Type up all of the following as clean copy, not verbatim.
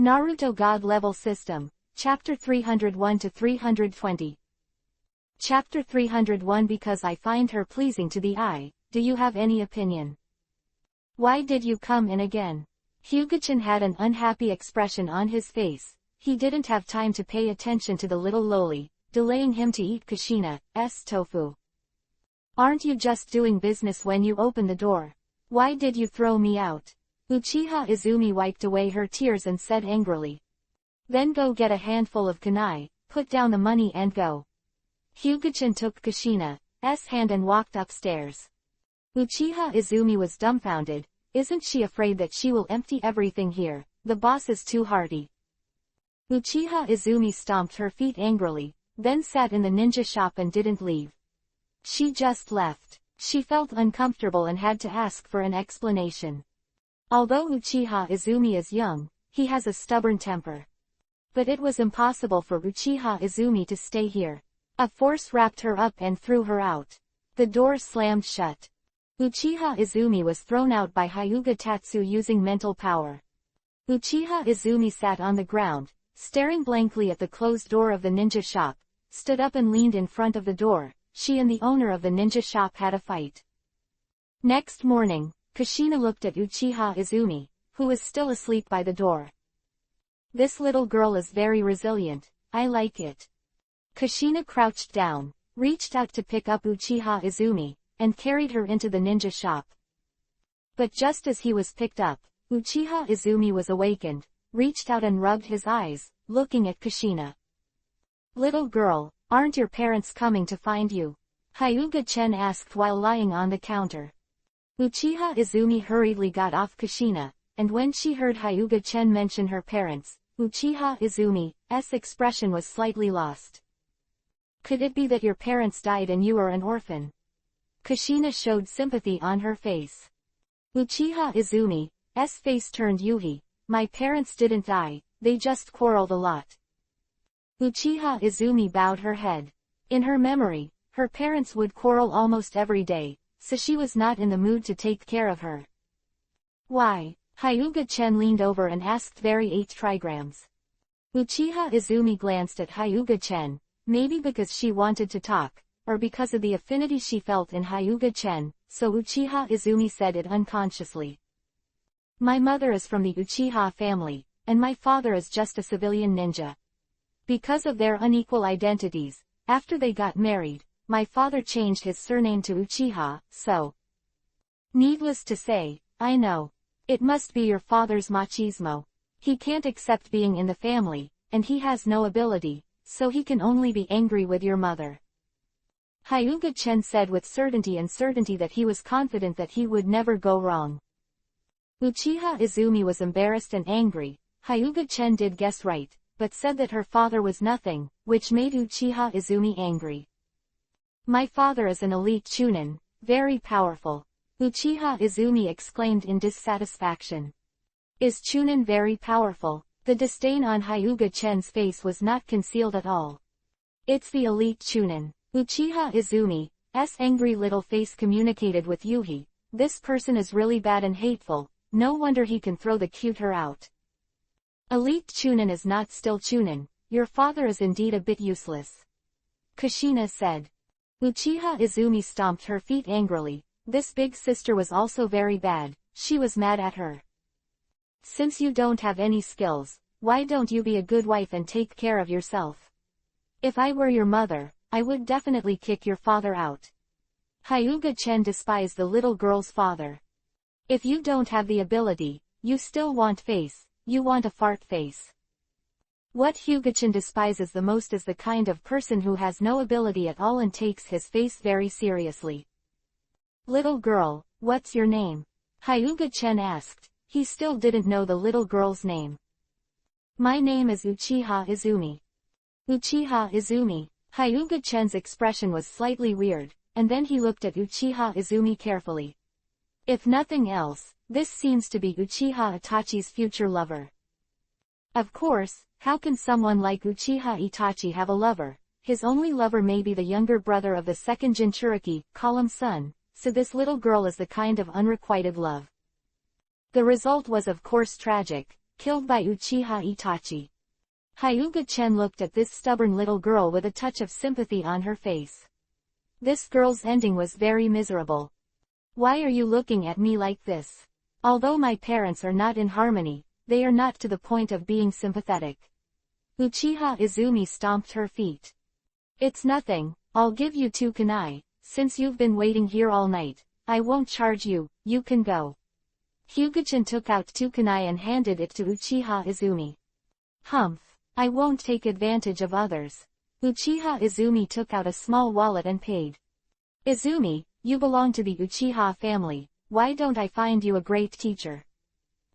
Naruto God Level System, Chapter 301 to 320. Chapter 301 Because I find her pleasing to the eye, do you have any opinion? Why did you come in again? Hyuga-chan had an unhappy expression on his face. He didn't have time to pay attention to the little loli, delaying him to eat Kushina's tofu. Aren't you just doing business when you open the door? Why did you throw me out? Uchiha Izumi wiped away her tears and said angrily. Then go get a handful of kunai, put down the money and go. Hyuga-chan took Kushina's hand and walked upstairs. Uchiha Izumi was dumbfounded. Isn't she afraid that she will empty everything here? The boss is too hearty. Uchiha Izumi stomped her feet angrily, then sat in the ninja shop and didn't leave. She just left. She felt uncomfortable and had to ask for an explanation. Although Uchiha Izumi is young, he has a stubborn temper. But it was impossible for Uchiha Izumi to stay here. A force wrapped her up and threw her out. The door slammed shut. Uchiha Izumi was thrown out by Hyuga Tatsu using mental power. Uchiha Izumi sat on the ground, staring blankly at the closed door of the ninja shop, stood up and leaned in front of the door. She and the owner of the ninja shop had a fight. Next morning, Kushina looked at Uchiha Izumi, who was still asleep by the door. This little girl is very resilient, I like it. Kushina crouched down, reached out to pick up Uchiha Izumi, and carried her into the ninja shop. But just as he was picked up, Uchiha Izumi was awakened, reached out and rubbed his eyes, looking at Kushina. Little girl, aren't your parents coming to find you? Hyuga-chen asked while lying on the counter. Uchiha Izumi hurriedly got off Kushina, and when she heard Hyuga-chen mention her parents, Uchiha Izumi's expression was slightly lost. Could it be that your parents died and you are an orphan? Kushina showed sympathy on her face. Uchiha Izumi's face turned Yuhi. My parents didn't die, they just quarreled a lot. Uchiha Izumi bowed her head. In her memory, her parents would quarrel almost every day, so she was not in the mood to take care of her. Why? Hyuga-chen leaned over and asked very 8 trigrams. Uchiha Izumi glanced at Hyuga-chen, maybe because she wanted to talk, or because of the affinity she felt in Hyuga-chen, so Uchiha Izumi said it unconsciously. My mother is from the Uchiha family, and my father is just a civilian ninja. Because of their unequal identities, after they got married, my father changed his surname to Uchiha, so. Needless to say, I know. It must be your father's machismo. He can't accept being in the family, and he has no ability, so he can only be angry with your mother. Hyuga-chen said with certainty that he was confident that he would never go wrong. Uchiha Izumi was embarrassed and angry. Hyuga-chen did guess right, but said that her father was nothing, which made Uchiha Izumi angry. My father is an elite chunin, very powerful. Uchiha Izumi exclaimed in dissatisfaction. Is chunin very powerful? The disdain on Hyuga-chen's face was not concealed at all. It's the elite chunin. Uchiha Izumi's angry little face communicated with Yuhi. This person is really bad and hateful, no wonder he can throw the cute her out. Elite chunin is not still chunin, your father is indeed a bit useless. Kushina said. Uchiha Izumi stomped her feet angrily. This big sister was also very bad, she was mad at her. Since you don't have any skills, why don't you be a good wife and take care of yourself? If I were your mother, I would definitely kick your father out. Hyuga-chen despised the little girl's father. If you don't have the ability, you still want face, you want a fart face. What Hyuga-chen despises the most is the kind of person who has no ability at all and takes his face very seriously. Little girl, what's your name? Hyuga-chen asked. He still didn't know the little girl's name. My name is Uchiha Izumi. Uchiha Izumi. Hyuga-chen's expression was slightly weird, and then he looked at Uchiha Izumi carefully. If nothing else, this seems to be Uchiha Itachi's future lover. Of course, how can someone like Uchiha Itachi have a lover? His only lover may be the younger brother of the second Jinchuriki, call him son, so this little girl is the kind of unrequited love. The result was of course tragic. killed by Uchiha Itachi. Hyuga-chen looked at this stubborn little girl with a touch of sympathy on her face. This girl's ending was very miserable. Why are you looking at me like this? Although my parents are not in harmony, they are not to the point of being sympathetic. Uchiha Izumi stomped her feet. It's nothing, I'll give you 2 kunai, since you've been waiting here all night, I won't charge you, you can go. Hyuga-chen took out 2 kunai and handed it to Uchiha Izumi. Humph, I won't take advantage of others. Uchiha Izumi took out a small wallet and paid. Izumi, you belong to the Uchiha family, why don't I find you a great teacher?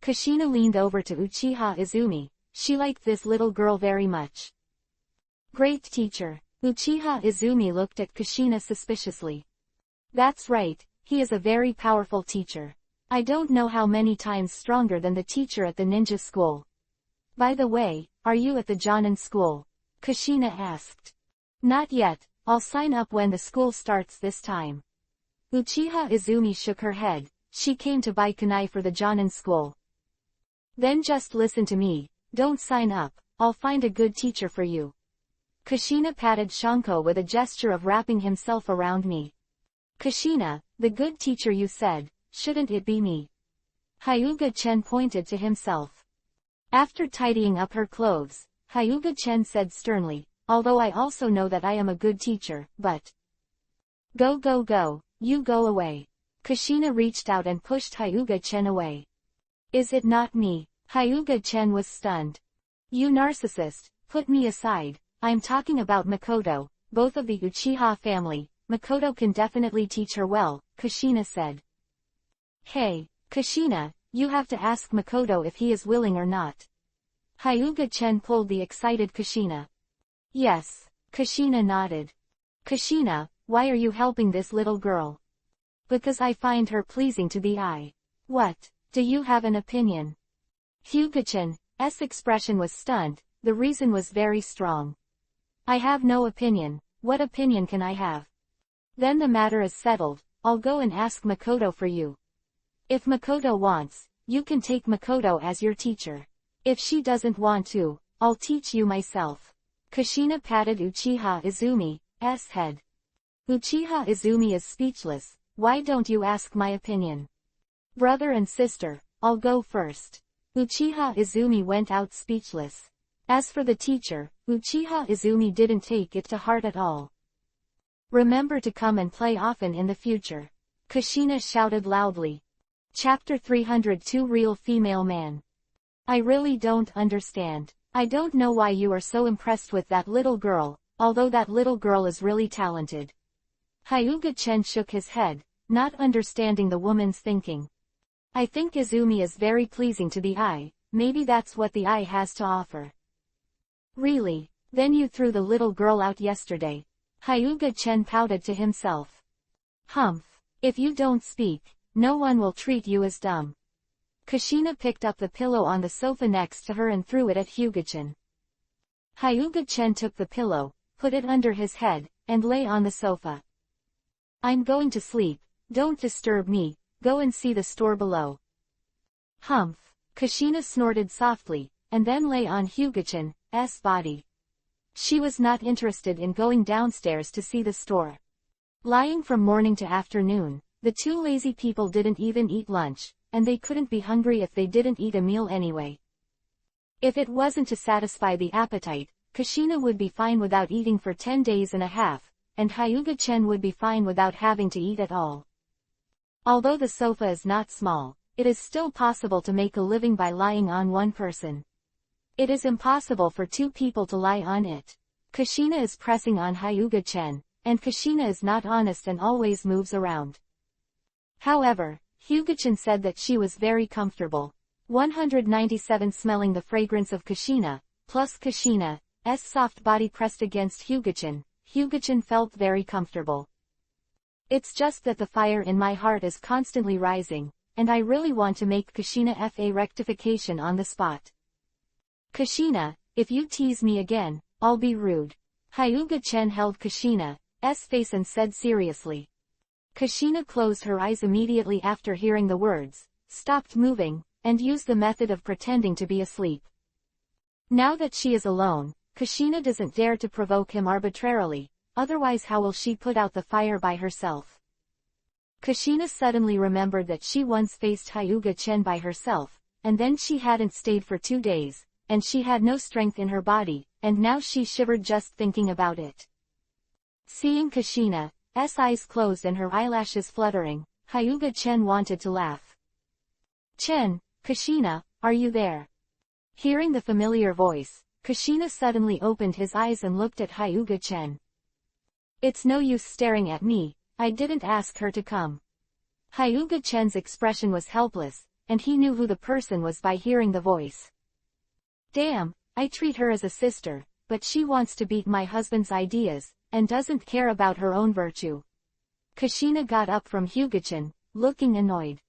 Kushina leaned over to Uchiha Izumi, she liked this little girl very much. Great teacher. Uchiha Izumi looked at Kushina suspiciously. That's right, he is a very powerful teacher. I don't know how many times stronger than the teacher at the ninja school. By the way, are you at the Jonin school? Kushina asked. Not yet, I'll sign up when the school starts this time. Uchiha Izumi shook her head, she came to buy kunai for the Jonin school. Then just listen to me, don't sign up, I'll find a good teacher for you. Kushina patted Shanko with a gesture of wrapping himself around me. Kushina, the good teacher you said, shouldn't it be me? Hyuga-chen pointed to himself. After tidying up her clothes, Hyuga-chen said sternly, although I also know that I am a good teacher, but... Go, you go away. Kushina reached out and pushed Hyuga-chen away. Is it not me? Hyuga-chen was stunned. You narcissist, put me aside. I'm talking about Makoto, both of the Uchiha family. Makoto can definitely teach her well, Kushina said. Hey, Kushina, you have to ask Makoto if he is willing or not. Hyuga-chen pulled the excited Kushina. Yes, Kushina nodded. Kushina, why are you helping this little girl? Because I find her pleasing to the eye. What, do you have an opinion? Hyuga-chen's expression was stunned, the reason was very strong. I have no opinion, what opinion can I have? Then the matter is settled, I'll go and ask Makoto for you. If Makoto wants, you can take Makoto as your teacher. If she doesn't want to, I'll teach you myself. Kushina patted Uchiha Izumi's head. Uchiha Izumi is speechless, why don't you ask my opinion? Brother and sister, I'll go first. Uchiha Izumi went out speechless. As for the teacher, Uchiha Izumi didn't take it to heart at all. Remember to come and play often in the future. Kushina shouted loudly. Chapter 302 Real Female Man. I really don't understand. I don't know why you are so impressed with that little girl, although that little girl is really talented. Hyuga-chen shook his head, not understanding the woman's thinking. I think Izumi is very pleasing to the eye, maybe that's what the eye has to offer. Really? Then you threw the little girl out yesterday. Hyuga-chen pouted to himself. Humph. If you don't speak, no one will treat you as dumb. Kushina picked up the pillow on the sofa next to her and threw it at Hyuga-chen. Hyuga-chen took the pillow, put it under his head, and lay on the sofa. I'm going to sleep, don't disturb me, go and see the store below. Humph. Kushina snorted softly, and then lay on Hyuga-chen's body. She was not interested in going downstairs to see the store. Lying from morning to afternoon, the two lazy people didn't even eat lunch, and they couldn't be hungry if they didn't eat a meal anyway. If it wasn't to satisfy the appetite, Kushina would be fine without eating for 10 days and a half, and Hyuga-chen would be fine without having to eat at all. Although the sofa is not small, it is still possible to make a living by lying on one person. It is impossible for two people to lie on it. Kushina is pressing on Hyuga-chen, and Kushina is not honest and always moves around. However, Hyuga-chen said that she was very comfortable. 197 Smelling the fragrance of Kushina, plus Kushina's soft body pressed against Hyuga-chen, Hyuga-chen felt very comfortable. It's just that the fire in my heart is constantly rising, and I really want to make Kushina a rectification on the spot. Kushina, if you tease me again, I'll be rude. Hyuga-chen held Kushina's face and said seriously. Kushina closed her eyes immediately after hearing the words, stopped moving, and use the method of pretending to be asleep. Now that she is alone, Kushina doesn't dare to provoke him arbitrarily, otherwise how will she put out the fire by herself? Kushina suddenly remembered that she once faced Hyuga-chen by herself, and then she hadn't stayed for 2 days, and she had no strength in her body, and now she shivered just thinking about it. Seeing Kushina's eyes closed and her eyelashes fluttering, Hyuga-chen wanted to laugh. "Chen, Kushina, are you there?" Hearing the familiar voice, Kushina suddenly opened his eyes and looked at Hyuga-chen. "It's no use staring at me, I didn't ask her to come." Hyuga-chen's expression was helpless, and he knew who the person was by hearing the voice. "Damn, I treat her as a sister, but she wants to beat my husband's ideas, and doesn't care about her own virtue." Kushina got up from Hyuga-chen, looking annoyed.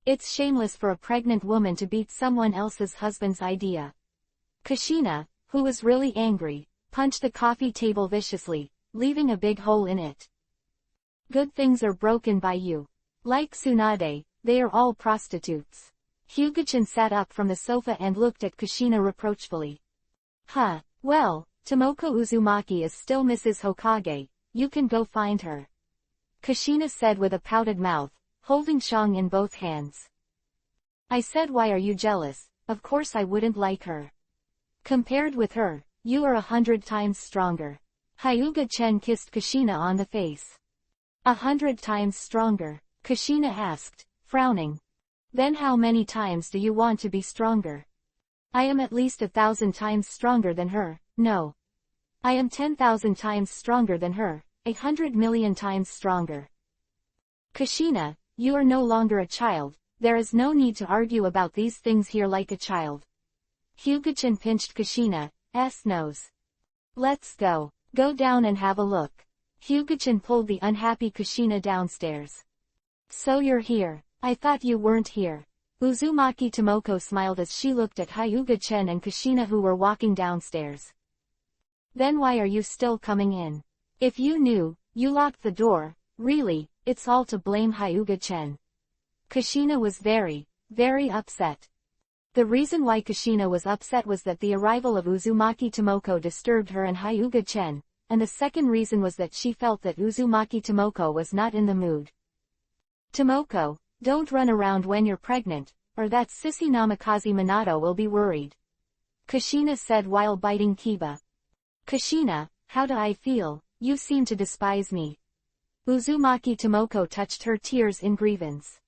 It's shameless for a pregnant woman to beat someone else's husband's idea. Kushina, who was really angry, punched the coffee table viciously, leaving a big hole in it. "Good things are broken by you. Like Tsunade, they are all prostitutes." Hyuga-chen sat up from the sofa and looked at Kushina reproachfully. "Huh, well, Tomoko Uzumaki is still Mrs. Hokage, you can go find her," Kushina said with a pouted mouth, holding Shang in both hands. "I said why are you jealous? Of course I wouldn't like her. Compared with her, you are 100 times stronger." Hyuga-chen kissed Kushina on the face. 100 times stronger? Kushina asked, frowning. "Then how many times do you want to be stronger?" "I am at least 1,000 times stronger than her, no. I am 10,000 times stronger than her, 100 million times stronger." "Kushina, you are no longer a child, there is no need to argue about these things here like a child." Hyuga-chen pinched Kushina's nose. "Let's go. Go down and have a look." Hyuga-chen pulled the unhappy Kushina downstairs. "So you're here. I thought you weren't here." Uzumaki Tomoko smiled as she looked at Hyuga-chen and Kushina who were walking downstairs. "Then why are you still coming in? If you knew, you locked the door. Really, it's all to blame Hyuga-chen." Kushina was very upset. The reason why Kushina was upset was that the arrival of Uzumaki Tomoko disturbed her and Hyuga-chen, and the second reason was that she felt that Uzumaki Tomoko was not in the mood. "Tomoko, don't run around when you're pregnant, or that sissy Namikaze Minato will be worried," Kushina said while biting Kiba. "Kushina, how do I feel? You seem to despise me." Uzumaki Tomoko touched her tears in grievance.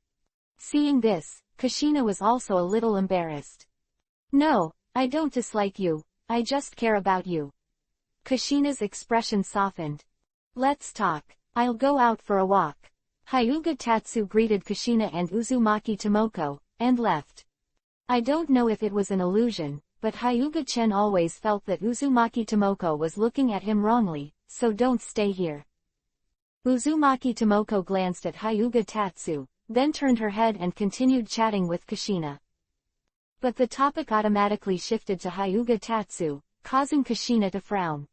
Seeing this, Kushina was also a little embarrassed. "No, I don't dislike you, I just care about you." Kushina's expression softened. "Let's talk. I'll go out for a walk." Hyuga Tatsu greeted Kushina and Uzumaki Tomoko, and left. I don't know if it was an illusion, but Hyuga-chen always felt that Uzumaki Tomoko was looking at him wrongly, so don't stay here. Uzumaki Tomoko glanced at Hyuga Tatsu, then turned her head and continued chatting with Kushina. But the topic automatically shifted to Hyuga Tatsu, causing Kushina to frown.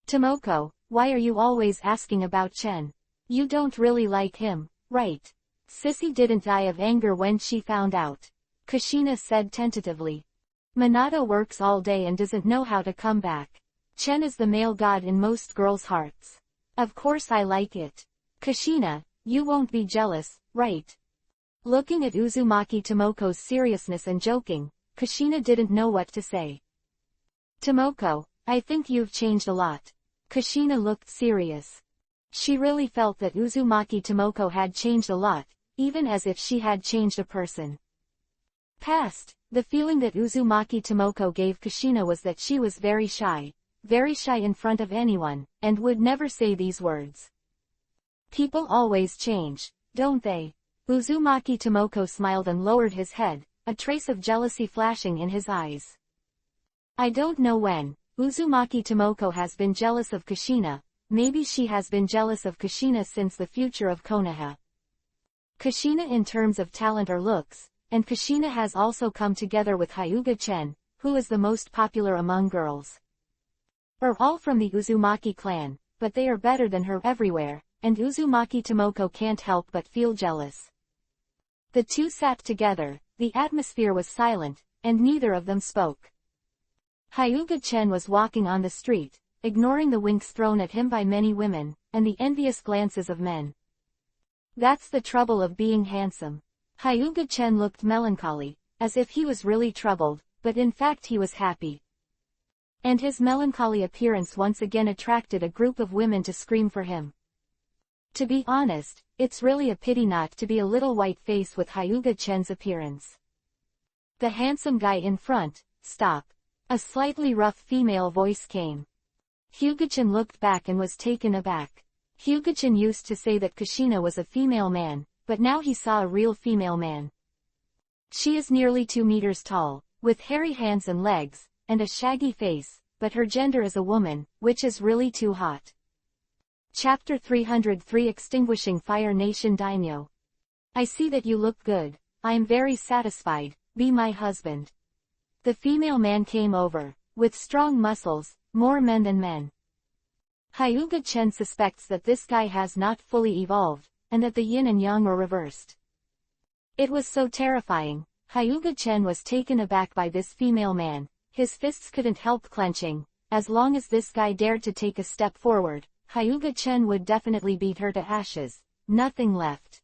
"Tomoko, why are you always asking about Chen? You don't really like him, right?" Sissy didn't die of anger when she found out. Kushina said tentatively. "Minato works all day and doesn't know how to come back. Chen is the male god in most girls' hearts. Of course I like it." "Kushina, you won't be jealous, right?" Looking at Uzumaki Tomoko's seriousness and joking, Kushina didn't know what to say. "Tomoko, I think you've changed a lot." Kushina looked serious. She really felt that Uzumaki Tomoko had changed a lot, even as if she had changed a person. The feeling that Uzumaki Tomoko gave Kushina was that she was very shy in front of anyone, and would never say these words. "People always change, don't they?" Uzumaki Tomoko smiled and lowered his head, a trace of jealousy flashing in his eyes. "I don't know when Uzumaki Tomoko has been jealous of Kushina, maybe she has been jealous of Kushina since the future of Konoha. Kushina in terms of talent or looks, and Kushina has also come together with Hyuga-chen, who is the most popular among girls. Are all from the Uzumaki clan, but they are better than her everywhere, and Uzumaki Tomoko can't help but feel jealous." The two sat together, the atmosphere was silent, and neither of them spoke. Hyuga-chen was walking on the street, ignoring the winks thrown at him by many women, and the envious glances of men. That's the trouble of being handsome. Hyuga-chen looked melancholy, as if he was really troubled, but in fact he was happy. And his melancholy appearance once again attracted a group of women to scream for him. To be honest, it's really a pity not to be a little white-faced with Hyuga-chen's appearance. The handsome guy in front, stop. A slightly rough female voice came. Hyuga-chen looked back and was taken aback. Hyuga-chen used to say that Kushina was a female man, but now he saw a real female man. She is nearly 2 meters tall, with hairy hands and legs, and a shaggy face, but her gender is a woman, which is really too hot. Chapter 303 Extinguishing Fire Nation Daimyo. I see that you look good. I am very satisfied. Be my husband. The female man came over, with strong muscles, more men than men. Hyuga-chen suspects that this guy has not fully evolved, and that the yin and yang are reversed. It was so terrifying. Hyuga-chen was taken aback by this female man. His fists couldn't help clenching. As long as this guy dared to take a step forward, Hyuga-chen would definitely beat her to ashes. Nothing left.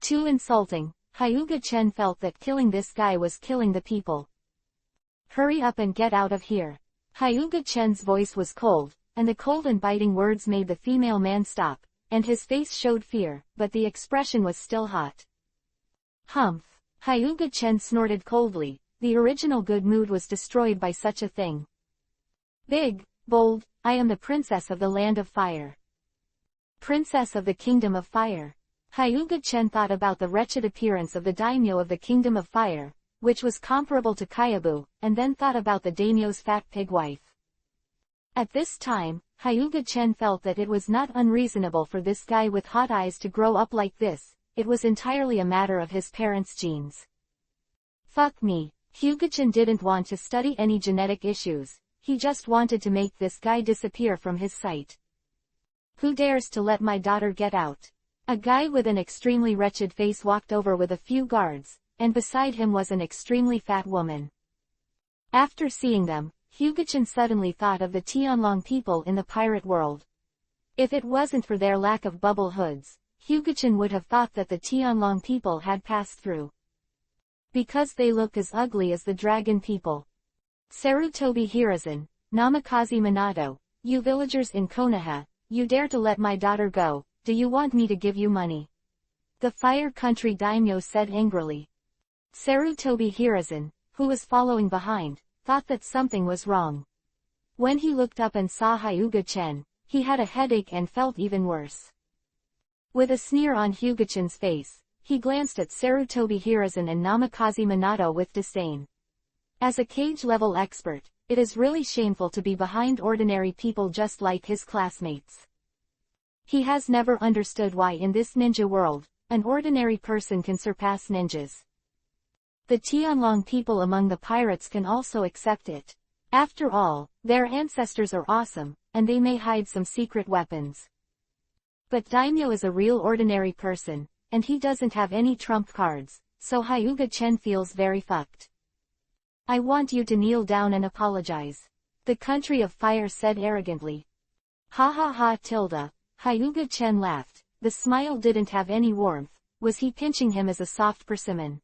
Too insulting. Hyuga-chen felt that killing this guy was killing the people. Hurry up and get out of here. Hyuga-chen's voice was cold, and the cold and biting words made the female man stop, and his face showed fear, but the expression was still hot. Humph. Hyuga-chen snorted coldly. The original good mood was destroyed by such a thing. Big, bold, I am the princess of the land of fire. Princess of the kingdom of fire. Hyuga-chen thought about the wretched appearance of the daimyo of the kingdom of fire, which was comparable to Kyabu, and then thought about the daimyo's fat pig wife. At this time, Hyuga-chen felt that it was not unreasonable for this guy with hot eyes to grow up like this. It was entirely a matter of his parents' genes. Fuck me. Hyuga-chen didn't want to study any genetic issues. He just wanted to make this guy disappear from his sight. Who dares to let my daughter get out? A guy with an extremely wretched face walked over with a few guards, and beside him was an extremely fat woman. After seeing them, Hyuga-chen suddenly thought of the Tianlong people in the pirate world. If it wasn't for their lack of bubble hoods, Hyuga-chen would have thought that the Tianlong people had passed through. Because they look as ugly as the dragon people. Sarutobi Hiruzen, Namikaze Minato, you villagers in Konoha, you dare to let my daughter go, do you want me to give you money? The Fire Country daimyo said angrily. Sarutobi Hiruzen, who was following behind, thought that something was wrong. When he looked up and saw Hyuga-chen, he had a headache and felt even worse. With a sneer on Hyuga-chen's face, he glanced at Sarutobi Hiruzen and Namikaze Minato with disdain. As a cage-level expert, it is really shameful to be behind ordinary people just like his classmates. He has never understood why in this ninja world, an ordinary person can surpass ninjas. The Tianlong people among the pirates can also accept it. After all, their ancestors are awesome, and they may hide some secret weapons. But daimyo is a real ordinary person, and he doesn't have any trump cards, so Hyuga-chen feels very fucked. I want you to kneel down and apologize. The country of fire said arrogantly. Ha ha ha tilde. Hyuga-chen laughed. The smile didn't have any warmth. Was he pinching him as a soft persimmon?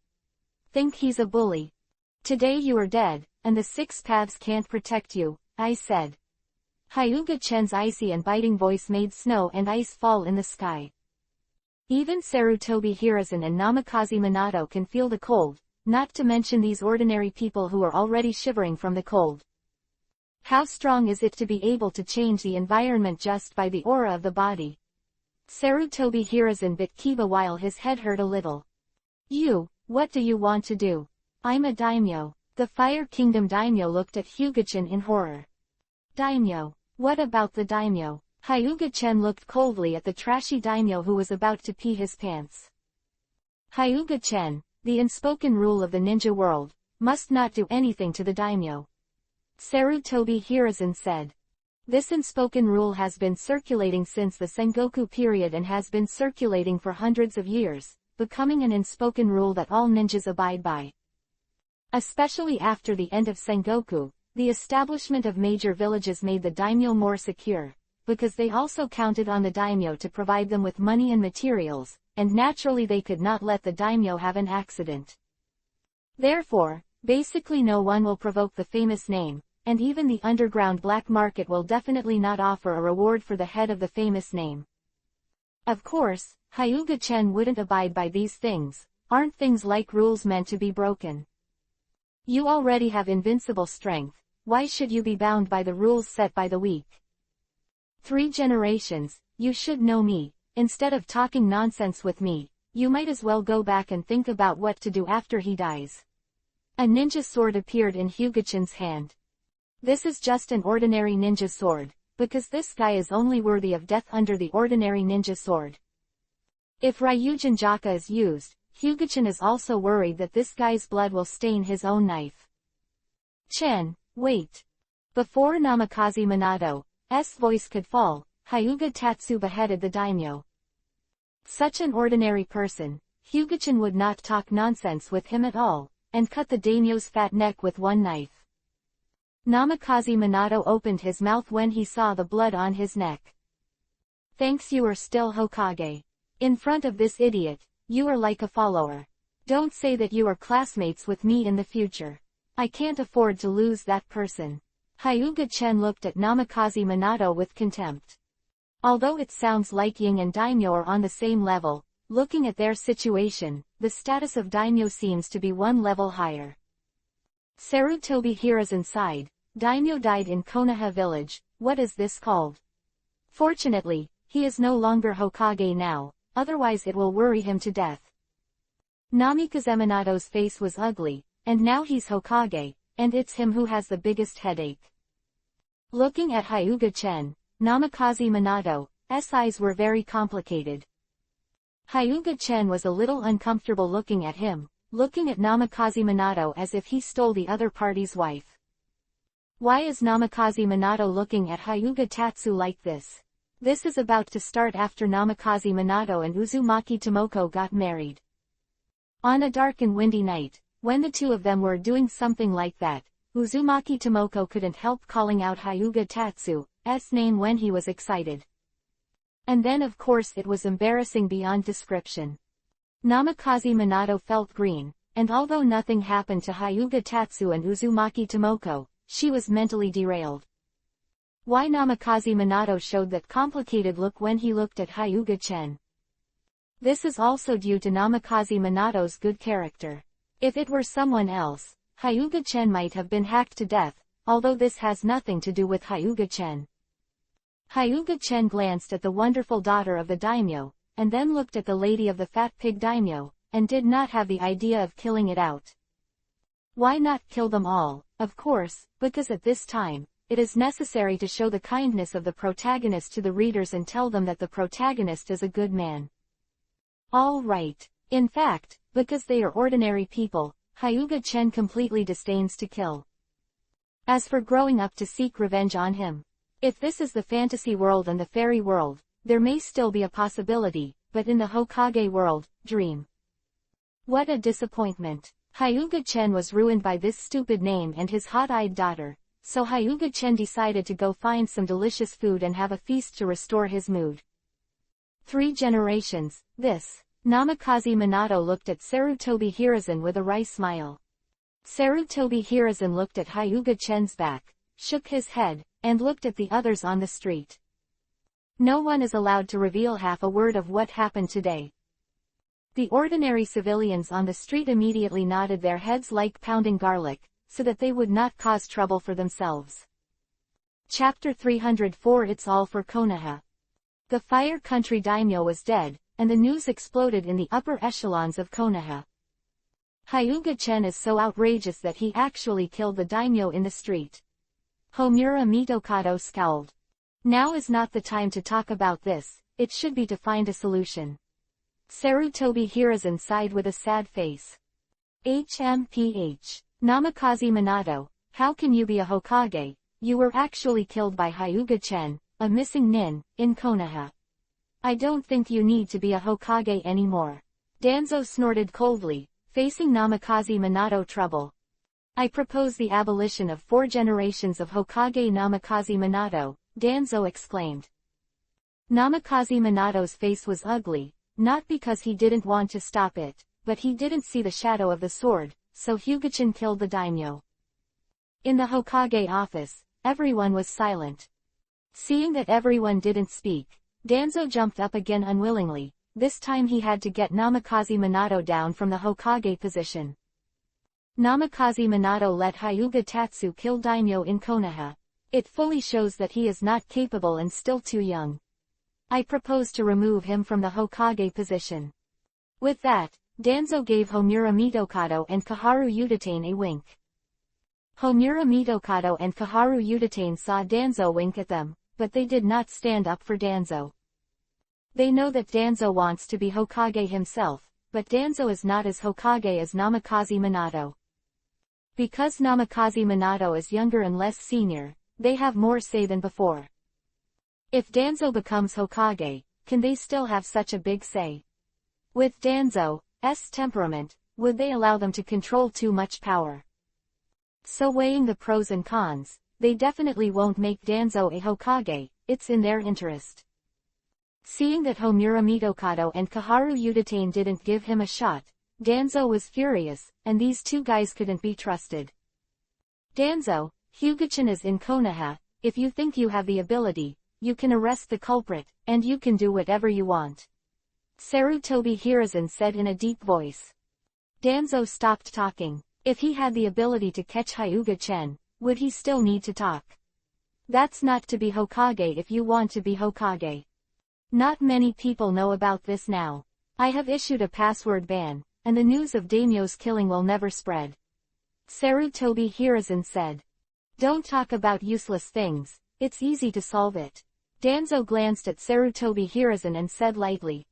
Think he's a bully. Today you are dead, and the 6 paths can't protect you, I said. Hyuga-chen's icy and biting voice made snow and ice fall in the sky. Even Sarutobi Hiruzen and Namikaze Minato can feel the cold, not to mention these ordinary people who are already shivering from the cold. How strong is it to be able to change the environment just by the aura of the body? Sarutobi Hiruzen bit Kiba while his head hurt a little. What do you want to do? I'm a daimyo. The Fire Kingdom daimyo looked at Hyuga-chen in horror. Daimyo? What about the daimyo? Hyuga-chen looked coldly at the trashy daimyo who was about to pee his pants. Hyuga-chen, the unspoken rule of the ninja world, must not do anything to the daimyo. Sarutobi Hiruzen said. This unspoken rule has been circulating since the Sengoku period and has been circulating for hundreds of years, becoming an unspoken rule that all ninjas abide by. Especially after the end of Sengoku, the establishment of major villages made the daimyo more secure, because they also counted on the daimyo to provide them with money and materials, and naturally they could not let the daimyo have an accident. Therefore, basically no one will provoke the famous name, and even the underground black market will definitely not offer a reward for the head of the famous name. Of course, Hyuga-chen wouldn't abide by these things. Aren't things like rules meant to be broken? You already have invincible strength, why should you be bound by the rules set by the weak? 3 generations, you should know me. Instead of talking nonsense with me, you might as well go back and think about what to do after he dies. A ninja sword appeared in Hyuga-chan's hand. This is just an ordinary ninja sword, because this guy is only worthy of death under the ordinary ninja sword. If Ryujin Jaka is used, Hyuga-chan is also worried that this guy's blood will stain his own knife. Chen, wait. Before Namikaze Minato's voice could fall, Hyuga Tatsu beheaded the daimyo. Such an ordinary person, Hyuga-chan would not talk nonsense with him at all, and cut the daimyo's fat neck with one knife. Namikaze Minato opened his mouth when he saw the blood on his neck. Thanks, you are still Hokage. In front of this idiot, you are like a follower. Don't say that you are classmates with me in the future. I can't afford to lose that person. Hyuga-chen looked at Namikaze Minato with contempt. Although it sounds like Yin and daimyo are on the same level, looking at their situation, the status of daimyo seems to be one level higher. Sarutobi Hiruzen sighed. Daimyo died in Konoha village. What is this called? Fortunately, he is no longer Hokage now, otherwise it will worry him to death. Namikaze Minato's face was ugly, and now he's Hokage, and it's him who has the biggest headache. Looking at Hyuga-chen, Namikaze Minato's eyes were very complicated. Hyuga-chen was a little uncomfortable looking at him, looking at Namikaze Minato as if he stole the other party's wife. Why is Namikaze Minato looking at Hyuga Tatsu like this? This is about to start after Namikaze Minato and Uzumaki Tomoko got married. On a dark and windy night, when the two of them were doing something like that, Uzumaki Tomoko couldn't help calling out Hyuga Tatsu's name when he was excited. And then of course it was embarrassing beyond description. Namikaze Minato felt green, and although nothing happened to Hyuga Tatsu and Uzumaki Tomoko, she was mentally derailed. Why Namikaze Minato showed that complicated look when he looked at Hyuga-chen. This is also due to Namikaze Minato's good character. If it were someone else, Hyuga-chen might have been hacked to death, although this has nothing to do with Hyuga-chen. Hyuga-chen glanced at the wonderful daughter of the daimyo, and then looked at the lady of the fat pig daimyo, and did not have the idea of killing it out. Why not kill them all? Of course, because at this time, it is necessary to show the kindness of the protagonist to the readers and tell them that the protagonist is a good man. All right. In fact, because they are ordinary people, Hyuga-chen completely disdains to kill. As for growing up to seek revenge on him, if this is the fantasy world and the fairy world, there may still be a possibility, but in the Hokage world, dream. What a disappointment. Hyuga-chen was ruined by this stupid name and his hot-eyed daughter, so Hyuga-chen decided to go find some delicious food and have a feast to restore his mood. 3 generations, this. Namikaze Minato looked at Sarutobi Hiruzen with a wry smile. Sarutobi Hiruzen looked at Hyuga-chen's back, shook his head, and looked at the others on the street. No one is allowed to reveal half a word of what happened today. The ordinary civilians on the street immediately nodded their heads like pounding garlic, so that they would not cause trouble for themselves. Chapter 304 It's all for Konoha. The Fire Country daimyo was dead, and the news exploded in the upper echelons of Konoha. Hyuga-chen is so outrageous that he actually killed the daimyo in the street. Homura Mitokado scowled. Now is not the time to talk about this, it should be to find a solution. Sarutobi Hiruzen sighed with a sad face. HMPH. Namikaze Minato, how can you be a Hokage? You were actually killed by Hyuga-chen, a missing nin, in Konoha. I don't think you need to be a Hokage anymore. Danzo snorted coldly, facing Namikaze Minato trouble. I propose the abolition of 4 generations of Hokage Namikaze Minato, Danzo exclaimed. Namikaze Minato's face was ugly, not because he didn't want to stop it, but he didn't see the shadow of the sword, so Hyuga-chan killed the daimyo. In the Hokage office, everyone was silent. Seeing that everyone didn't speak, Danzo jumped up again unwillingly. This time he had to get Namikaze Minato down from the Hokage position. Namikaze Minato let Hyuga Tatsu kill daimyo in Konoha. It fully shows that he is not capable and still too young. I propose to remove him from the Hokage position. With that, Danzo gave Homura Mitokado and Kaharu Udatane a wink. Homura Mitokado and Kaharu Udatane saw Danzo wink at them, but they did not stand up for Danzo. They know that Danzo wants to be Hokage himself, but Danzo is not as Hokage as Namikaze Minato. Because Namikaze Minato is younger and less senior, they have more say than before. If Danzo becomes Hokage, can they still have such a big say? With Danzo's temperament, would they allow them to control too much power? So weighing the pros and cons, they definitely won't make Danzo a Hokage. It's in their interest. Seeing that Homura Mitokado and Kaharu Udatane didn't give him a shot, Danzo was furious, and these two guys couldn't be trusted. Danzo, Hyuga-chan is in Konoha. If you think you have the ability, you can arrest the culprit, and you can do whatever you want. Sarutobi Hiruzen said in a deep voice. Danzo stopped talking. If he had the ability to catch Hyuga-chan, would he still need to talk? That's not to be Hokage if you want to be Hokage. Not many people know about this now. I have issued a password ban, and the news of daimyo's killing will never spread. Sarutobi Hiruzen said. Don't talk about useless things, it's easy to solve it. Danzo glanced at Sarutobi Hiruzen and said lightly.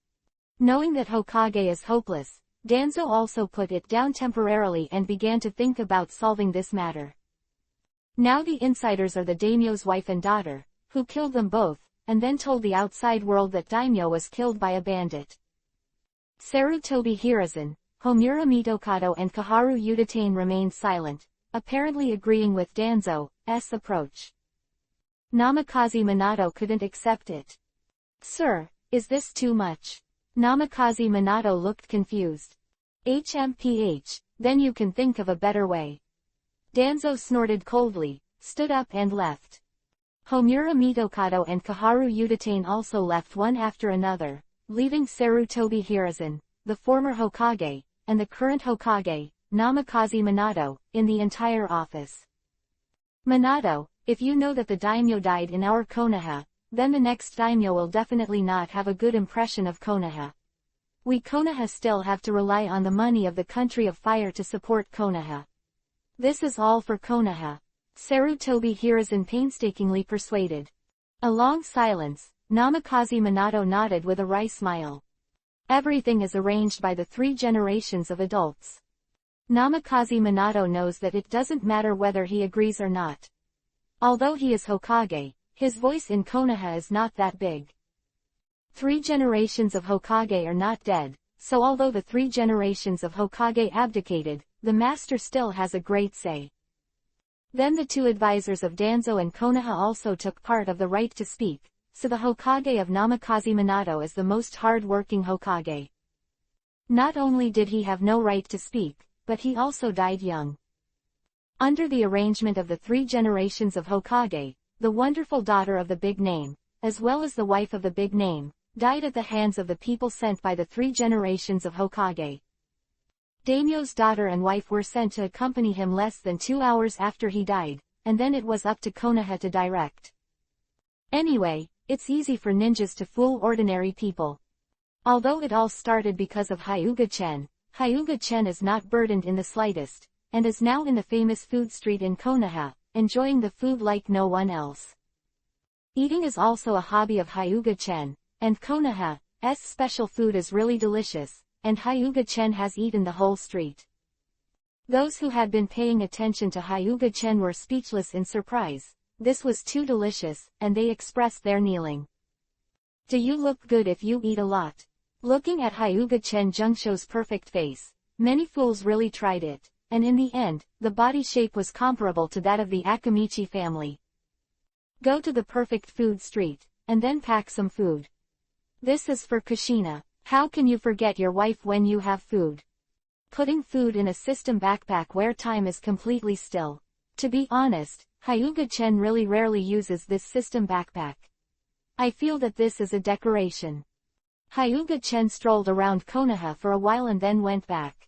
Knowing that Hokage is hopeless, Danzo also put it down temporarily and began to think about solving this matter. Now the insiders are the daimyo's wife and daughter, who killed them both, and then told the outside world that daimyo was killed by a bandit. Sarutobi Hiruzen, Homura Mitokado and Kaharu Udatane remained silent, apparently agreeing with Danzo's approach. Namikaze Minato couldn't accept it. Sir, is this too much? Namikaze Minato looked confused. HMPH, then you can think of a better way. Danzo snorted coldly, stood up and left. Homura Mitokado and Kaharu Udatane also left one after another, leaving Sarutobi Hiruzen, the former Hokage, and the current Hokage, Namikaze Minato, in the entire office. Minato, if you know that the daimyo died in our Konoha, then the next daimyo will definitely not have a good impression of Konoha. We Konoha still have to rely on the money of the country of fire to support Konoha. This is all for Konoha. Sarutobi Hiruzen painstakingly persuaded. A long silence, Namikaze Minato nodded with a wry smile. Everything is arranged by the 3 generations of adults. Namikaze Minato knows that it doesn't matter whether he agrees or not. Although he is Hokage, his voice in Konoha is not that big. 3 generations of Hokage are not dead, so although the 3 generations of Hokage abdicated, the master still has a great say. Then the 2 advisors of Danzo and Konoha also took part of the right to speak, so the Hokage of Namikaze Minato is the most hard-working Hokage. Not only did he have no right to speak, but he also died young. Under the arrangement of the 3 generations of Hokage, the wonderful daughter of the big name, as well as the wife of the big name, died at the hands of the people sent by the 3 generations of Hokage. Daimyo's daughter and wife were sent to accompany him less than 2 hours after he died, and then it was up to Konoha to direct. Anyway, it's easy for ninjas to fool ordinary people. Although it all started because of Hyuga-chan, Hyuga-chan is not burdened in the slightest, and is now in the famous food street in Konoha, enjoying the food like no one else. Eating is also a hobby of Hyuga-chan, and Konoha's special food is really delicious, and Hyuga-chan has eaten the whole street. Those who had been paying attention to Hyuga-chan were speechless in surprise. This was too delicious, and they expressed their kneeling. Do you look good if you eat a lot? Looking at Hyuga-chen Jungsho's perfect face, many fools really tried it, and in the end, the body shape was comparable to that of the Akamichi family. Go to the perfect food street, and then pack some food. This is for Kushina. How can you forget your wife when you have food? Putting food in a system backpack where time is completely still. To be honest, Hyuga-chen really rarely uses this system backpack. I feel that this is a decoration. Hyuga-chen strolled around Konoha for a while and then went back.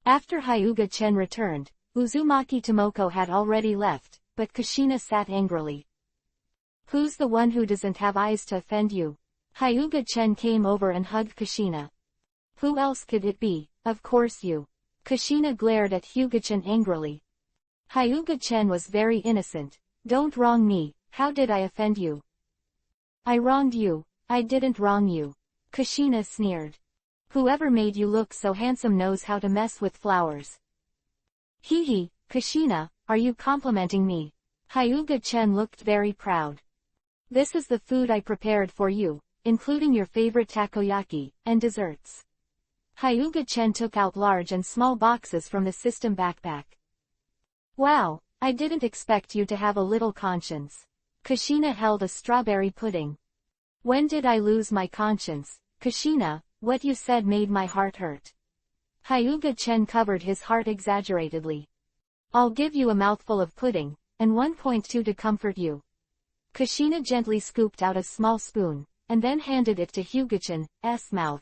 After Hyuga-chen returned, Uzumaki Tomoko had already left, but Kushina sat angrily. Who's the one who doesn't have eyes to offend you? Hyuga-chen came over and hugged Kushina. Who else could it be? Of course you. Kushina glared at Hyuga-chen angrily. Hyuga-chen was very innocent. Don't wrong me, how did I offend you? I wronged you. I didn't wrong you. Kushina sneered. Whoever made you look so handsome knows how to mess with flowers. Hee hee, Kushina, are you complimenting me? Hyuga-chen looked very proud. This is the food I prepared for you, including your favorite takoyaki, and desserts. Hyuga-chen took out large and small boxes from the system backpack. Wow, I didn't expect you to have a little conscience. Kushina held a strawberry pudding. When did I lose my conscience, Kushina? What you said made my heart hurt. Hyuga-chen covered his heart exaggeratedly. I'll give you a mouthful of pudding, and 1.2 to comfort you. Kushina gently scooped out a small spoon, and then handed it to Hyuga-chen's mouth.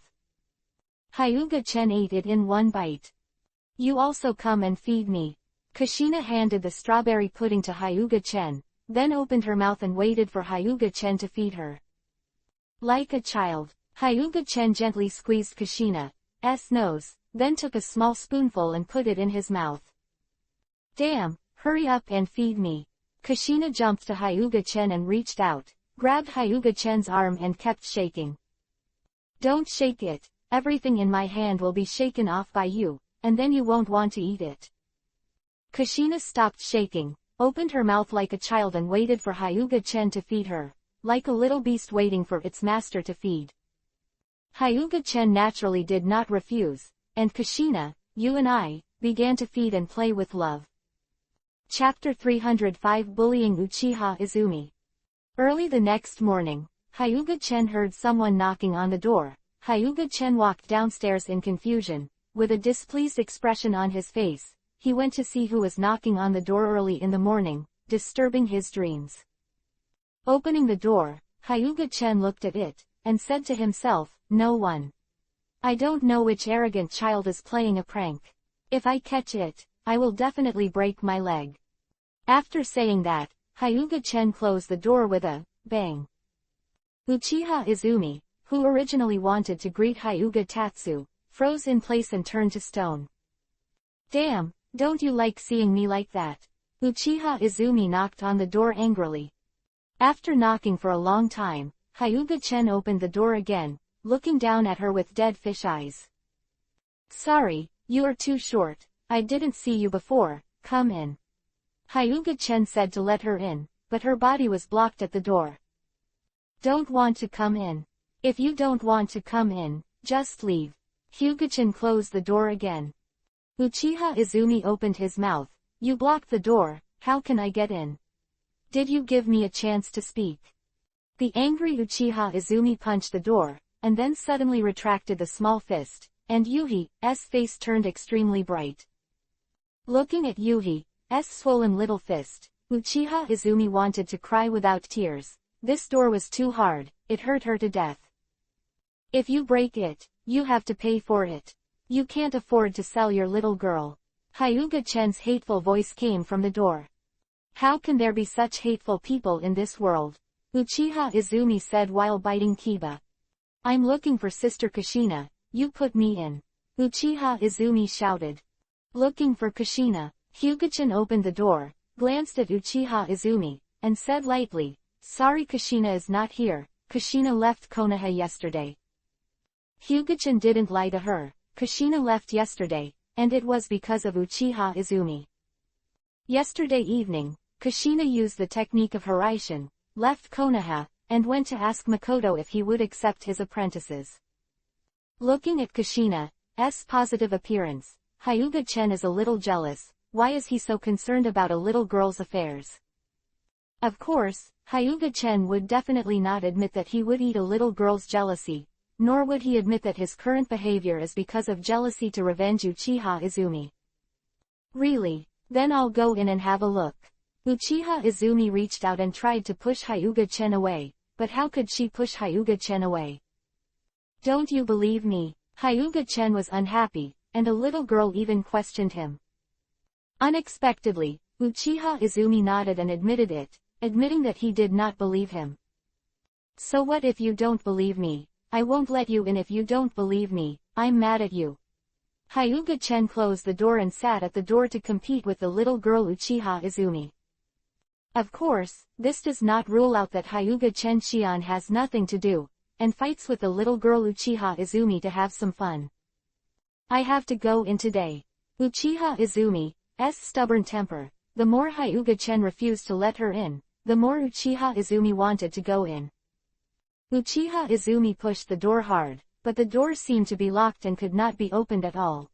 Hyuga-chen ate it in one bite. You also come and feed me. Kushina handed the strawberry pudding to Hyuga-chen, then opened her mouth and waited for Hyuga-chen to feed her. Like a child, Hyuga-chen gently squeezed Kushina's nose, then took a small spoonful and put it in his mouth. Damn, hurry up and feed me. Kushina jumped to Hyuga-chen and reached out, grabbed Hyuga-chen's arm and kept shaking. Don't shake it, everything in my hand will be shaken off by you, and then you won't want to eat it. Kushina stopped shaking, opened her mouth like a child and waited for Hyuga-chen to feed her, like a little beast waiting for its master to feed. Hyuga-chen naturally did not refuse, and Kushina, you and I, began to feed and play with love. Chapter 305 Bullying Uchiha Izumi. Early the next morning, Hyuga-chen heard someone knocking on the door. Hyuga-chen walked downstairs in confusion, with a displeased expression on his face. He went to see who was knocking on the door early in the morning, disturbing his dreams. Opening the door, Hyuga-chen looked at it, and said to himself, no one. I don't know which arrogant child is playing a prank. If I catch it, I will definitely break my leg. After saying that, Hyuga-chen closed the door with a bang. Uchiha Izumi, who originally wanted to greet Hyuga Tatsu, froze in place and turned to stone. Damn, don't you like seeing me like that? Uchiha Izumi knocked on the door angrily. After knocking for a long time, Hyuga-chen opened the door again, looking down at her with dead fish eyes. Sorry, you are too short, I didn't see you before, come in. Hyuga-chen said to let her in, but her body was blocked at the door. Don't want to come in. If you don't want to come in, just leave. Hyuga-chen closed the door again. Uchiha Izumi opened his mouth. You blocked the door, how can I get in? Did you give me a chance to speak? The angry Uchiha Izumi punched the door, and then suddenly retracted the small fist, and Yuhi's face turned extremely bright. Looking at Yuhi's swollen little fist, Uchiha Izumi wanted to cry without tears. This door was too hard, it hurt her to death. If you break it, you have to pay for it. You can't afford to sell your little girl. Hyuga-chen's hateful voice came from the door. How can there be such hateful people in this world? Uchiha Izumi said while biting Kiba. I'm looking for Sister Kushina, you put me in. Uchiha Izumi shouted. Looking for Kushina. Hyuga-chen opened the door, glanced at Uchiha Izumi, and said lightly, sorry Kushina is not here, Kushina left Konoha yesterday. Hyuga-chen didn't lie to her, Kushina left yesterday, and it was because of Uchiha Izumi. Yesterday evening, Kushina used the technique of Hiraishin, left Konoha, and went to ask Makoto if he would accept his apprentices. Looking at Kushina's positive appearance, Hyuga-chen is a little jealous. Why is he so concerned about a little girl's affairs? Of course, Hyuga-chen would definitely not admit that he would eat a little girl's jealousy, nor would he admit that his current behavior is because of jealousy to revenge Uchiha Izumi. Really? Then I'll go in and have a look. Uchiha Izumi reached out and tried to push Hyuga-chen away, but how could she push Hyuga-chen away? Don't you believe me? Hyuga-chen was unhappy, and a little girl even questioned him. Unexpectedly, Uchiha Izumi nodded and admitted it, admitting that he did not believe him. So what if you don't believe me? I won't let you in if you don't believe me. I'm mad at you. Hyuga-chen closed the door and sat at the door to compete with the little girl Uchiha Izumi. Of course, this does not rule out that Hyuga-chen Shion has nothing to do, and fights with the little girl Uchiha Izumi to have some fun. I have to go in today. Uchiha Izumi's stubborn temper. The more Hyuga-chen refused to let her in, the more Uchiha Izumi wanted to go in. Uchiha Izumi pushed the door hard, but the door seemed to be locked and could not be opened at all.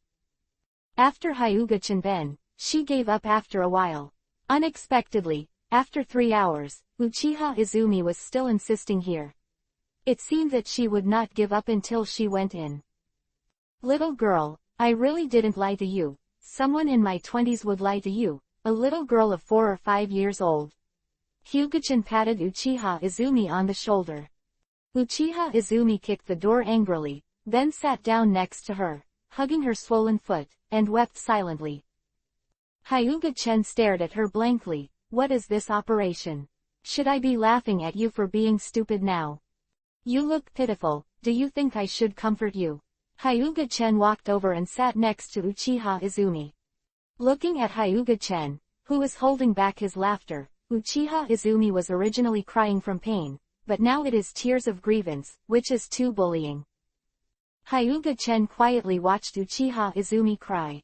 After Hyuga-chen she gave up after a while. Unexpectedly, after 3 hours, Uchiha Izumi was still insisting here. It seemed that she would not give up until she went in. Little girl, I really didn't lie to you. Someone in my 20s would lie to you, a little girl of 4 or 5 years old. Hyuga-chen patted Uchiha Izumi on the shoulder. Uchiha Izumi kicked the door angrily, then sat down next to her, hugging her swollen foot, and wept silently. Hyuga-chen stared at her blankly. What is this operation? Should I be laughing at you for being stupid now? You look pitiful. Do you think I should comfort you? Hyuga-chen walked over and sat next to Uchiha Izumi. Looking at Hyuga-chen, who was holding back his laughter, Uchiha Izumi was originally crying from pain, but now it is tears of grievance, which is too bullying. Hyuga-chen quietly watched Uchiha Izumi cry.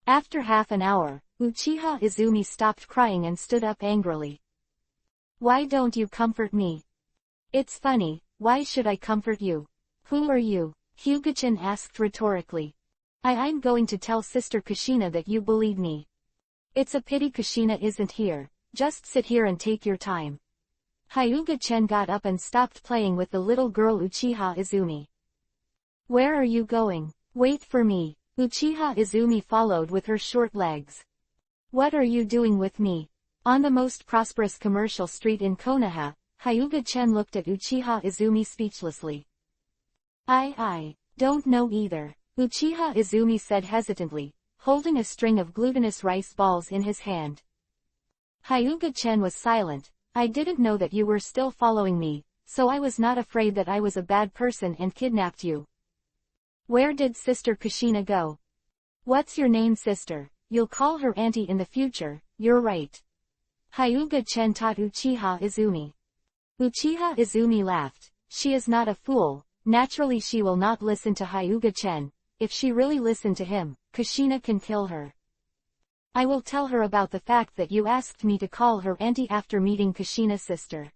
After half an hour, Uchiha Izumi stopped crying and stood up angrily. Why don't you comfort me? It's funny, why should I comfort you? Who are you? Hyuga-chen asked rhetorically. I'm going to tell Sister Kushina that you bullied me. It's a pity Kushina isn't here. Just sit here and take your time. Hyuga-chen got up and stopped playing with the little girl Uchiha Izumi. Where are you going? Wait for me. Uchiha Izumi followed with her short legs. What are you doing with me? On the most prosperous commercial street in Konoha, Hyuga-chen looked at Uchiha Izumi speechlessly. I don't know either, Uchiha Izumi said hesitantly, holding a string of glutinous rice balls in his hand. Hyuga-chen was silent. I didn't know that you were still following me, so I was not afraid that I was a bad person and kidnapped you. Where did Sister Kushina go? What's your name, sister? You'll call her auntie in the future, you're right. Hyuga-chen taught Uchiha Izumi. Uchiha Izumi laughed. She is not a fool. Naturally she will not listen to Hyuga-chen. If she really listened to him, Kushina can kill her. I will tell her about the fact that you asked me to call her auntie after meeting Kushina's sister.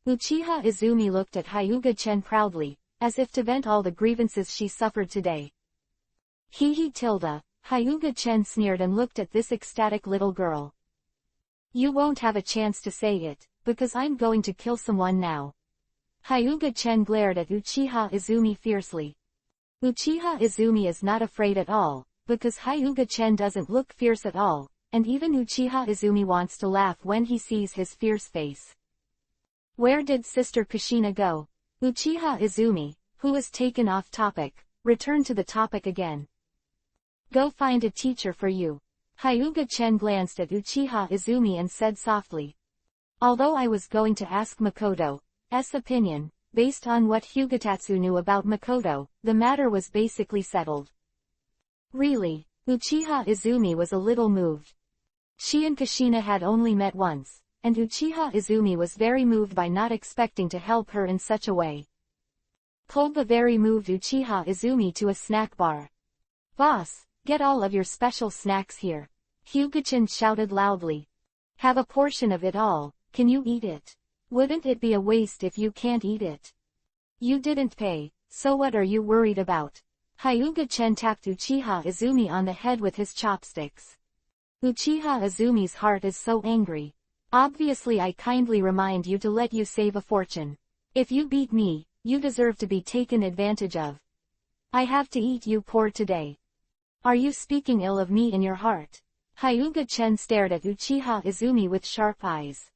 Uchiha Izumi looked at Hyuga-chen proudly, as if to vent all the grievances she suffered today. Tilda, Hyuga-chen sneered and looked at this ecstatic little girl. You won't have a chance to say it, because I'm going to kill someone now. Hyuga-chen glared at Uchiha Izumi fiercely. Uchiha Izumi is not afraid at all, because Hyuga-chen doesn't look fierce at all, and even Uchiha Izumi wants to laugh when he sees his fierce face. Where did Sister Kushina go? Uchiha Izumi, who was taken off topic, returned to the topic again. Go find a teacher for you. Hyuga-chen glanced at Uchiha Izumi and said softly. Although I was going to ask Makoto's opinion, based on what Hyugatatsu knew about Makoto, the matter was basically settled. Really? Uchiha Izumi was a little moved. She and Kushina had only met once, and Uchiha Izumi was very moved by not expecting to help her in such a way. Kobo very moved Uchiha Izumi to a snack bar. Boss, get all of your special snacks here. Hyuga-chen shouted loudly. Have a portion of it all. Can you eat it? Wouldn't it be a waste if you can't eat it? You didn't pay, So what are you worried about? Hyuga-chen tapped Uchiha Izumi on the head with his chopsticks. Uchiha Izumi's heart is so angry. Obviously I kindly remind you to let you save a fortune. If you beat me, you deserve to be taken advantage of. I have to eat you poor today. Are you speaking ill of me in your heart? Hyuga-chen stared at Uchiha Izumi with sharp eyes.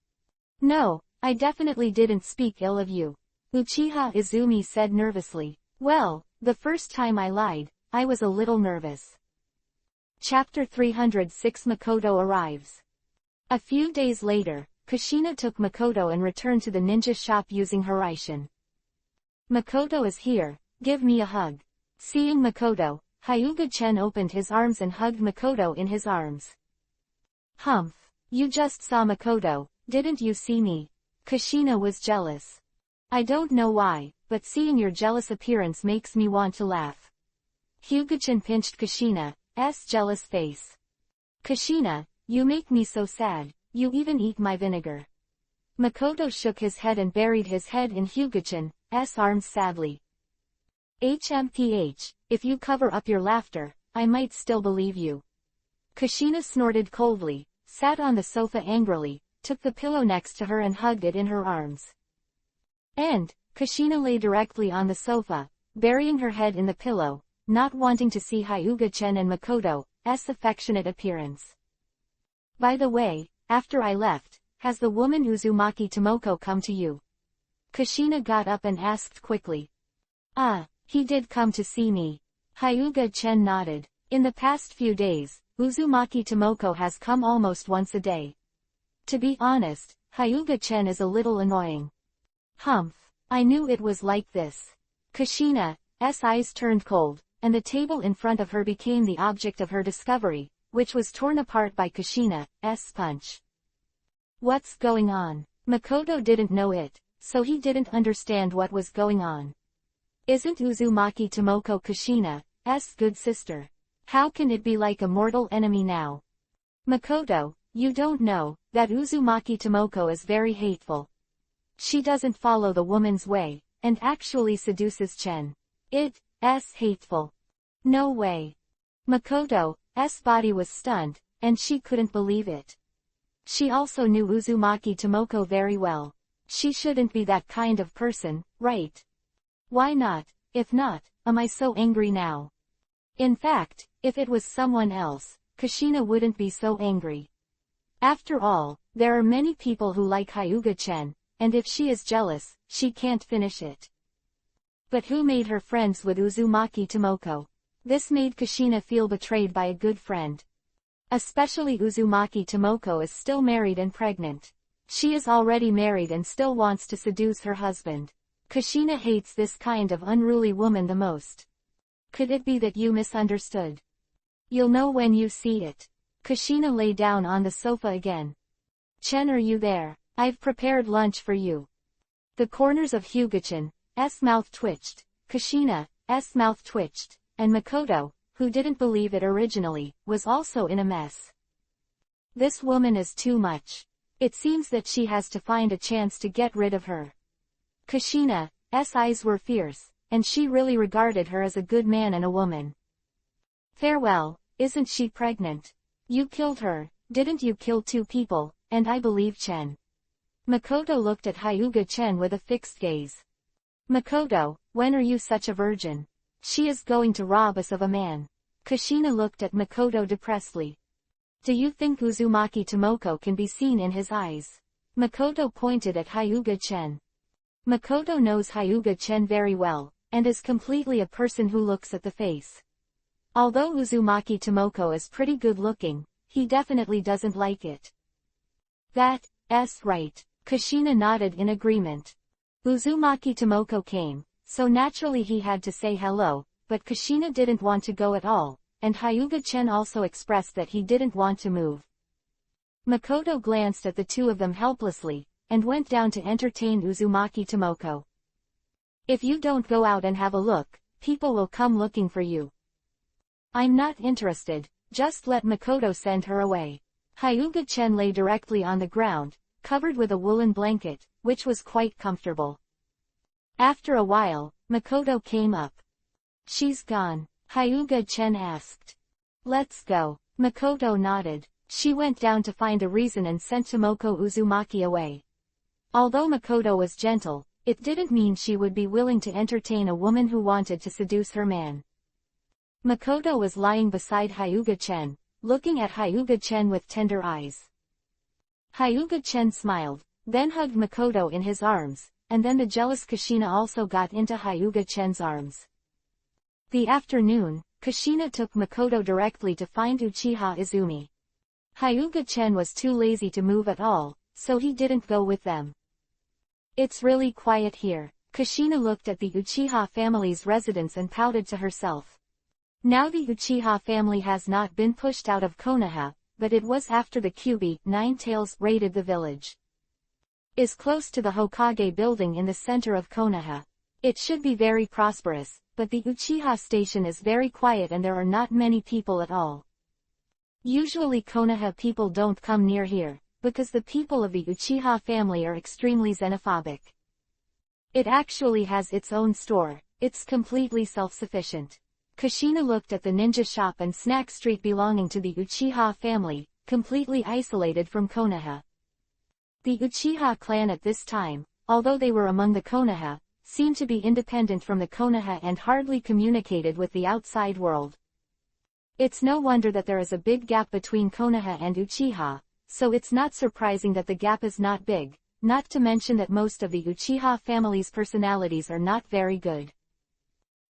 No, I definitely didn't speak ill of you. Uchiha Izumi said nervously. Well, the first time I lied, I was a little nervous. Chapter 306 Makoto arrives. A few days later, Kushina took Makoto and returned to the ninja shop using Hiraishin. Makoto is here, give me a hug. Seeing Makoto, Hyuga-chen opened his arms and hugged Makoto in his arms. Humph, you just saw Makoto, didn't you see me? Kushina was jealous. I don't know why, but seeing your jealous appearance makes me want to laugh. Hyuga-chen pinched Kushina's jealous face. Kushina, you make me so sad, you even eat my vinegar. Makoto shook his head and buried his head in Hyuga-chan's arms sadly. HMPH, if you cover up your laughter, I might still believe you. Kushina snorted coldly, sat on the sofa angrily, took the pillow next to her and hugged it in her arms. And, Kushina lay directly on the sofa, burying her head in the pillow, not wanting to see Hyuga-chen and Makoto's affectionate appearance. By the way, after I left, has the woman Uzumaki Tomoko come to you? Kushina got up and asked quickly. He did come to see me. Hyuga-chen nodded. In the past few days, Uzumaki Tomoko has come almost once a day. To be honest, Hyuga-chen is a little annoying. Humph, I knew it was like this. Kushina's eyes turned cold, and the table in front of her became the object of her discovery, which was torn apart by Kushina's punch. What's going on? Makoto didn't know it, so he didn't understand what was going on. Isn't Uzumaki Tomoko Kushina's good sister? How can it be like a mortal enemy now? Makoto, you don't know that Uzumaki Tomoko is very hateful. She doesn't follow the woman's way, and actually seduces Chen. It's hateful. No way. Makoto's body was stunned, and she couldn't believe it. She also knew Uzumaki Tomoko very well. She shouldn't be that kind of person, right? Why not? If not, am I so angry now? In fact, if it was someone else, Kushina wouldn't be so angry. After all, there are many people who like Hyuga-chen, and if she is jealous, she can't finish it. But who made her friends with Uzumaki Tomoko? This made Kushina feel betrayed by a good friend. Especially Uzumaki Tomoko is still married and pregnant. She is already married and still wants to seduce her husband. Kushina hates this kind of unruly woman the most. Could it be that you misunderstood? You'll know when you see it. Kushina lay down on the sofa again. Chen, are you there? I've prepared lunch for you. The corners of Hyuga-chan's mouth twitched, Kushina's mouth twitched, and Makoto, who didn't believe it originally, was also in a mess. This woman is too much. It seems that she has to find a chance to get rid of her. Kushina's eyes were fierce, and she really regarded her as a good man and a woman. Farewell, isn't she pregnant? You killed her, didn't you kill two people, and I believe Chen. Makoto looked at Hyuga-chen with a fixed gaze. Makoto, when are you such a virgin? She is going to rob us of a man. Kushina looked at Makoto depressedly. Do you think Uzumaki Tomoko can be seen in his eyes? Makoto pointed at Hyuga-chen. Makoto knows Hyuga-chen very well, and is completely a person who looks at the face. Although Uzumaki Tomoko is pretty good looking, he definitely doesn't like it. That's right. Kushina nodded in agreement. Uzumaki Tomoko came, so naturally he had to say hello, but Kushina didn't want to go at all, and Hyuga-chen also expressed that he didn't want to move. Makoto glanced at the two of them helplessly, and went down to entertain Uzumaki Tomoko. If you don't go out and have a look, people will come looking for you. I'm not interested, just let Makoto send her away. Hyuga-chen lay directly on the ground, covered with a woolen blanket, which was quite comfortable. After a while, Makoto came up. She's gone, Hyuga-chen asked. Let's go. Makoto nodded. She went down to find a reason and sent Tomoko Uzumaki away. Although Makoto was gentle, it didn't mean she would be willing to entertain a woman who wanted to seduce her man. Makoto was lying beside Hyuga-chen, looking at Hyuga-chen with tender eyes. Hyuga-chen smiled, then hugged Makoto in his arms, and then the jealous Kushina also got into Hyuga-chen's arms. The afternoon, Kushina took Makoto directly to find Uchiha Izumi. Hyuga-chen was too lazy to move at all, so he didn't go with them. It's really quiet here. Kushina looked at the Uchiha family's residence and pouted to herself. Now the Uchiha family has not been pushed out of Konoha, but it was after the Kyuubi, Nine-Tails, raided the village. Is close to the Hokage building in the center of Konoha. It should be very prosperous, but the Uchiha station is very quiet and there are not many people at all. Usually Konoha people don't come near here, because the people of the Uchiha family are extremely xenophobic. It actually has its own store, it's completely self-sufficient. Kushina looked at the ninja shop and snack street belonging to the Uchiha family, completely isolated from Konoha. The Uchiha clan at this time, although they were among the Konoha, seemed to be independent from the Konoha and hardly communicated with the outside world. It's no wonder that there is a big gap between Konoha and Uchiha, so it's not surprising that the gap is not big, not to mention that most of the Uchiha family's personalities are not very good.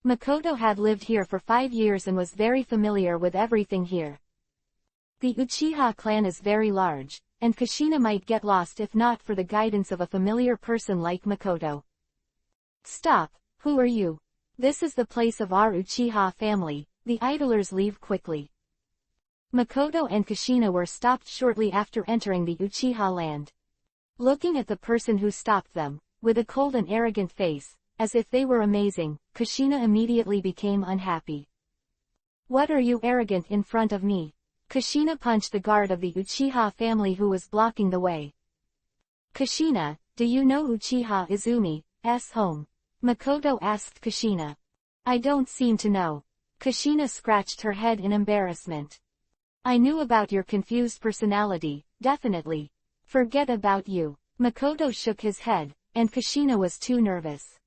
Makoto had lived here for 5 years and was very familiar with everything here. The Uchiha clan is very large, and Kushina might get lost if not for the guidance of a familiar person like Makoto. Stop, who are you? This is the place of our Uchiha family, the idlers leave quickly. Makoto and Kushina were stopped shortly after entering the Uchiha land. Looking at the person who stopped them, with a cold and arrogant face, as if they were amazing, Kushina immediately became unhappy. What are you arrogant in front of me? Kushina punched the guard of the Uchiha family who was blocking the way. Kushina, do you know Uchiha Izumi's home? Makoto asked Kushina. I don't seem to know. Kushina scratched her head in embarrassment. I knew about your confused personality, definitely. Forget about you. Makoto shook his head, and Kushina was too nervous.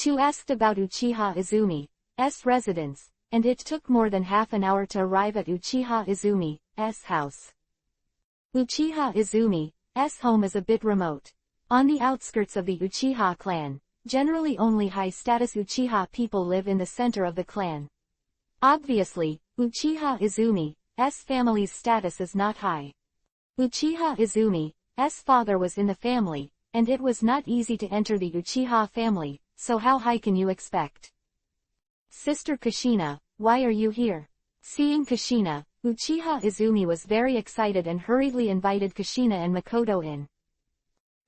To ask about Uchiha Izumi's residence, and it took more than half an hour to arrive at Uchiha Izumi's house. Uchiha Izumi's home is a bit remote. On the outskirts of the Uchiha clan, generally only high-status Uchiha people live in the center of the clan. Obviously, Uchiha Izumi's family's status is not high. Uchiha Izumi's father was in the family, and it was not easy to enter the Uchiha family, so how high can you expect? Sister Kushina, why are you here? Seeing Kushina, Uchiha Izumi was very excited and hurriedly invited Kushina and Makoto in.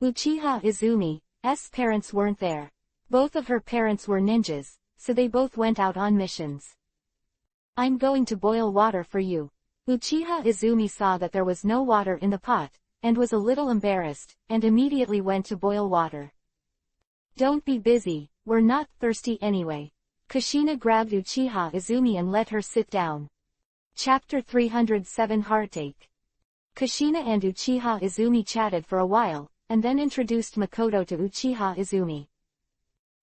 Uchiha Izumi's parents weren't there. Both of her parents were ninjas, so they both went out on missions. I'm going to boil water for you. Uchiha Izumi saw that there was no water in the pot, and was a little embarrassed, and immediately went to boil water. Don't be busy, we're not thirsty anyway. Kushina grabbed Uchiha Izumi and let her sit down. Chapter 307 Heartache. Kushina and Uchiha Izumi chatted for a while, and then introduced Makoto to Uchiha Izumi.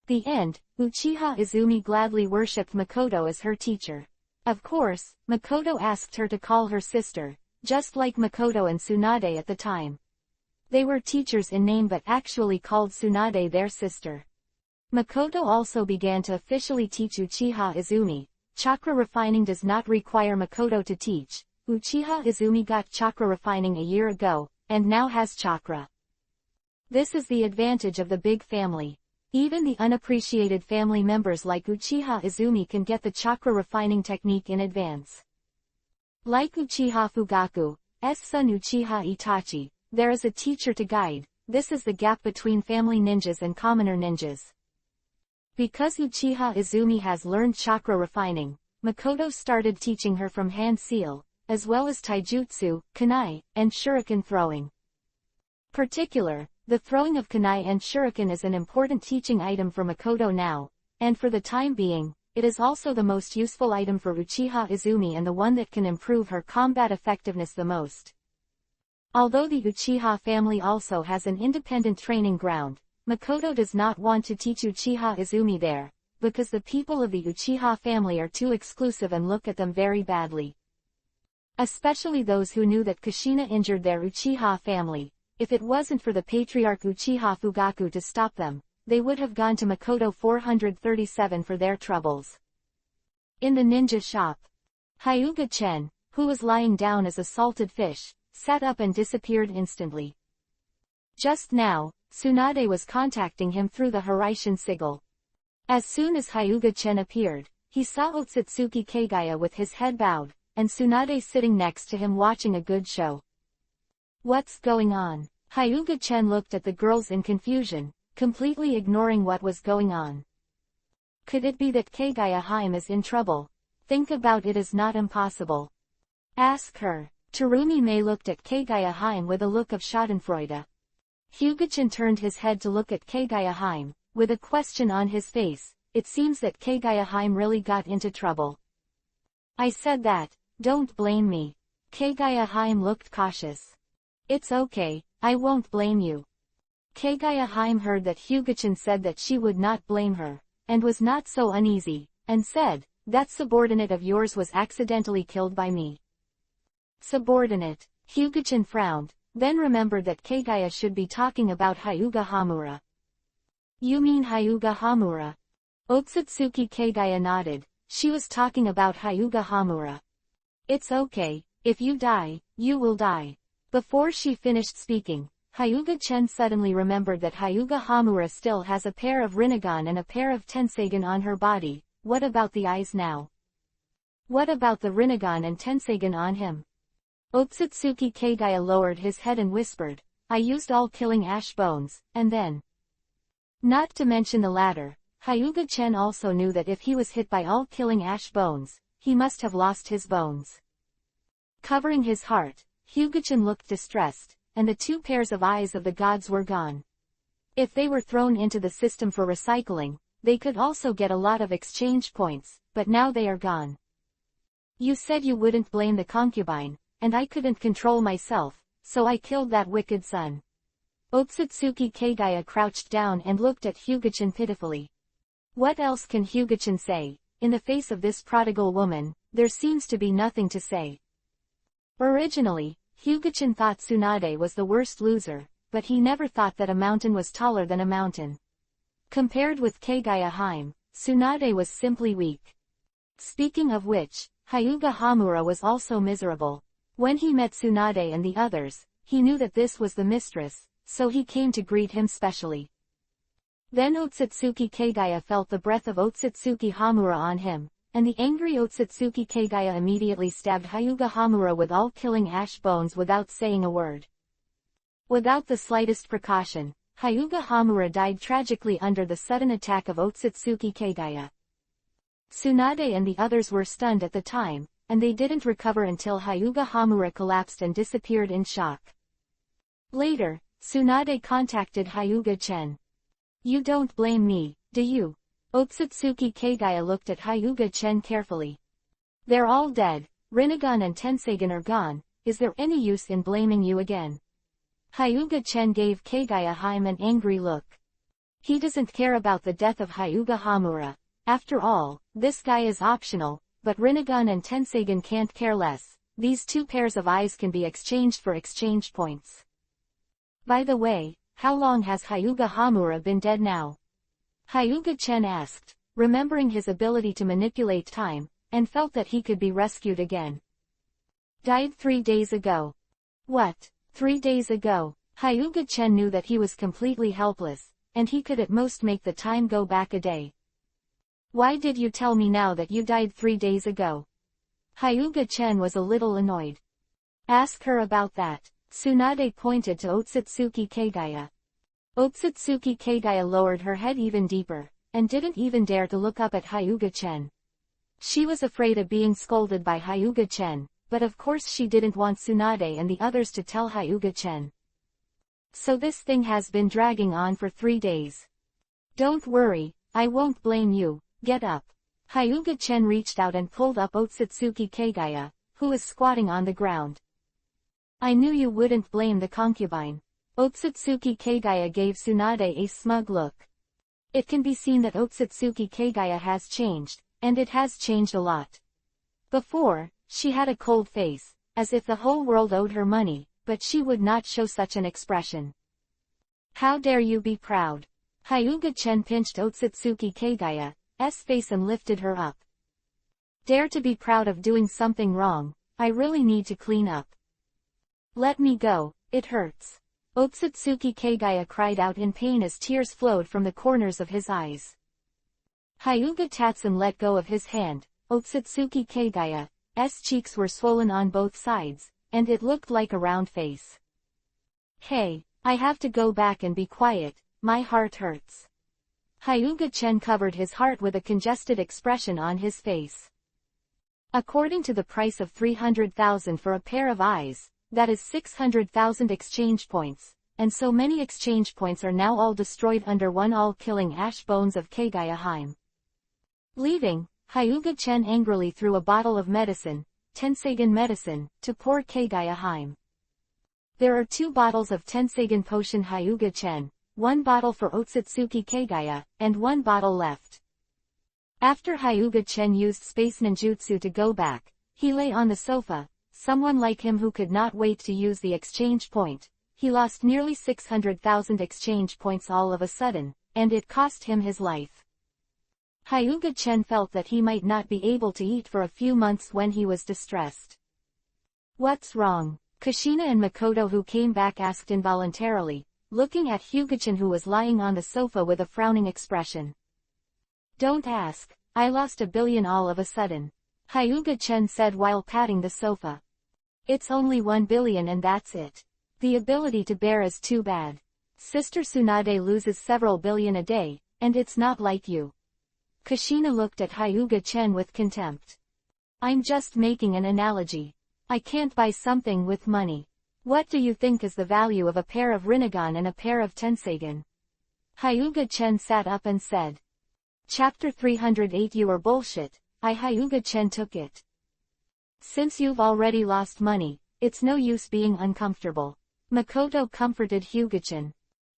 The end, Uchiha Izumi gladly worshipped Makoto as her teacher. Of course, Makoto asked her to call her sister, just like Makoto and Tsunade at the time. They were teachers in name but actually called Tsunade their sister. Makoto also began to officially teach Uchiha Izumi. Chakra refining does not require Makoto to teach. Uchiha Izumi got chakra refining a year ago, and now has chakra. This is the advantage of the big family. Even the unappreciated family members like Uchiha Izumi can get the chakra refining technique in advance. Like Uchiha Fugaku's son Uchiha Itachi, there is a teacher to guide. This is the gap between family ninjas and commoner ninjas. Because Uchiha Izumi has learned chakra refining, Makoto started teaching her from hand seal, as well as taijutsu, kunai, and shuriken throwing. The throwing of kunai and shuriken is an important teaching item for Makoto now, And for the time being, it is also the most useful item for Uchiha Izumi and the one that can improve her combat effectiveness the most. Although the Uchiha family also has an independent training ground, Makoto does not want to teach Uchiha Izumi there, because the people of the Uchiha family are too exclusive and look at them very badly. Especially those who knew that Kushina injured their Uchiha family. If it wasn't for the patriarch Uchiha Fugaku to stop them, they would have gone to Makoto 437 for their troubles. In the ninja shop, Hyuga-chen, who was lying down as a salted fish, sat up and disappeared instantly. Just now, Tsunade was contacting him through the Hiraishin sigil. As soon as Hyuga-chen appeared, he saw Otsutsuki Kagaya with his head bowed, and Tsunade sitting next to him watching a good show. What's going on? Hyuga-chen looked at the girls in confusion, completely ignoring what was going on. Could it be that Kagaya-hime is in trouble? Think about it, is not impossible. Ask her. Terumi-mei looked at Kagaya-hime with a look of schadenfreude. Hyuga-chen turned his head to look at Kagaya-hime, with a question on his face. It seems that Kagaya-hime really got into trouble. I said that, don't blame me. Kagaya-hime looked cautious. It's okay, I won't blame you. Kagaya-hime heard that Hyuga-chen said that she would not blame her, and was not so uneasy, and said, that subordinate of yours was accidentally killed by me. Subordinate? Hyuga-chen frowned, then remembered that Kagaya should be talking about Hyuga Hamura. You mean Hyuga Hamura? Otsutsuki Kagaya nodded. She was talking about Hyuga Hamura. It's okay, if you die, you will die. Before she finished speaking, Hyuga-chen suddenly remembered that Hyuga Hamura still has a pair of Rinnegan and a pair of Tenseigan on her body. What about the eyes now? What about the Rinnegan and Tenseigan on him? Otsutsuki Kagaya lowered his head and whispered, I used all killing ash bones, and then. Not to mention the latter, Hyuga-chen also knew that if he was hit by all killing ash bones, he must have lost his bones. Covering his heart, Hyuga-chen looked distressed, and the two pairs of eyes of the gods were gone. If they were thrown into the system for recycling, they could also get a lot of exchange points, but now they are gone. You said you wouldn't blame the concubine, and I couldn't control myself, so I killed that wicked son. Otsutsuki Kagaya crouched down and looked at Hyuga-chen pitifully. What else can Hyuga-chen say? In the face of this prodigal woman, there seems to be nothing to say. Originally, Hyuga-chen thought Tsunade was the worst loser, but he never thought that a mountain was taller than a mountain. Compared with Kagaya-hime, Tsunade was simply weak. Speaking of which, Hyuga Hamura was also miserable. When he met Tsunade and the others, he knew that this was the mistress, so he came to greet him specially. Then Otsutsuki Kagaya felt the breath of Otsutsuki Hamura on him, and the angry Otsutsuki Kagaya immediately stabbed Hyuga Hamura with all killing ash bones without saying a word. Without the slightest precaution, Hyuga Hamura died tragically under the sudden attack of Otsutsuki Kagaya. Tsunade and the others were stunned at the time, and they didn't recover until Hyuga Hamura collapsed and disappeared in shock. Later, Tsunade contacted Hyuga-chen. You don't blame me, do you? Otsutsuki Kagaya looked at Hyuga-chen carefully. They're all dead, Rinnegan and Tenseigan are gone, is there any use in blaming you again? Hyuga-chen gave Kagaya-hime an angry look. He doesn't care about the death of Hyuga Hamura. After all, this guy is optional, but Rinnegan and Tenseigan can't care less. These two pairs of eyes can be exchanged for exchange points. By the way, how long has Hyuga Hamura been dead now? Hyuga-chen asked, remembering his ability to manipulate time, and felt that he could be rescued again. Died 3 days ago. What? 3 days ago? Hyuga-chen knew that he was completely helpless, and he could at most make the time go back a day. Why did you tell me now that you died 3 days ago? Hyuga-chen was a little annoyed. Ask her about that. Tsunade pointed to Otsutsuki Kagaya. Otsutsuki Kagaya lowered her head even deeper, and didn't even dare to look up at Hyuga-chen. She was afraid of being scolded by Hyuga-chen, but of course she didn't want Tsunade and the others to tell Hyuga-chen. So this thing has been dragging on for 3 days. Don't worry, I won't blame you, get up. Hyuga-chen reached out and pulled up Otsutsuki Kagaya, who was squatting on the ground. I knew you wouldn't blame the concubine. Otsutsuki Kagaya gave Tsunade a smug look. It can be seen that Otsutsuki Kagaya has changed, and it has changed a lot. Before, she had a cold face, as if the whole world owed her money, but she would not show such an expression. How dare you be proud? Hyuga-chen pinched Otsutsuki Kagaya's face and lifted her up. Dare to be proud of doing something wrong, I really need to clean up. Let me go, it hurts. Otsutsuki Kagaya cried out in pain as tears flowed from the corners of his eyes. Hyuga Tatsun let go of his hand. Otsutsuki Kagaya's cheeks were swollen on both sides, and it looked like a round face. Hey, I have to go back and be quiet, my heart hurts. Hyuga-chen covered his heart with a congested expression on his face. According to the price of 300,000 for a pair of eyes, that is 600,000 exchange points, and so many exchange points are now all destroyed under one all-killing ash bones of Kagaya Heim. Leaving, Hyuga-chen angrily threw a bottle of medicine, Tenseigan medicine, to poor Kagaya Heim. There are 2 bottles of Tenseigan potion Hyuga-chen, 1 bottle for Otsutsuki Kagaya, and 1 bottle left. After Hyuga-chen used space ninjutsu to go back, he lay on the sofa. Someone like him who could not wait to use the exchange point. He lost nearly 600,000 exchange points all of a sudden, and it cost him his life. Hyuga-chen felt that he might not be able to eat for a few months when he was distressed. What's wrong? Kushina and Makoto who came back asked involuntarily, looking at Hyuga-chen who was lying on the sofa with a frowning expression. Don't ask, I lost 1 billion all of a sudden. Hyuga-chen said while patting the sofa. It's only 1 billion and that's it. The ability to bear is too bad. Sister Tsunade loses several billion a day, and it's not like you. Kushina looked at Hyuga-chen with contempt. I'm just making an analogy. I can't buy something with money. What do you think is the value of a pair of Rinnegan and a pair of Tenseigan? Hyuga-chen sat up and said. Chapter 308 You are bullshit. Hyuga-chen took it. Since you've already lost money, it's no use being uncomfortable. Makoto comforted Hyuga-chen.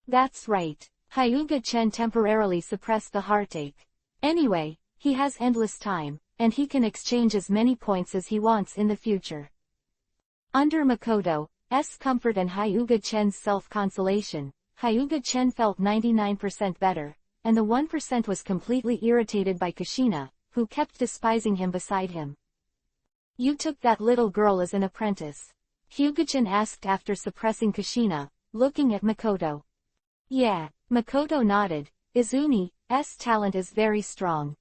That's right. Hyuga-chen temporarily suppressed the heartache. Anyway, he has endless time, and he can exchange as many points as he wants in the future. Under Makoto's comfort and Hyuga-chen's self-consolation, Hyuga-chen felt 99% better, and the 1% was completely irritated by Kushina, who kept despising him beside him. You took that little girl as an apprentice? Hyuga-chen asked after suppressing Kushina, looking at Makoto. Yeah, Makoto nodded. Izumi's talent is very strong.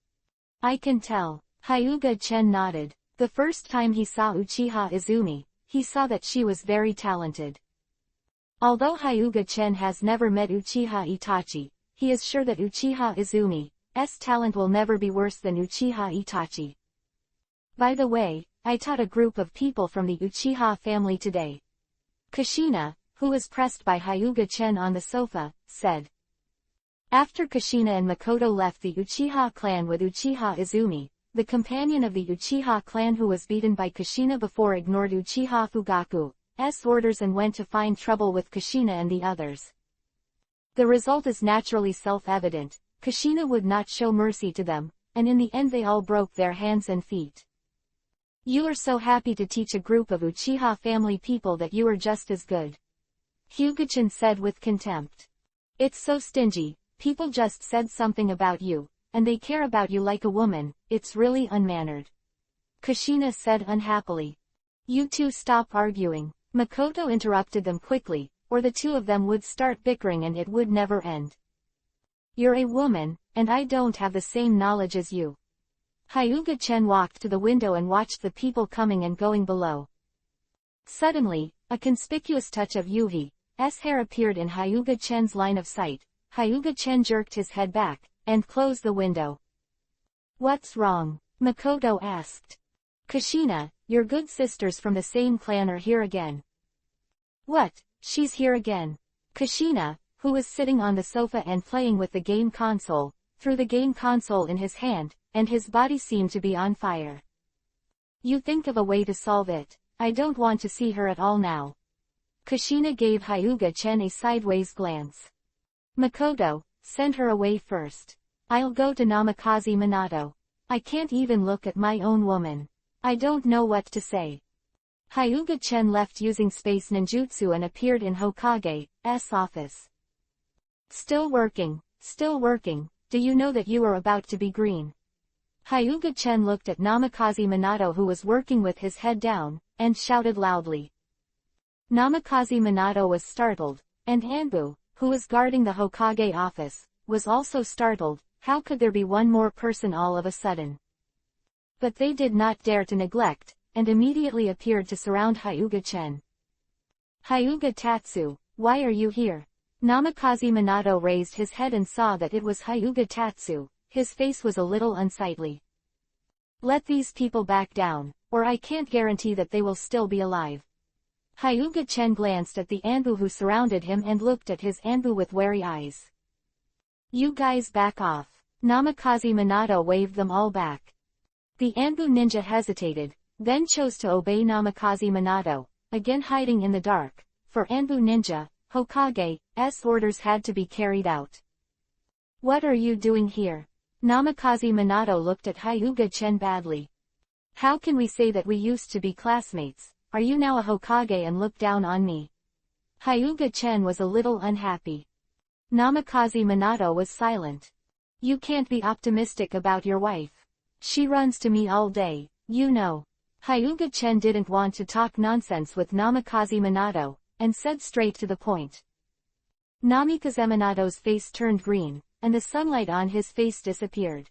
I can tell. Hyuga-chen nodded. The first time he saw Uchiha Izumi, he saw that she was very talented. Although Hyuga-chen has never met Uchiha Itachi, he is sure that Uchiha Izumi's talent will never be worse than Uchiha Itachi. By the way, I taught a group of people from the Uchiha family today. Kushina, who was pressed by Hyuga-chen on the sofa, said. After Kushina and Makoto left the Uchiha clan with Uchiha Izumi, the companion of the Uchiha clan who was beaten by Kushina before ignored Uchiha Fugaku's orders and went to find trouble with Kushina and the others. The result is naturally self-evident. Kushina would not show mercy to them, and in the end they all broke their hands and feet. You are so happy to teach a group of Uchiha family people that you are just as good. Hyuga-chen said with contempt. It's so stingy, people just said something about you, and they care about you like a woman, it's really unmannered. Kushina said unhappily. You two stop arguing. Makoto interrupted them quickly, or the two of them would start bickering and it would never end. You're a woman, and I don't have the same knowledge as you. Hyuga-chen walked to the window and watched the people coming and going below. Suddenly, a conspicuous touch of Yuhi's hair appeared in Hyuga-chen's line of sight. Hyuga-chen jerked his head back, and closed the window. What's wrong? Makoto asked. Kushina, your good sisters from the same clan are here again. What, she's here again? Kushina, who was sitting on the sofa and playing with the game console, through the game console in his hand, and his body seemed to be on fire. You think of a way to solve it. I don't want to see her at all now. Kushina gave Hyuga-chen a sideways glance. Makoto, send her away first. I'll go to Namikaze Minato. I can't even look at my own woman. I don't know what to say. Hyuga-chen left using space ninjutsu and appeared in Hokage's office. Still working, still working. Do you know that you are about to be green? Hyuga-chen looked at Namikaze Minato, who was working with his head down, and shouted loudly. Namikaze Minato was startled, and Anbu, who was guarding the Hokage office, was also startled. How could there be one more person all of a sudden? But they did not dare to neglect, and immediately appeared to surround Hyuga-chen. Hyuga Tatsu, why are you here? Namikaze Minato raised his head and saw that it was Hyuga Tatsu. His face was a little unsightly. Let these people back down, or I can't guarantee that they will still be alive. Hyuga-chen glanced at the Anbu who surrounded him and looked at his Anbu with wary eyes. You guys back off. Namikaze Minato waved them all back. The Anbu ninja hesitated, then chose to obey Namikaze Minato, again hiding in the dark. For Anbu ninja, Hokage's orders had to be carried out. What are you doing here? Namikaze Minato looked at Hyuga-chen badly. How can we say that we used to be classmates? Are you now a Hokage and look down on me? Hyuga-chen was a little unhappy. Namikaze Minato was silent. You can't be optimistic about your wife. She runs to me all day, you know. Hyuga-chen didn't want to talk nonsense with Namikaze Minato, and said straight to the point. Namikaze Minato's face turned green, and the sunlight on his face disappeared.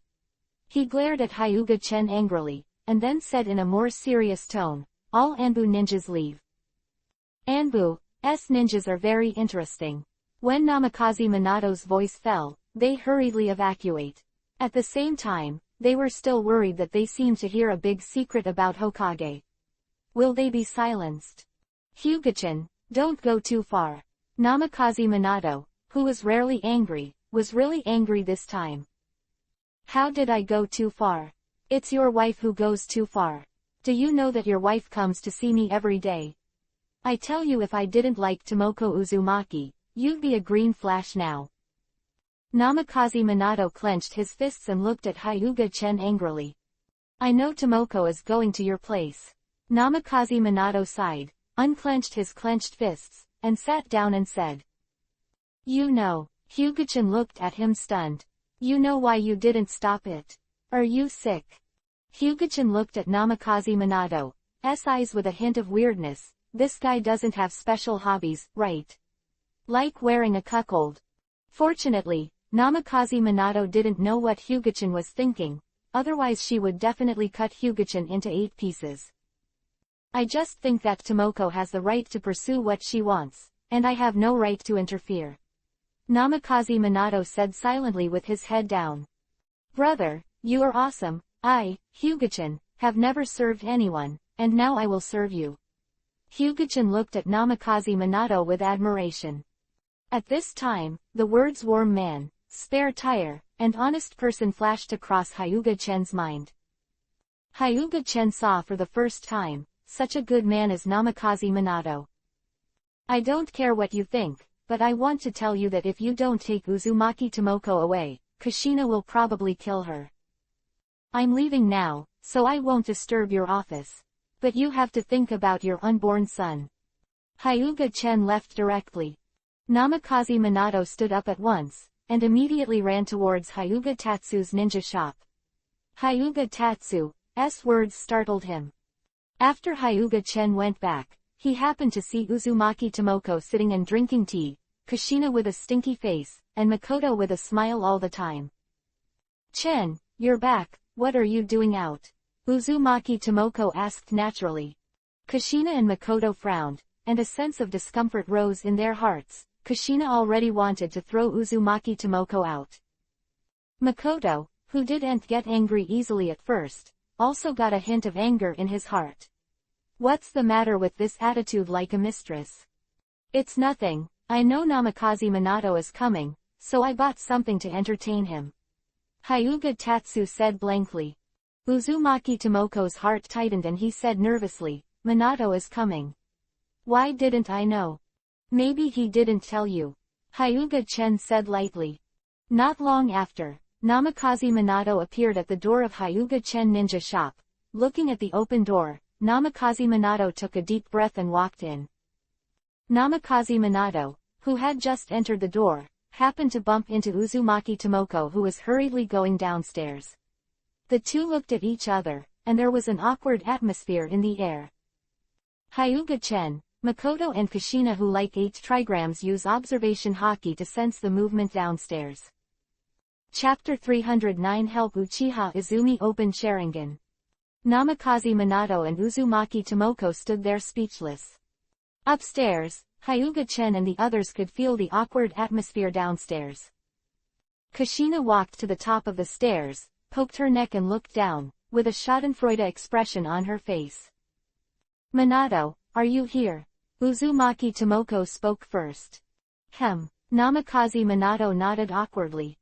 He glared at Hyuga-chen angrily, and then said in a more serious tone, all Anbu ninjas leave. Anbu's ninjas are very interesting. When Namikaze Minato's voice fell, they hurriedly evacuate. At the same time, they were still worried that they seemed to hear a big secret about Hokage. Will they be silenced? Hyuga-chen, don't go too far. Namikaze Minato, who was rarely angry, was really angry this time. How did I go too far? It's your wife who goes too far. Do you know that your wife comes to see me every day? I tell you, if I didn't like Tomoko Uzumaki, you'd be a green flash now. Namikaze Minato clenched his fists and looked at Hyuga-chen angrily. I know Tomoko is going to your place. Namikaze Minato sighed, unclenched his clenched fists, and sat down and said. You know. Hyuga-chen looked at him stunned. You know why you didn't stop it? Are you sick? Hyuga-chen looked at Namikaze Minato's eyes with a hint of weirdness. This guy doesn't have special hobbies, right? Like wearing a cuckold. Fortunately, Namikaze Minato didn't know what Hyuga-chen was thinking, otherwise she would definitely cut Hyuga-chen into 8 pieces. I just think that Tomoko has the right to pursue what she wants, and I have no right to interfere. Namikaze Minato said silently with his head down. Brother, you are awesome. I, Hyuga-chen, have never served anyone, and now I will serve you. Hyuga-chen looked at Namikaze Minato with admiration. At this time, the words warm man, spare tire, and honest person flashed across Hyuga-chen's mind. Hyuga-chen saw for the first time, such a good man as Namikaze Minato. I don't care what you think, but I want to tell you that if you don't take Uzumaki Tomoko away, Kushina will probably kill her. I'm leaving now, so I won't disturb your office. But you have to think about your unborn son. Hyuga-chen left directly. Namikaze Minato stood up at once, and immediately ran towards Hyuga Tatsu's ninja shop. Hyuga Tatsu's words startled him. After Hyuga-chen went back, he happened to see Uzumaki Tomoko sitting and drinking tea, Kushina with a stinky face, and Makoto with a smile all the time. Chen, you're back, what are you doing out? Uzumaki Tomoko asked naturally. Kushina and Makoto frowned, and a sense of discomfort rose in their hearts. Kushina already wanted to throw Uzumaki Tomoko out. Makoto, who didn't get angry easily at first, also got a hint of anger in his heart. What's the matter with this attitude like a mistress? It's nothing, I know Namikaze Minato is coming, so I bought something to entertain him. Hyuga Tatsu said blankly. Uzumaki Tomoko's heart tightened and he said nervously, Minato is coming. Why didn't I know? Maybe he didn't tell you. Hyuga-chen said lightly. Not long after, Namikaze Minato appeared at the door of Hyuga-chen Ninja Shop. Looking at the open door, Namikaze Minato took a deep breath and walked in. Namikaze Minato, who had just entered the door, happened to bump into Uzumaki Tomoko, who was hurriedly going downstairs. The two looked at each other, and there was an awkward atmosphere in the air. Hyuga-chen, Makoto and Kushina, who like 8 trigrams, use observation haki to sense the movement downstairs. Chapter 309 Help Uchiha Izumi Open Sharingan. Namikaze Minato and Uzumaki Tomoko stood there speechless. Upstairs, Hyuga-chen and the others could feel the awkward atmosphere downstairs. Kushina walked to the top of the stairs, poked her neck and looked down, with a schadenfreude expression on her face. Minato, are you here? Uzumaki Tomoko spoke first. Namikaze Minato nodded awkwardly.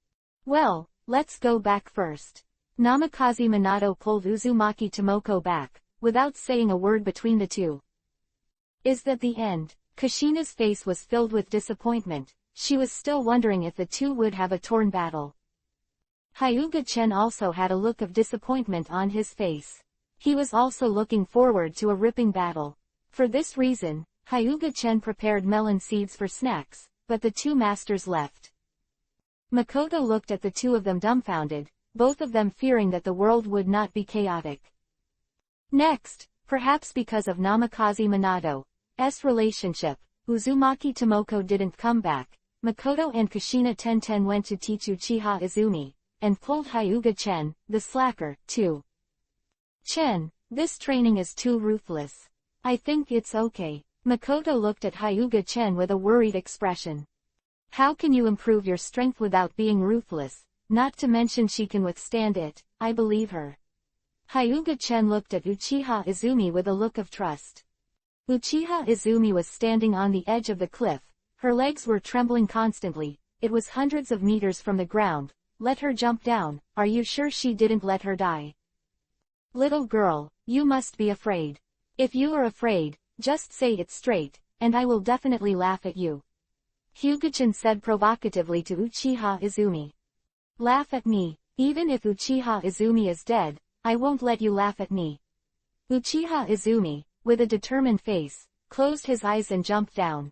Well, let's go back first. Namikaze Minato pulled Uzumaki Tomoko back, without saying a word between the two. Is that the end? Kushina's face was filled with disappointment. She was still wondering if the two would have a torn battle. Hyuga-chen also had a look of disappointment on his face. He was also looking forward to a ripping battle. For this reason, Hyuga-chen prepared melon seeds for snacks, but the two masters left. Makoto looked at the two of them dumbfounded, both of them fearing that the world would not be chaotic. Next, perhaps because of Namikaze Minato's relationship, Uzumaki Tomoko didn't come back. Makoto and Kushina Tenten went to teach Uchiha Izumi, and pulled Hyuga-chen, the slacker, too. Chen, this training is too ruthless. I think it's okay. Makoto looked at Hyuga-chen with a worried expression. How can you improve your strength without being ruthless? Not to mention she can withstand it, I believe her. Hyuga-chen looked at Uchiha Izumi with a look of trust. Uchiha Izumi was standing on the edge of the cliff. Her legs were trembling constantly. It was hundreds of meters from the ground. Let her jump down. Are you sure she didn't let her die? Little girl, you must be afraid. If you are afraid, just say it straight, and I will definitely laugh at you. Hyuga-chen said provocatively to Uchiha Izumi. Laugh at me? Even if Uchiha Izumi is dead, I won't let you laugh at me. Uchiha Izumi, with a determined face, closed his eyes and jumped down.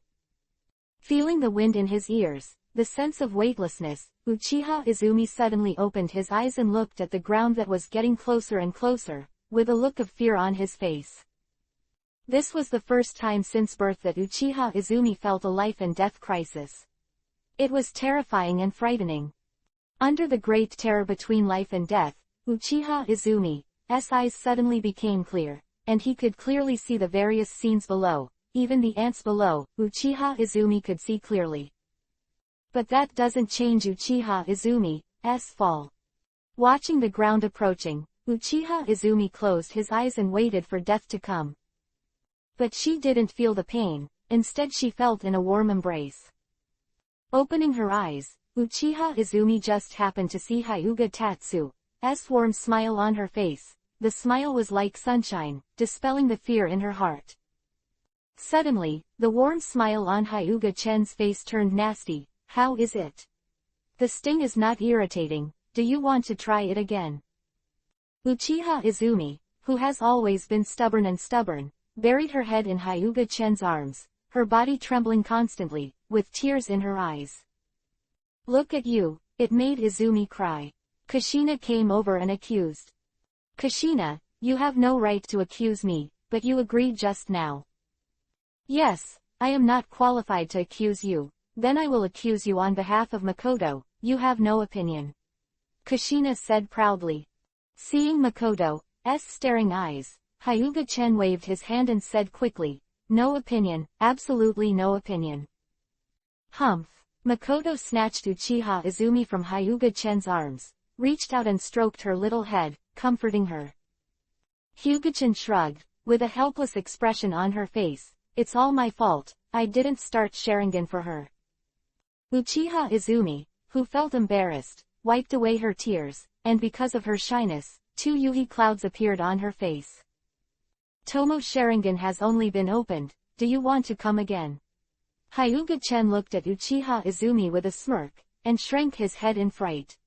Feeling the wind in his ears, the sense of weightlessness, Uchiha Izumi suddenly opened his eyes and looked at the ground that was getting closer and closer, with a look of fear on his face. This was the first time since birth that Uchiha Izumi felt a life and death crisis. It was terrifying and frightening. Under the great terror between life and death, Uchiha Izumi's eyes suddenly became clear, and he could clearly see the various scenes below. Even the ants below, Uchiha Izumi could see clearly. But that doesn't change Uchiha Izumi's fall. Watching the ground approaching, Uchiha Izumi closed his eyes and waited for death to come. But she didn't feel the pain, instead she felt in a warm embrace. Opening her eyes, Uchiha Izumi just happened to see Hyuga Tatsu's warm smile on her face. The smile was like sunshine, dispelling the fear in her heart. Suddenly, the warm smile on Hyuga-chen's face turned nasty. How is it? The sting is not irritating. Do you want to try it again? Uchiha Izumi, who has always been stubborn, buried her head in Hyuga-chen's arms, her body trembling constantly, with tears in her eyes. Look at you, it made Izumi cry. Kushina came over and accused. Kushina, you have no right to accuse me, but you agreed just now. Yes, I am not qualified to accuse you. Then I will accuse you on behalf of Makoto. You have no opinion. Kushina said proudly. Seeing Makoto's staring eyes, Hyuga-chen waved his hand and said quickly, no opinion, absolutely no opinion. Humph. Makoto snatched Uchiha Izumi from Hyuga-chen's arms, reached out and stroked her little head, comforting her. Hyuga-chen shrugged, with a helpless expression on her face. It's all my fault, I didn't start Sharingan for her. Uchiha Izumi, who felt embarrassed, wiped away her tears, and because of her shyness, 2 yuhi clouds appeared on her face. Tomo Sharingan has only been opened, do you want to come again? Hyuga-chen looked at Uchiha Izumi with a smirk, and shrank his head in fright.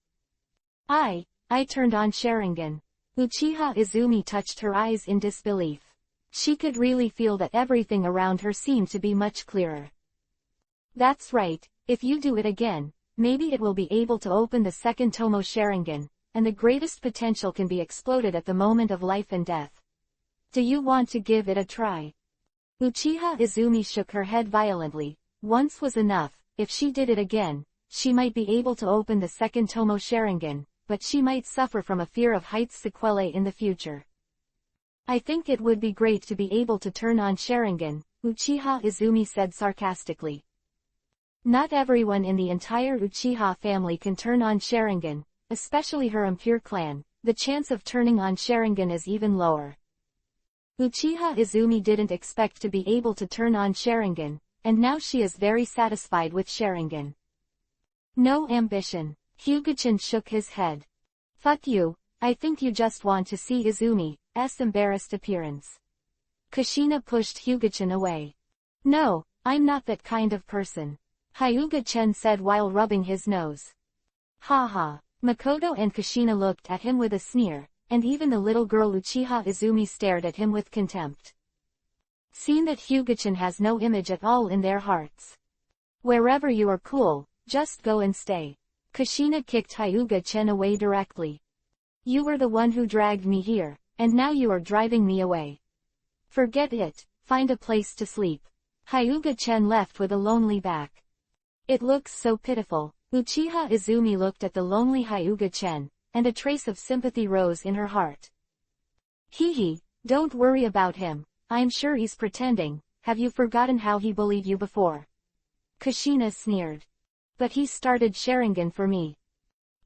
I turned on Sharingan. Uchiha Izumi touched her eyes in disbelief. She could really feel that everything around her seemed to be much clearer. That's right, if you do it again, maybe it will be able to open the second Tomo Sharingan, and the greatest potential can be exploded at the moment of life and death. Do you want to give it a try? Uchiha Izumi shook her head violently. Once was enough. If she did it again, she might be able to open the second Tomo Sharingan, but she might suffer from a fear of heights sequelae in the future. I think it would be great to be able to turn on Sharingan, Uchiha Izumi said sarcastically. Not everyone in the entire Uchiha family can turn on Sharingan, especially her impure clan. The chance of turning on Sharingan is even lower. Uchiha Izumi didn't expect to be able to turn on Sharingan, and now she is very satisfied with Sharingan. No ambition. Hyuga-chan shook his head. Fuck you, I think you just want to see Izumi's embarrassed appearance. Kushina pushed Hyuga-chan away. No, I'm not that kind of person. Hyuga-chan said while rubbing his nose. Ha ha. Makoto and Kushina looked at him with a sneer, and even the little girl Uchiha Izumi stared at him with contempt. Seen that Hyuga-chan has no image at all in their hearts. Wherever you are cool, just go and stay. Kushina kicked Hyuga-chan away directly. You were the one who dragged me here, and now you are driving me away. Forget it, find a place to sleep. Hyuga-chan left with a lonely back. It looks so pitiful. Uchiha Izumi looked at the lonely Hyuga-chan, and a trace of sympathy rose in her heart. Hee, don't worry about him, I'm sure he's pretending. Have you forgotten how he bullied you before? Kushina sneered. But he started Sharingan for me.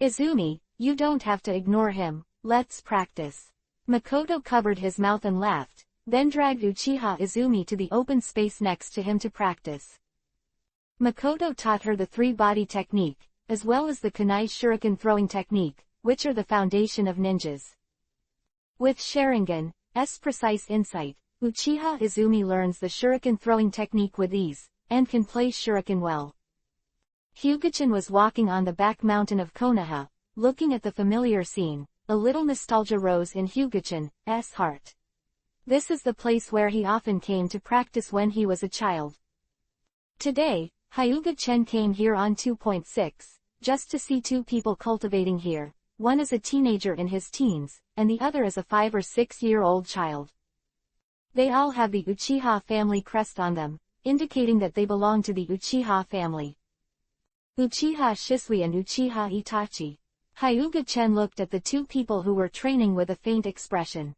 Izumi, you don't have to ignore him, let's practice. Makoto covered his mouth and laughed, then dragged Uchiha Izumi to the open space next to him to practice. Makoto taught her the 3-body technique, as well as the kunai shuriken throwing technique, which are the foundation of ninjas. With Sharingan's precise insight, Uchiha Izumi learns the shuriken throwing technique with ease, and can play shuriken well. Hyuga-chan was walking on the back mountain of Konoha, looking at the familiar scene. A little nostalgia rose in Hyuga-chan's heart. This is the place where he often came to practice when he was a child. Today, Hyuga-chan came here on 2.6, just to see 2 people cultivating here. One is a teenager in his teens, and the other is a 5 or 6-year-old child. They all have the Uchiha family crest on them, indicating that they belong to the Uchiha family. Uchiha Shisui and Uchiha Itachi. Hyuga-chan looked at the 2 people who were training with a faint expression.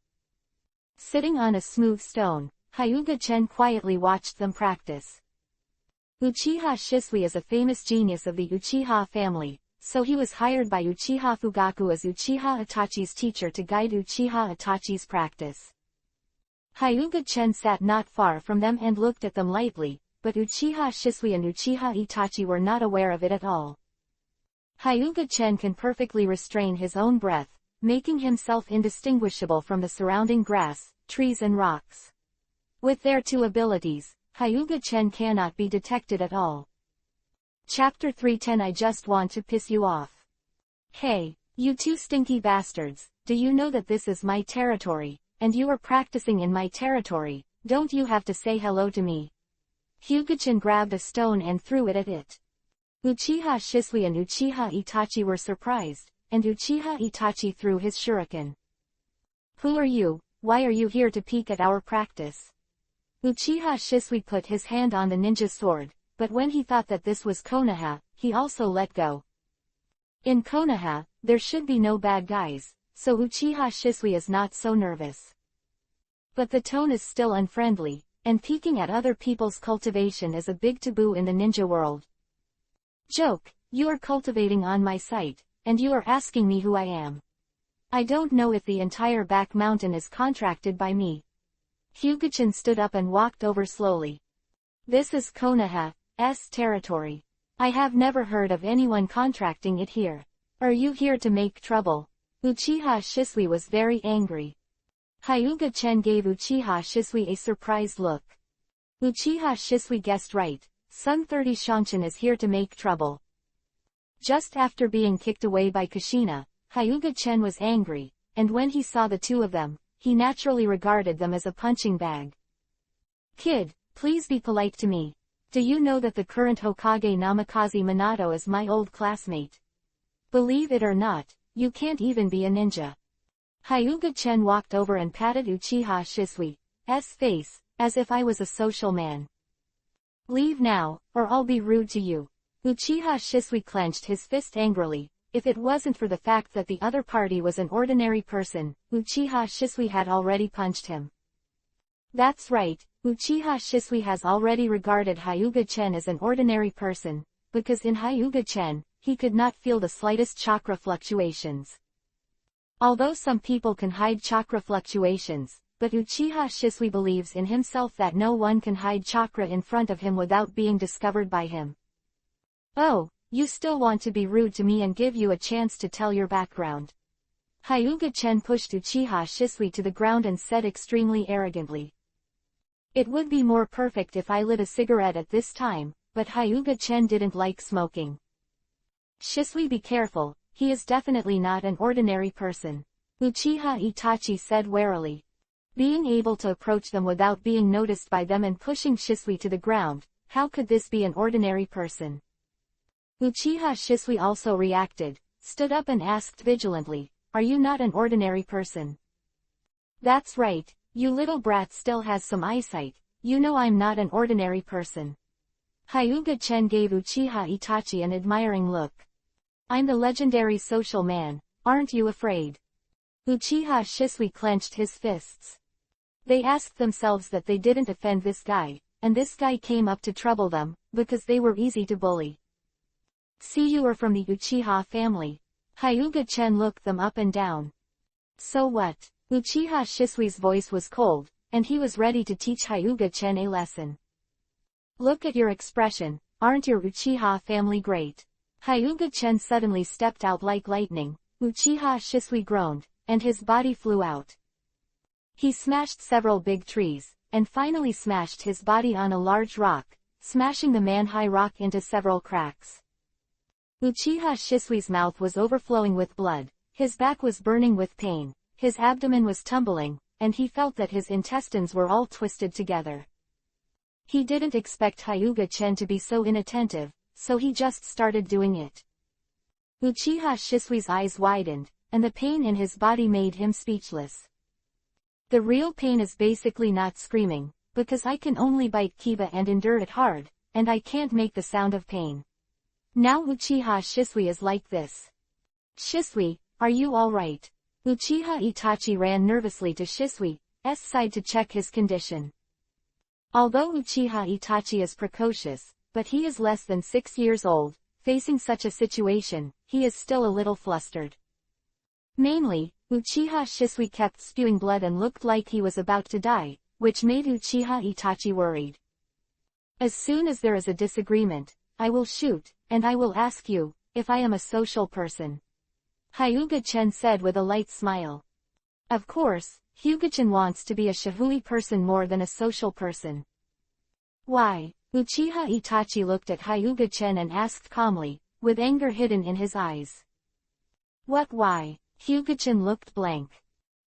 Sitting on a smooth stone, Hyuga-chan quietly watched them practice. Uchiha Shisui is a famous genius of the Uchiha family, so he was hired by Uchiha Fugaku as Uchiha Itachi's teacher to guide Uchiha Itachi's practice. Hyuga-chan sat not far from them and looked at them lightly, but Uchiha Shisui and Uchiha Itachi were not aware of it at all. Hyuga-chan can perfectly restrain his own breath, making himself indistinguishable from the surrounding grass, trees and rocks. With their 2 abilities, Hyuga-chan cannot be detected at all. Chapter 310 I just want to piss you off. Hey, you 2 stinky bastards, do you know that this is my territory, and you are practicing in my territory? Don't you have to say hello to me? Hyuga-chan grabbed a stone and threw it at it. Uchiha Shisui and Uchiha Itachi were surprised, and Uchiha Itachi threw his shuriken. Who are you? Why are you here to peek at our practice? Uchiha Shisui put his hand on the ninja sword, but when he thought that this was Konoha, he also let go. In Konoha, there should be no bad guys, so Uchiha Shisui is not so nervous. But the tone is still unfriendly, and peeking at other people's cultivation is a big taboo in the ninja world. Joke, you are cultivating on my site, and you are asking me who I am. I don't know if the entire back mountain is contracted by me. Hyuga-chan stood up and walked over slowly. This is Konoha's territory. I have never heard of anyone contracting it here. Are you here to make trouble? Uchiha Shisui was very angry. Hyuga-chen gave Uchiha Shisui a surprised look. Uchiha Shisui guessed right. Son 30 Shanshin is here to make trouble. Just after being kicked away by Kushina, Hyuga-chen was angry, and when he saw the two of them, he naturally regarded them as a punching bag. Kid, please be polite to me. Do you know that the current Hokage Namikaze Minato is my old classmate? Believe it or not, you can't even be a ninja. Hyuga-chen walked over and patted Uchiha Shisui's face, as if I was a social man. Leave now, or I'll be rude to you. Uchiha Shisui clenched his fist angrily. If it wasn't for the fact that the other party was an ordinary person, Uchiha Shisui had already punched him. That's right, Uchiha Shisui has already regarded Hyuga-chen as an ordinary person, because in Hyuga-chen, he could not feel the slightest chakra fluctuations. Although some people can hide chakra fluctuations, but Uchiha Shisui believes in himself that no one can hide chakra in front of him without being discovered by him. Oh, you still want to be rude to me and give you a chance to tell your background. Hyuga-chen pushed Uchiha Shisui to the ground and said extremely arrogantly. It would be more perfect if I lit a cigarette at this time, but Hyuga-chen didn't like smoking. Shisui, be careful, he is definitely not an ordinary person. Uchiha Itachi said warily. Being able to approach them without being noticed by them and pushing Shisui to the ground, how could this be an ordinary person? Uchiha Shisui also reacted, stood up and asked vigilantly, are you not an ordinary person? That's right, you little brat still has some eyesight, you know I'm not an ordinary person. Hyuga-chen gave Uchiha Itachi an admiring look. I'm the legendary social man, aren't you afraid? Uchiha Shisui clenched his fists. They asked themselves that they didn't offend this guy, and this guy came up to trouble them, because they were easy to bully. See, you are from the Uchiha family. Hyuga-chen looked them up and down. So what? Uchiha Shisui's voice was cold, and he was ready to teach Hyuga-chen a lesson. Look at your expression, aren't your Uchiha family great? Hyuga-chen suddenly stepped out like lightning. Uchiha Shisui groaned, and his body flew out. He smashed several big trees, and finally smashed his body on a large rock, smashing the man-high rock into several cracks. Uchiha Shisui's mouth was overflowing with blood, his back was burning with pain, his abdomen was tumbling, and he felt that his intestines were all twisted together. He didn't expect Hyuga-chen to be so inattentive, so he just started doing it. Uchiha Shisui's eyes widened, and the pain in his body made him speechless. The real pain is basically not screaming, because I can only bite Kiba and endure it hard, and I can't make the sound of pain. Now Uchiha Shisui is like this. Shisui, are you alright? Uchiha Itachi ran nervously to Shisui's side to check his condition. Although Uchiha Itachi is precocious, but he is less than 6 years old, facing such a situation, he is still a little flustered. Mainly, Uchiha Shisui kept spewing blood and looked like he was about to die, which made Uchiha Itachi worried. As soon as there is a disagreement, I will shoot, and I will ask you, if I am a social person. Hyuga-chen said with a light smile. Of course, Hyuga-chen wants to be a Shihui person more than a social person. Why? Uchiha Itachi looked at Hyuga-chen and asked calmly, with anger hidden in his eyes. What why? Hyuga-chen looked blank.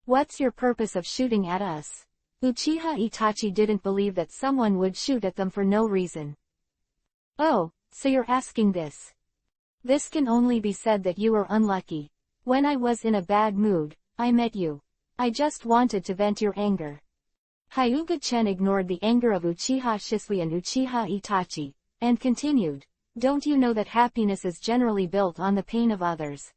What's your purpose of shooting at us? Uchiha Itachi didn't believe that someone would shoot at them for no reason. Oh, so you're asking this. This can only be said that you were unlucky. When I was in a bad mood, I met you. I just wanted to vent your anger. Hyuga-chen ignored the anger of Uchiha Shisui and Uchiha Itachi, and continued, don't you know that happiness is generally built on the pain of others?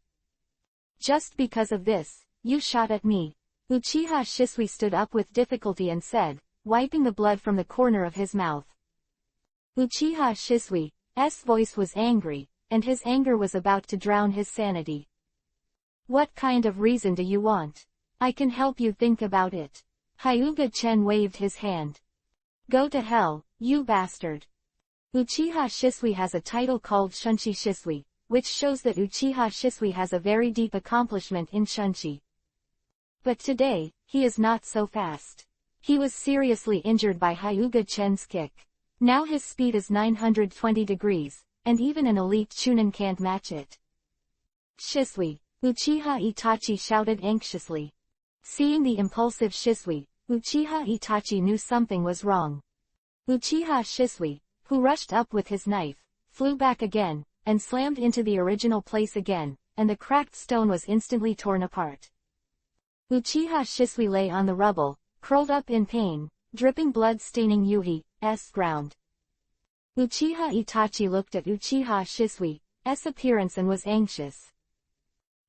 Just because of this, you shot at me. Uchiha Shisui stood up with difficulty and said, wiping the blood from the corner of his mouth. Uchiha Shisui's voice was angry, and his anger was about to drown his sanity. What kind of reason do you want? I can help you think about it. Hyuga-chen waved his hand. Go to hell, you bastard. Uchiha Shisui has a title called Shunshi Shisui, which shows that Uchiha Shisui has a very deep accomplishment in Shunchi. But today, he is not so fast. He was seriously injured by Hyuga Chen's kick. Now his speed is 920 degrees, and even an elite Chunin can't match it. Shisui! Uchiha Itachi shouted anxiously. Seeing the impulsive Shisui, Uchiha Itachi knew something was wrong. Uchiha Shisui, who rushed up with his knife, flew back again, and slammed into the original place again, and the cracked stone was instantly torn apart. Uchiha Shisui lay on the rubble, curled up in pain, dripping blood staining Yuhi's ground. Uchiha Itachi looked at Uchiha Shisui's appearance and was anxious.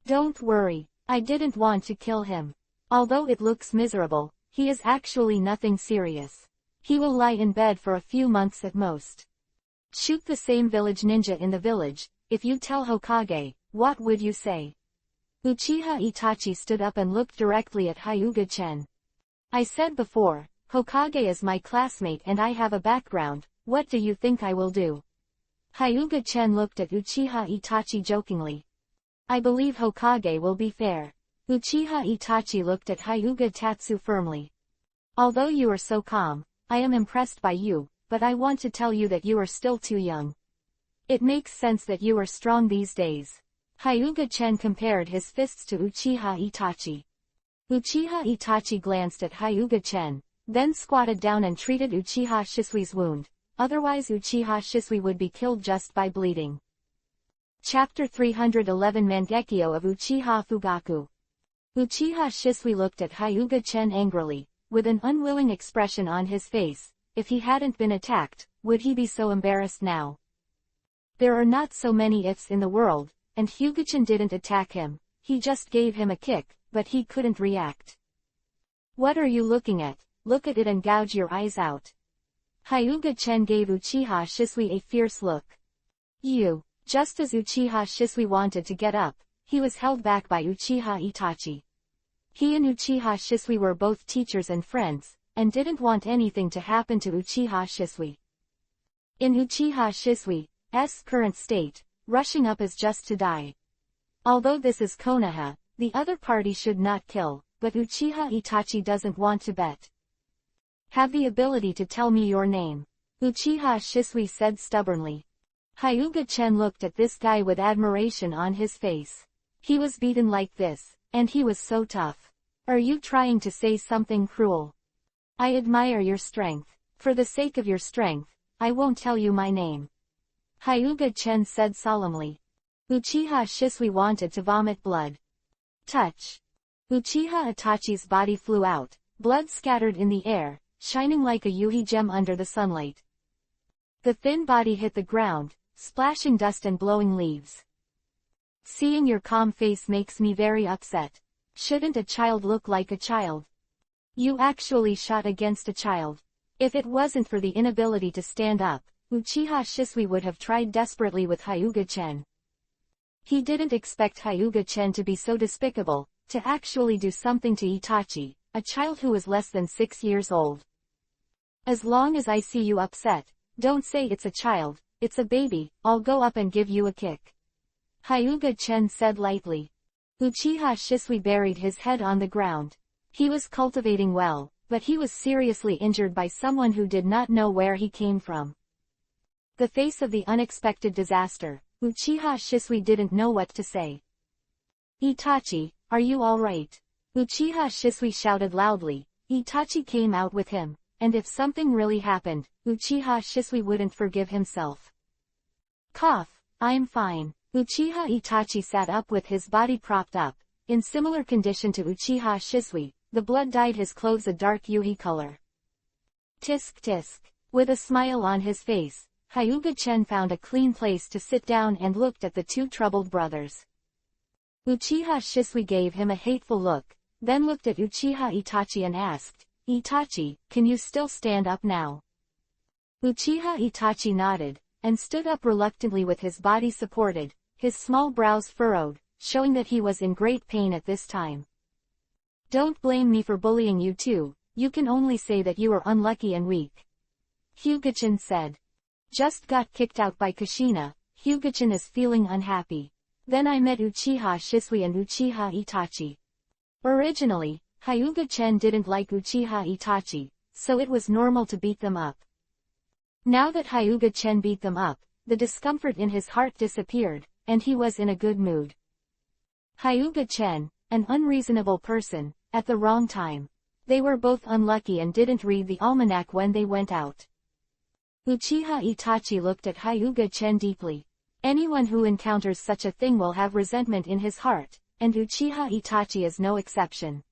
Don't worry, I didn't want to kill him. Although it looks miserable, he is actually nothing serious. He will lie in bed for a few months at most. Shoot the same village ninja in the village. If you tell Hokage, what would you say? Uchiha Itachi stood up and looked directly at Hyuga Chen. I said before, Hokage is my classmate and I have a background. What do you think I will do? Hyuga Chen looked at Uchiha Itachi jokingly. I believe Hokage will be fair. Uchiha Itachi looked at Hyuga Tatsu firmly. Although you are so calm, I am impressed by you, but I want to tell you that you are still too young. It makes sense that you are strong these days. Hyuga Chen compared his fists to Uchiha Itachi. Uchiha Itachi glanced at Hyuga Chen, then squatted down and treated Uchiha Shisui's wound, otherwise Uchiha Shisui would be killed just by bleeding. Chapter 311 Mangekyo of Uchiha Fugaku. Uchiha Shisui looked at Hyuga Chen angrily, with an unwilling expression on his face. If he hadn't been attacked, would he be so embarrassed now? There are not so many ifs in the world, and Hyuga-chan didn't attack him, he just gave him a kick, but he couldn't react. What are you looking at? Look at it and gouge your eyes out. Hyuga Chen gave Uchiha Shisui a fierce look. You! Just as Uchiha Shisui wanted to get up, he was held back by Uchiha Itachi. He and Uchiha Shisui were both teachers and friends, and didn't want anything to happen to Uchiha Shisui. In Uchiha Shisui's current state, rushing up is just to die. Although this is Konoha, the other party should not kill, but Uchiha Itachi doesn't want to bet. Have the ability to tell me your name. Uchiha Shisui said stubbornly. Hyuga Chen looked at this guy with admiration on his face. He was beaten like this, and he was so tough. Are you trying to say something cruel? I admire your strength. For the sake of your strength, I won't tell you my name. Hyuga Chen said solemnly. Uchiha Shisui wanted to vomit blood. Touch. Uchiha Itachi's body flew out, blood scattered in the air, shining like a Yuhi gem under the sunlight. The thin body hit the ground, splashing dust and blowing leaves. Seeing your calm face makes me very upset. Shouldn't a child look like a child? You actually shot against a child. If it wasn't for the inability to stand up, Uchiha Shisui would have tried desperately with Hyuga Chen. He didn't expect Hyuga Chen to be so despicable, to actually do something to Itachi, a child who was less than 6 years old. As long as I see you upset, don't say it's a child, it's a baby, I'll go up and give you a kick. Hyuga Chen said lightly. Uchiha Shisui buried his head on the ground. He was cultivating well, but he was seriously injured by someone who did not know where he came from. The face of the unexpected disaster, Uchiha Shisui didn't know what to say. Itachi, are you alright? Uchiha Shisui shouted loudly. Itachi came out with him, and if something really happened, Uchiha Shisui wouldn't forgive himself. Cough, I'm fine. Uchiha Itachi sat up with his body propped up, in similar condition to Uchiha Shisui, the blood dyed his clothes a dark Yuhi color. Tisk tisk. With a smile on his face, Hyuga Chen found a clean place to sit down and looked at the two troubled brothers. Uchiha Shisui gave him a hateful look, then looked at Uchiha Itachi and asked, Itachi, can you still stand up now? Uchiha Itachi nodded, and stood up reluctantly with his body supported, his small brows furrowed, showing that he was in great pain at this time. Don't blame me for bullying you too, you can only say that you are unlucky and weak. Hyuga-chan said. Just got kicked out by Kushina, Hyuga-chan is feeling unhappy. Then I met Uchiha Shisui and Uchiha Itachi. Originally, Hyuga-chan didn't like Uchiha Itachi, so it was normal to beat them up. Now that Hyuga-chan beat them up, the discomfort in his heart disappeared, and he was in a good mood. Hyuga-chan, an unreasonable person, at the wrong time. They were both unlucky and didn't read the almanac when they went out. Uchiha Itachi looked at Hyuga-chan deeply. Anyone who encounters such a thing will have resentment in his heart, and Uchiha Itachi is no exception.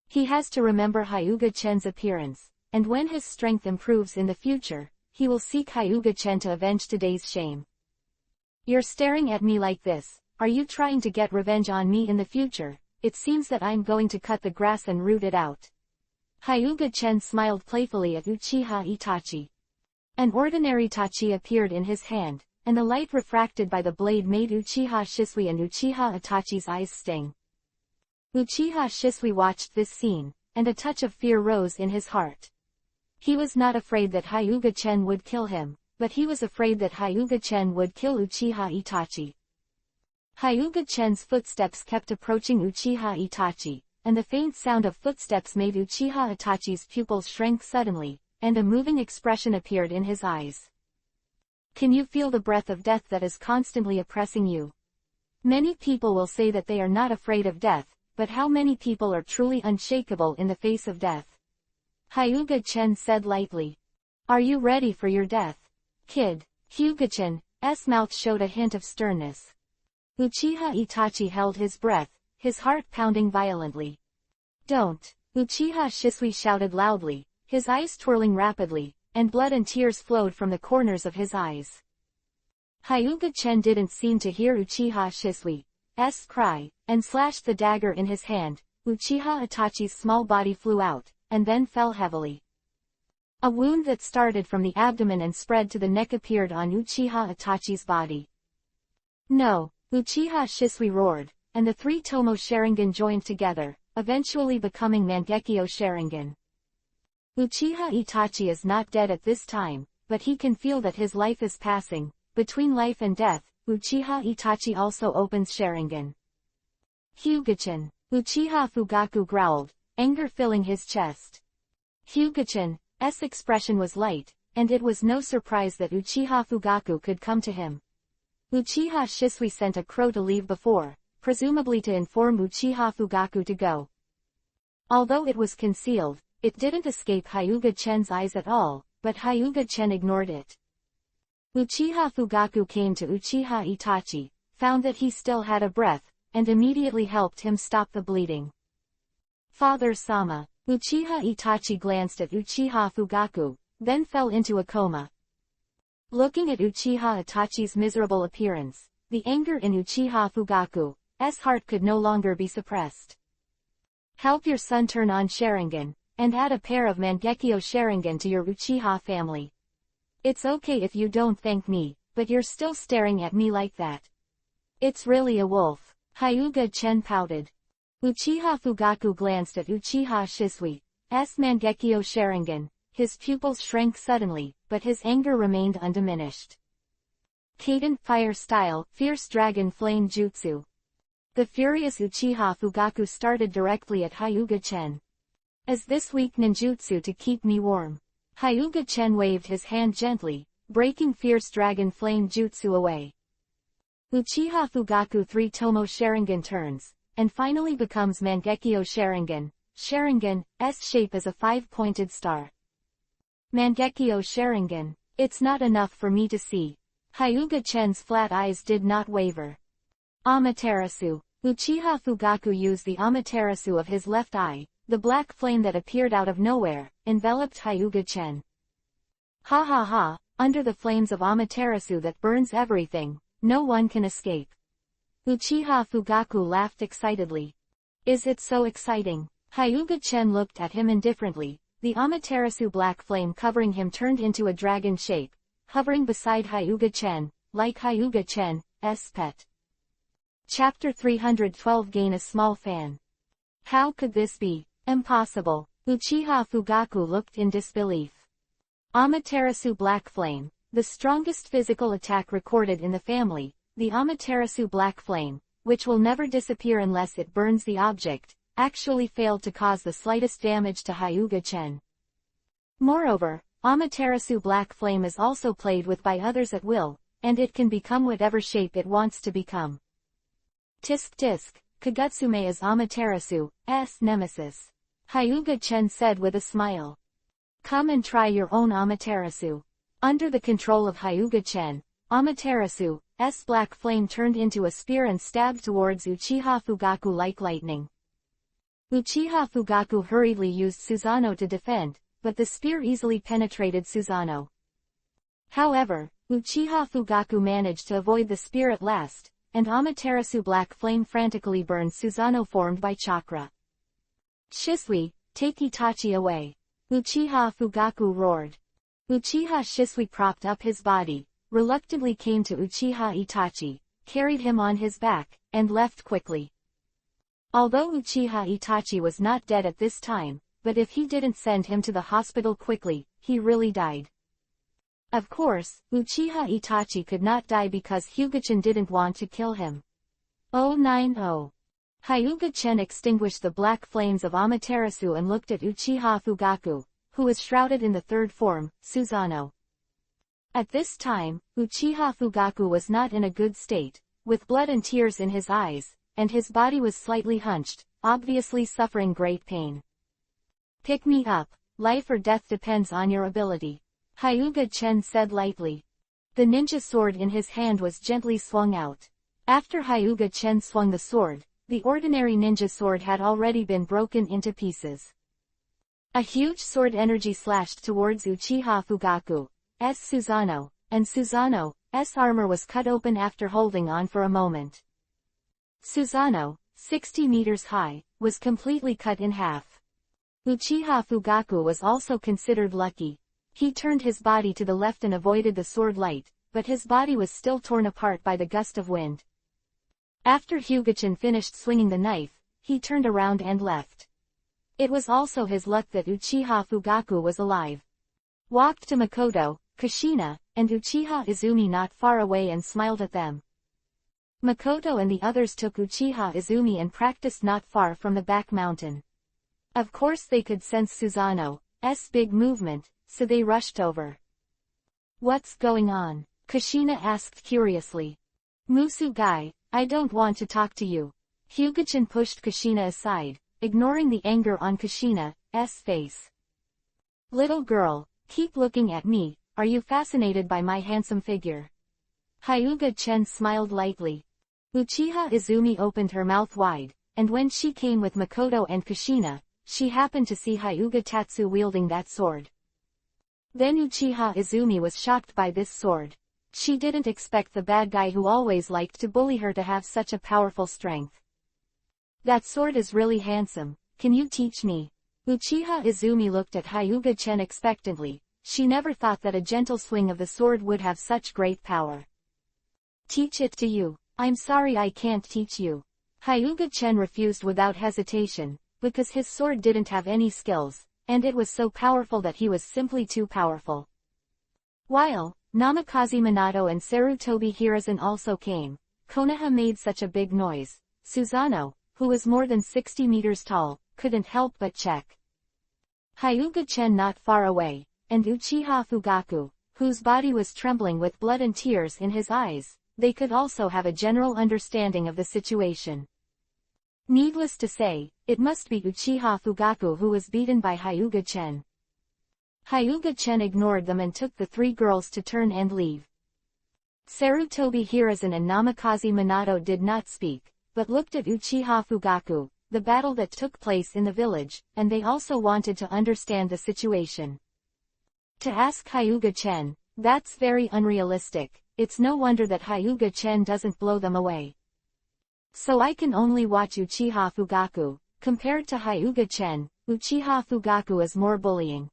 He has to remember Hyuga-chan's appearance, and when his strength improves in the future, he will seek Hyuga-chan to avenge today's shame. You're staring at me like this, are you trying to get revenge on me in the future? It seems that I'm going to cut the grass and root it out. Hyuga-chan smiled playfully at Uchiha Itachi. An ordinary tachi appeared in his hand, and the light refracted by the blade made Uchiha Shisui and Uchiha Itachi's eyes sting. Uchiha Shisui watched this scene, and a touch of fear rose in his heart. He was not afraid that Hyuga-chan would kill him, but he was afraid that Hyuga-chan would kill Uchiha Itachi. Hyuga-chan's footsteps kept approaching Uchiha Itachi, and the faint sound of footsteps made Uchiha Itachi's pupils shrink suddenly, and a moving expression appeared in his eyes. Can you feel the breath of death that is constantly oppressing you? Many people will say that they are not afraid of death, but how many people are truly unshakable in the face of death? Hyuga-chan said lightly. Are you ready for your death? Kid. Hyuga-chan's mouth showed a hint of sternness. Uchiha Itachi held his breath, his heart pounding violently. Don't. Uchiha Shisui shouted loudly, his eyes twirling rapidly, and blood and tears flowed from the corners of his eyes. Hyuga-chan didn't seem to hear Uchiha Shisui's cry, and slashed the dagger in his hand. Uchiha Itachi's small body flew out, and then fell heavily. A wound that started from the abdomen and spread to the neck appeared on Uchiha Itachi's body. No! Uchiha Shisui roared, and the three Tomo Sharingan joined together, eventually becoming Mangekyo Sharingan. Uchiha Itachi is not dead at this time, but he can feel that his life is passing. Between life and death, Uchiha Itachi also opens Sharingan. Hyuga-chan. Uchiha Fugaku growled, anger filling his chest. Hyuga-chan's expression was light, and it was no surprise that Uchiha Fugaku could come to him. Uchiha Shisui sent a crow to leave before, presumably to inform Uchiha Fugaku to go. Although it was concealed, it didn't escape Hyuga-chan's eyes at all, but Hyuga-chan ignored it. Uchiha Fugaku came to Uchiha Itachi, found that he still had a breath, and immediately helped him stop the bleeding. Father-sama. Uchiha Itachi glanced at Uchiha Fugaku, then fell into a coma. Looking at Uchiha Itachi's miserable appearance, the anger in Uchiha Fugaku's heart could no longer be suppressed. Help your son turn on Sharingan, and add a pair of Mangekyo Sharingan to your Uchiha family. It's okay if you don't thank me, but you're still staring at me like that. It's really a wolf. Hyuga-chan pouted. Uchiha Fugaku glanced at Uchiha Shisui's Mangekyo Sharingan. His pupils shrank suddenly, but his anger remained undiminished. Kadent Fire Style, Fierce Dragon Flame Jutsu. The furious Uchiha Fugaku started directly at Hyuga-chan. Is this weak ninjutsu to keep me warm? Hyuga-chan waved his hand gently, breaking Fierce Dragon Flame Jutsu away. Uchiha Fugaku 3 Tomo Sharingan turns, and finally becomes Mangekyo Sharingan. Sharingan's shape is a 5-pointed star. Mangekyo Sharingan. It's not enough for me to see. Hyuga-chan's flat eyes did not waver. Amaterasu. Uchiha Fugaku used the Amaterasu of his left eye. The black flame that appeared out of nowhere, enveloped Hyuga-chan. Ha ha ha, under the flames of Amaterasu that burns everything, no one can escape. Uchiha Fugaku laughed excitedly. Is it so exciting? Hyuga-chan looked at him indifferently. The Amaterasu black flame covering him turned into a dragon shape, hovering beside Hyuga-chan, like Hyuga-chan's pet. Chapter 312 Gain a small fan. How could this be? Impossible. Uchiha Fugaku looked in disbelief. Amaterasu black flame. The strongest physical attack recorded in the family, the Amaterasu Black Flame, which will never disappear unless it burns the object, actually failed to cause the slightest damage to Hyuga-chen. Moreover, Amaterasu Black Flame is also played with by others at will, and it can become whatever shape it wants to become. Tisk tisk, Kagutsume is Amaterasu's nemesis. Hyuga-chen said with a smile. Come and try your own Amaterasu. Under the control of Hyuga-chen, Amaterasu's black flame turned into a spear and stabbed towards Uchiha Fugaku like lightning. Uchiha Fugaku hurriedly used Susanoo to defend, but the spear easily penetrated Susanoo. However, Uchiha Fugaku managed to avoid the spear at last, and Amaterasu Black Flame frantically burned Susanoo formed by chakra. Shisui, take Itachi away. Uchiha Fugaku roared. Uchiha Shisui propped up his body, reluctantly came to Uchiha Itachi, carried him on his back, and left quickly. Although Uchiha Itachi was not dead at this time, but if he didn't send him to the hospital quickly, he really died. Of course, Uchiha Itachi could not die because Hyuga-chen didn't want to kill him. 090. Hyuga-chen extinguished the black flames of Amaterasu and looked at Uchiha Fugaku, who was shrouded in the third form, Susanoo. At this time, Uchiha Fugaku was not in a good state, with blood and tears in his eyes, and his body was slightly hunched, obviously suffering great pain. Pick me up, life or death depends on your ability, Hyuga-chen said lightly. The ninja sword in his hand was gently swung out. After Hyuga-chen swung the sword, the ordinary ninja sword had already been broken into pieces. A huge sword energy slashed towards Uchiha Fugaku's Susanoo, and Susanoo's armor was cut open after holding on for a moment. Susanoo, 60 meters high, was completely cut in half. Uchiha Fugaku was also considered lucky. He turned his body to the left and avoided the sword light, but his body was still torn apart by the gust of wind. After Hyuga-chen finished swinging the knife, he turned around and left. It was also his luck that Uchiha Fugaku was alive. Walked to Makoto, Kushina, and Uchiha Izumi not far away and smiled at them. Makoto and the others took Uchiha Izumi and practiced not far from the back mountain. Of course they could sense Susanoo's big movement, so they rushed over. What's going on? Kushina asked curiously. Musugai, I don't want to talk to you. Hyuga-chen pushed Kushina aside, ignoring the anger on Kushina's face. Little girl, keep looking at me, are you fascinated by my handsome figure? Hyuga-chen smiled lightly. Uchiha Izumi opened her mouth wide, and when she came with Makoto and Kushina, she happened to see Hyuga Tatsu wielding that sword. Then Uchiha Izumi was shocked by this sword. She didn't expect the bad guy who always liked to bully her to have such a powerful strength. That sword is really handsome, can you teach me? Uchiha Izumi looked at Hyuga-chen expectantly. She never thought that a gentle swing of the sword would have such great power. Teach it to you. I'm sorry I can't teach you. Hyuga-chen refused without hesitation, because his sword didn't have any skills, and it was so powerful that he was simply too powerful. While Namikaze Minato and Sarutobi Hiruzen also came, Konoha made such a big noise. Susanoo, who was more than 60 meters tall, couldn't help but check. Hyuga-chen not far away, and Uchiha Fugaku, whose body was trembling with blood and tears in his eyes, they could also have a general understanding of the situation. Needless to say, it must be Uchiha Fugaku who was beaten by Hyuga-chen. Hyuga-chen ignored them and took the three girls to turn and leave. Sarutobi Hiruzen and Namikaze Minato did not speak, but looked at Uchiha Fugaku, the battle that took place in the village, and they also wanted to understand the situation. To ask Hyuga-chen, that's very unrealistic, it's no wonder that Hyuga-chen doesn't blow them away. So I can only watch Uchiha Fugaku. Compared to Hyuga-chen, Uchiha Fugaku is more bullying.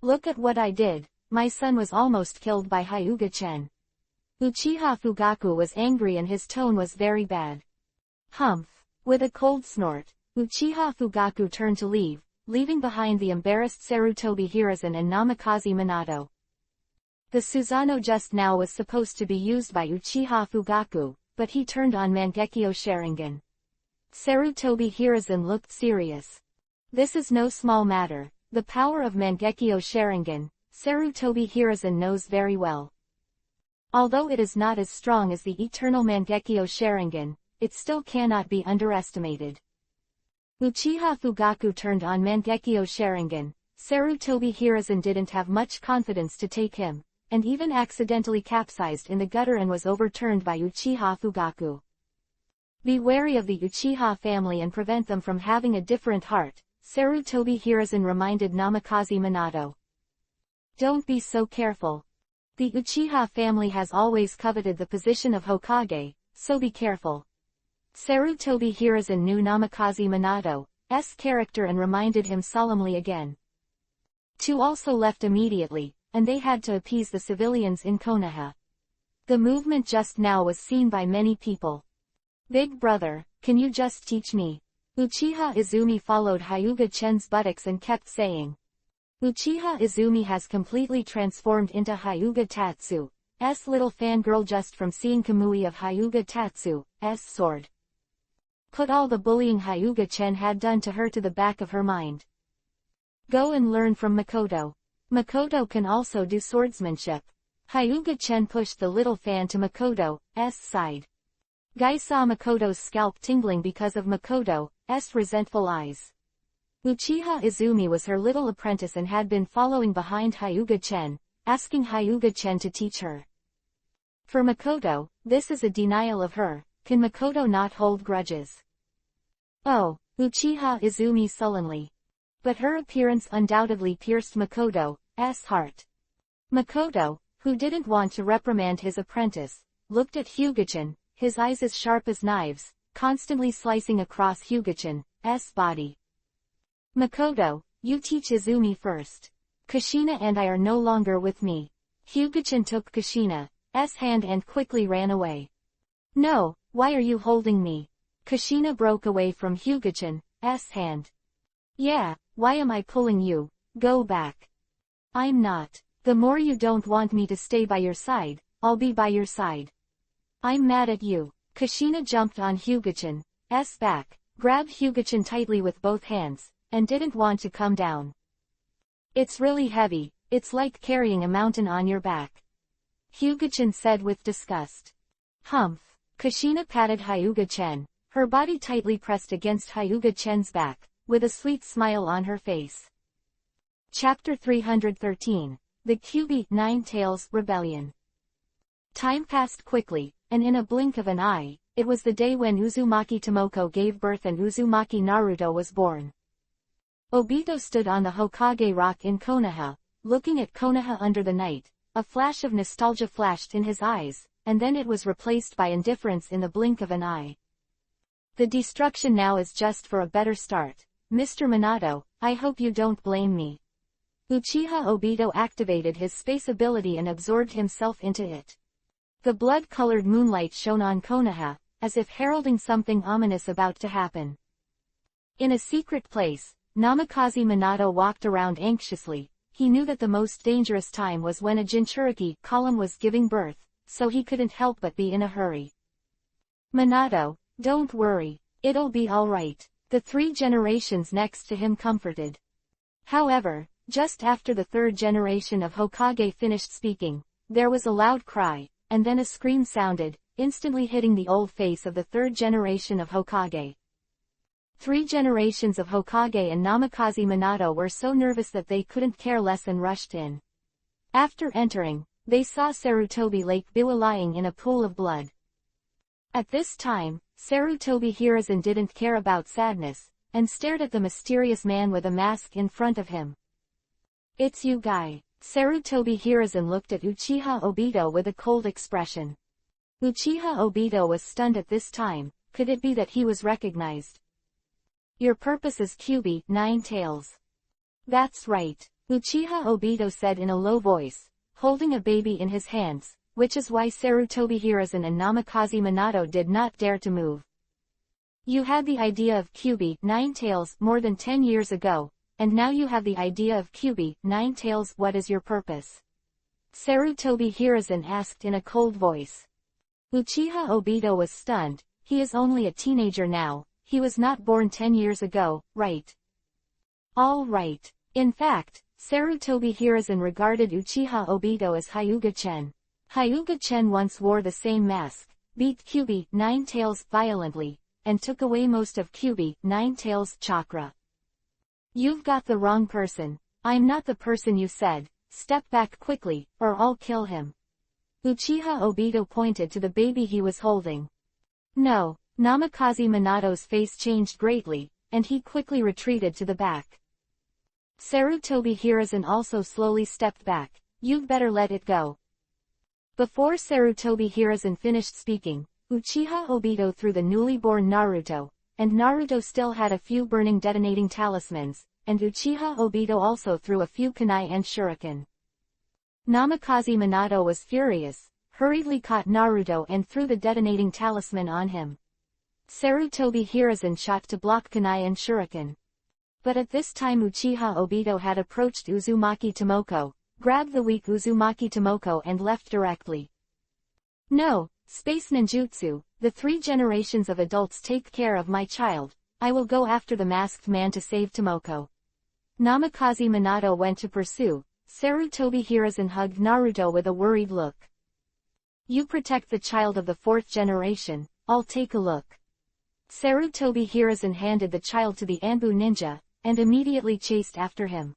Look at what I did, my son was almost killed by Hyuga-chen. Uchiha Fugaku was angry and his tone was very bad. Humph. With a cold snort, Uchiha Fugaku turned to leave, leaving behind the embarrassed Sarutobi Hiruzen and Namikaze Minato. The Susanoo just now was supposed to be used by Uchiha Fugaku, but he turned on Mangekyo Sharingan. Sarutobi Hiruzen looked serious. This is no small matter. The power of Mangekyo Sharingan, Sarutobi Hiruzen knows very well. Although it is not as strong as the eternal Mangekyo Sharingan, it still cannot be underestimated. Uchiha Fugaku turned on Mangekyo Sharingan. Sarutobi Hiruzen didn't have much confidence to take him, and even accidentally capsized in the gutter and was overturned by Uchiha Fugaku. Be wary of the Uchiha family and prevent them from having a different heart, Sarutobi Hiruzen reminded Namikaze Minato. Don't be so careful. The Uchiha family has always coveted the position of Hokage, so be careful. Sarutobi Hiruzen knew Namikaze Minato's character and reminded him solemnly again. Two also left immediately, and they had to appease the civilians in Konoha. The movement just now was seen by many people. Big brother, can you just teach me? Uchiha Izumi followed Hyuga Chen's buttocks and kept saying. Uchiha Izumi has completely transformed into Hyuga Tatsu's little fangirl just from seeing Kamui of Hyuga Tatsu's sword. Put all the bullying Hyuga Chen had done to her to the back of her mind. Go and learn from Makoto. Makoto can also do swordsmanship. Hyuga Chen pushed the little fan to Makoto's side. Guy saw Makoto's scalp tingling because of Makoto's resentful eyes. Uchiha Izumi was her little apprentice and had been following behind Hyuga Chen, asking Hyuga Chen to teach her. For Makoto, this is a denial of her. Can Makoto not hold grudges? Oh, Uchiha Izumi sullenly. But her appearance undoubtedly pierced Makoto's heart. Makoto, who didn't want to reprimand his apprentice, looked at Hyuga-chan, his eyes as sharp as knives, constantly slicing across Hyuga-chan's body. Makoto, you teach Izumi first. Kushina and I are no longer with me. Hyuga-chan took Kushina's hand and quickly ran away. No, why are you holding me? Kushina broke away from Hyuga-chan's hand. Yeah, why am I pulling you? Go back. I'm not. The more you don't want me to stay by your side, I'll be by your side. I'm mad at you. Kushina jumped on Hyuga-chan's back, grabbed Hyuga-chan tightly with both hands, and didn't want to come down. It's really heavy, it's like carrying a mountain on your back. Hyuga-chan said with disgust. Humph. Kushina patted Hyuga-chan, her body tightly pressed against Hyuga-chan's back, with a sweet smile on her face. Chapter 313, The Kyuubi Nine-Tails Rebellion. Time passed quickly, and in a blink of an eye, it was the day when Uzumaki Tomoko gave birth and Uzumaki Naruto was born. Obito stood on the Hokage Rock in Konoha, looking at Konoha under the night. A flash of nostalgia flashed in his eyes, and then it was replaced by indifference in the blink of an eye. The destruction now is just for a better start. Mr. Minato, I hope you don't blame me. Uchiha Obito activated his space ability and absorbed himself into it. The blood-colored moonlight shone on Konoha, as if heralding something ominous about to happen. In a secret place, Namikaze Minato walked around anxiously. He knew that the most dangerous time was when a Jinchuriki column was giving birth, so he couldn't help but be in a hurry. Minato, don't worry, it'll be alright, the three generations next to him comforted. However, just after the third generation of Hokage finished speaking, there was a loud cry, and then a scream sounded, instantly hitting the old face of the third generation of Hokage. 3 generations of Hokage and Namikaze Minato were so nervous that they couldn't care less and rushed in. After entering, they saw Sarutobi Lake Biwa lying in a pool of blood. At this time, Sarutobi Hiruzen didn't care about sadness, and stared at the mysterious man with a mask in front of him. It's you guy. Sarutobi Hiruzen looked at Uchiha Obito with a cold expression. Uchiha Obito was stunned at this time. Could it be that he was recognized? Your purpose is Kyuubi Nine-Tails. That's right, Uchiha Obito said in a low voice, holding a baby in his hands, which is why Sarutobi Hiruzen and Namikaze Minato did not dare to move. You had the idea of Kyuubi Nine-Tails more than 10 years ago, and now you have the idea of Kyuubi Nine-Tails. What is your purpose? Sarutobi Hiruzen asked in a cold voice. Uchiha Obito was stunned. He is only a teenager now, he was not born 10 years ago, right? All right. In fact, Sarutobi Hiruzen regarded Uchiha Obito as Hyuga-chen. Hyuga-chen once wore the same mask, beat Kyuubi, Nine-Tails, violently, and took away most of Kyuubi, Nine-Tails' chakra. You've got the wrong person. I'm not the person you said. Step back quickly, or I'll kill him. Uchiha Obito pointed to the baby he was holding. No. Namikaze Minato's face changed greatly, and he quickly retreated to the back. Sarutobi Hiruzen also slowly stepped back. You'd better let it go. Before Sarutobi Hiruzen finished speaking, Uchiha Obito threw the newly born Naruto, and Naruto still had a few burning detonating talismans, and Uchiha Obito also threw a few kunai and shuriken. Namikaze Minato was furious, hurriedly caught Naruto and threw the detonating talisman on him. Sarutobi Hiruzen shot to block kunai and shuriken. But at this time Uchiha Obito had approached Uzumaki Tomoko, grabbed the weak Uzumaki Tomoko and left directly. No, space ninjutsu, the 3 generations of adults take care of my child, I will go after the masked man to save Tomoko. Namikaze Minato went to pursue. Sarutobi Hiruzen hugged Naruto with a worried look. You protect the child of the 4th generation, I'll take a look. Sarutobi Hiruzen handed the child to the Anbu ninja, and immediately chased after him.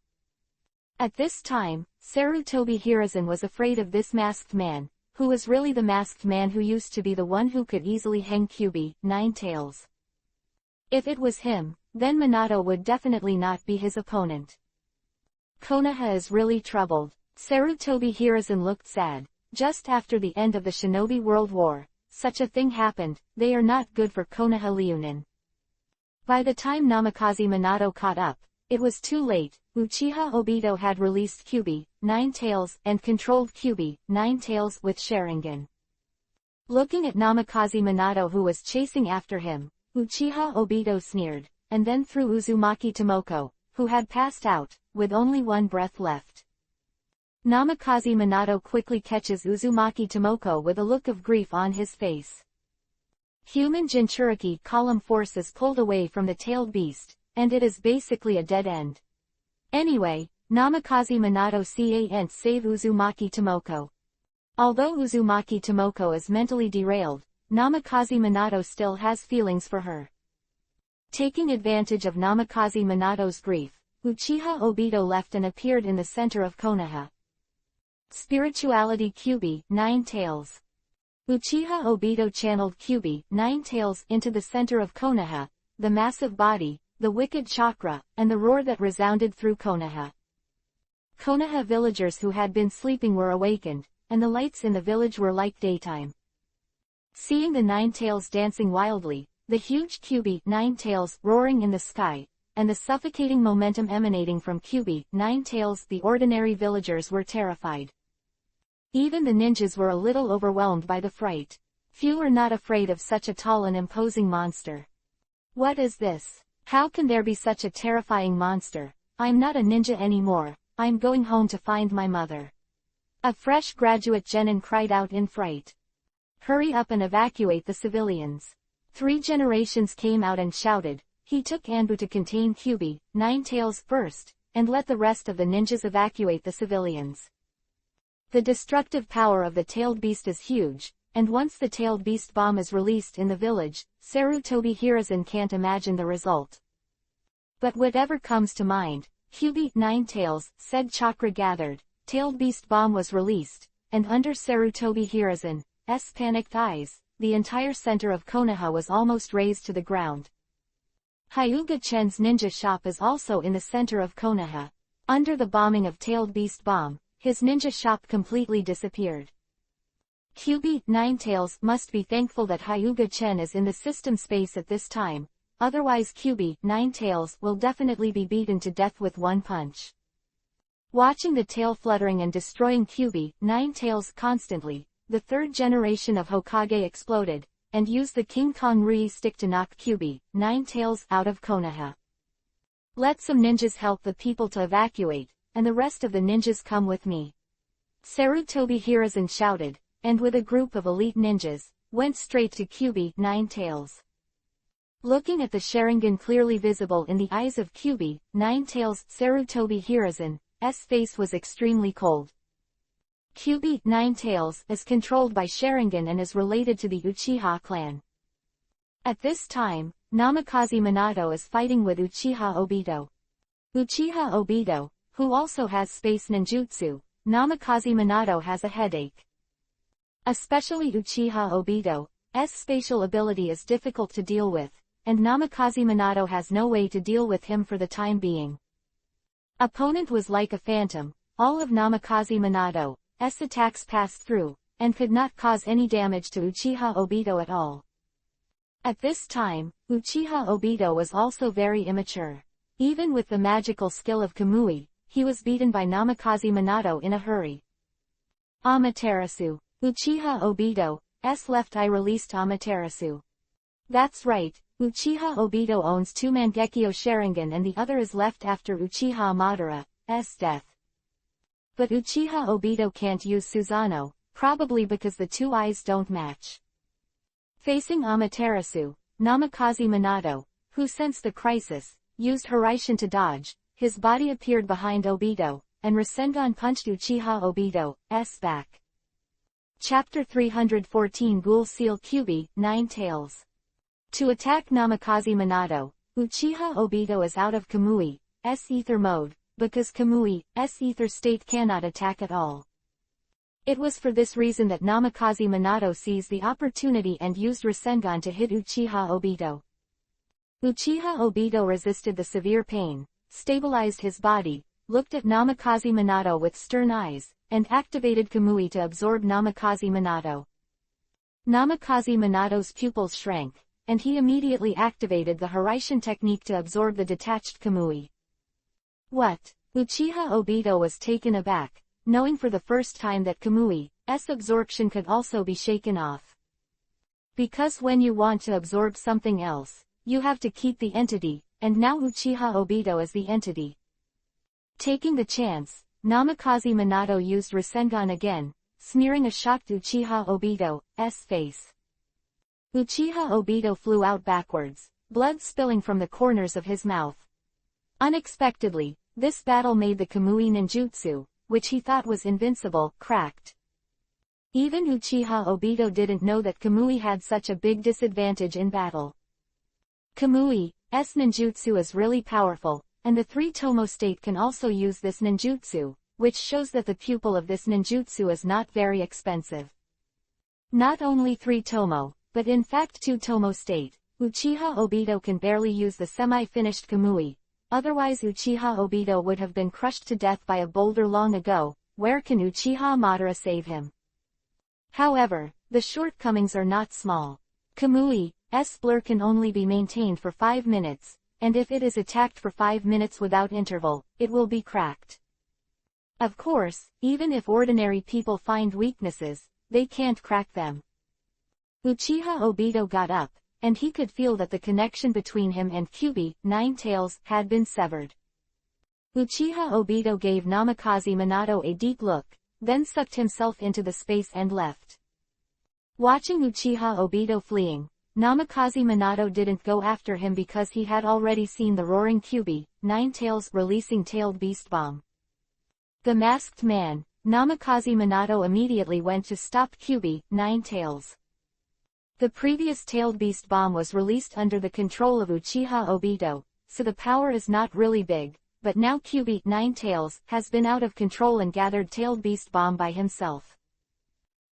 At this time, Sarutobi Hiruzen was afraid of this masked man, who was really the masked man who used to be the one who could easily hang Kyuubi, Nine-Tails. If it was him, then Minato would definitely not be his opponent. Konoha is really troubled. Sarutobi Hiruzen looked sad. Just after the end of the Shinobi World War, such a thing happened, they are not good for Konoha Ryunin. By the time Namikaze Minato caught up, it was too late. Uchiha Obito had released Kyuubi, Nine-Tails, and controlled Kyuubi, Nine-Tails with Sharingan. Looking at Namikaze Minato who was chasing after him, Uchiha Obito sneered, and then threw Uzumaki Tomoko, who had passed out, with only one breath left. Namikaze Minato quickly catches Uzumaki Tomoko with a look of grief on his face. Human Jinchuriki column force is pulled away from the tailed beast, and it is basically a dead end. Anyway, Namikaze Minato can't save Uzumaki Tomoko. Although Uzumaki Tomoko is mentally derailed, Namikaze Minato still has feelings for her. Taking advantage of Namikaze Minato's grief, Uchiha Obito left and appeared in the center of Konoha. Spirituality Kyuubi, Nine-Tails. Uchiha Obito channeled Kyuubi, Nine-Tails into the center of Konoha, the massive body, the wicked chakra, and the roar that resounded through Konoha. Konoha villagers who had been sleeping were awakened, and the lights in the village were like daytime. Seeing the Nine-Tails dancing wildly, the huge Kyuubi, Nine-Tails, roaring in the sky, and the suffocating momentum emanating from Kyuubi, Nine-Tails, the ordinary villagers were terrified. Even the ninjas were a little overwhelmed by the fright. Few were not afraid of such a tall and imposing monster. What is this? How can there be such a terrifying monster? I'm not a ninja anymore, I'm going home to find my mother. A fresh graduate genin cried out in fright. Hurry up and evacuate the civilians. 3 generations came out and shouted. He took Anbu to contain Kyuubi, Nine-Tails first, and let the rest of the ninjas evacuate the civilians. The destructive power of the tailed beast is huge, and once the tailed beast bomb is released in the village, Sarutobi Hiruzen can't imagine the result. But whatever comes to mind, Kyuubi, Nine-Tails, said chakra gathered, tailed beast bomb was released, and under Sarutobi Hiruzen's panicked eyes, the entire center of Konoha was almost razed to the ground. Hyuga-chen's ninja shop is also in the center of Konoha. Under the bombing of tailed beast bomb, his ninja shop completely disappeared. Kyuubi, Nine-Tails, must be thankful that Hyuga-chen is in the system space at this time, otherwise Kyuubi, Nine-Tails, will definitely be beaten to death with one punch. Watching the tail fluttering and destroying Kyuubi, Nine-Tails constantly, the 3rd generation of Hokage exploded, and used the King Kong Rui stick to knock Kyuubi, Nine-Tails, out of Konoha. Let some ninjas help the people to evacuate, and the rest of the ninjas come with me. Sarutobi Hiruzen shouted, and with a group of elite ninjas, went straight to Kyubi, Ninetales. Looking at the Sharingan clearly visible in the eyes of Kyubi, Ninetales, Sarutobi Hiruzen's face was extremely cold. Kyubi, Ninetales, is controlled by Sharingan and is related to the Uchiha clan. At this time, Namikaze Minato is fighting with Uchiha Obito. Uchiha Obito, who also has space ninjutsu, Namikaze Minato has a headache. Especially Uchiha Obito's spatial ability is difficult to deal with, and Namikaze Minato has no way to deal with him for the time being. Opponent was like a phantom, all of Namikaze Minato's attacks passed through, and could not cause any damage to Uchiha Obito at all. At this time, Uchiha Obito was also very immature. Even with the magical skill of Kamui, he was beaten by Namikaze Minato in a hurry. Amaterasu. Uchiha Obito's left eye released Amaterasu. That's right, Uchiha Obito owns two Mangekyo Sharingan and the other is left after Uchiha Madara's death. But Uchiha Obito can't use Susanoo, probably because the two eyes don't match. Facing Amaterasu, Namikaze Minato, who sensed the crisis, used Hiraishin to dodge, his body appeared behind Obito, and Rasengan punched Uchiha Obito's back. Chapter 314 Ghoul Seal Kyubi, Ninetales. To attack Namikaze Minato, Uchiha Obito is out of Kamui's ether mode, because Kamui's ether state cannot attack at all. It was for this reason that Namikaze Minato seized the opportunity and used Rasengan to hit Uchiha Obito. Uchiha Obito resisted the severe pain, stabilized his body, looked at Namikaze Minato with stern eyes, and activated Kamui to absorb Namikaze Minato. Namikaze Minato's pupils shrank, and he immediately activated the Hiraishin technique to absorb the detached Kamui. What? Uchiha Obito was taken aback, knowing for the first time that Kamui's absorption could also be shaken off. Because when you want to absorb something else, you have to keep the entity, and now Uchiha Obito is the entity. Taking the chance, Namikaze Minato used Rasengan again, smearing a shocked Uchiha Obito's face. Uchiha Obito flew out backwards, blood spilling from the corners of his mouth. Unexpectedly, this battle made the Kamui ninjutsu, which he thought was invincible, cracked. Even Uchiha Obito didn't know that Kamui had such a big disadvantage in battle. Kamui's ninjutsu is really powerful, and the three Tomo state can also use this ninjutsu, which shows that the pupil of this ninjutsu is not very expensive. Not only 3 Tomo, but in fact 2 Tomo state, Uchiha Obito can barely use the semi-finished Kamui, otherwise Uchiha Obito would have been crushed to death by a boulder long ago. Where can Uchiha Madara save him? However, the shortcomings are not small. Kamui's blur can only be maintained for 5 minutes, and if it is attacked for 5 minutes without interval, it will be cracked. Of course, even if ordinary people find weaknesses, they can't crack them. Uchiha Obito got up, and he could feel that the connection between him and Kyubi, Ninetales, had been severed. Uchiha Obito gave Namikaze Minato a deep look, then sucked himself into the space and left. Watching Uchiha Obito fleeing, Namikaze Minato didn't go after him because he had already seen the roaring Kyubi, Ninetales, releasing Tailed Beast Bomb. The masked man, Namikaze Minato immediately went to stop Kyubi, Ninetales. The previous Tailed Beast Bomb was released under the control of Uchiha Obito, so the power is not really big, but now Kyubi, Ninetales, has been out of control and gathered Tailed Beast Bomb by himself.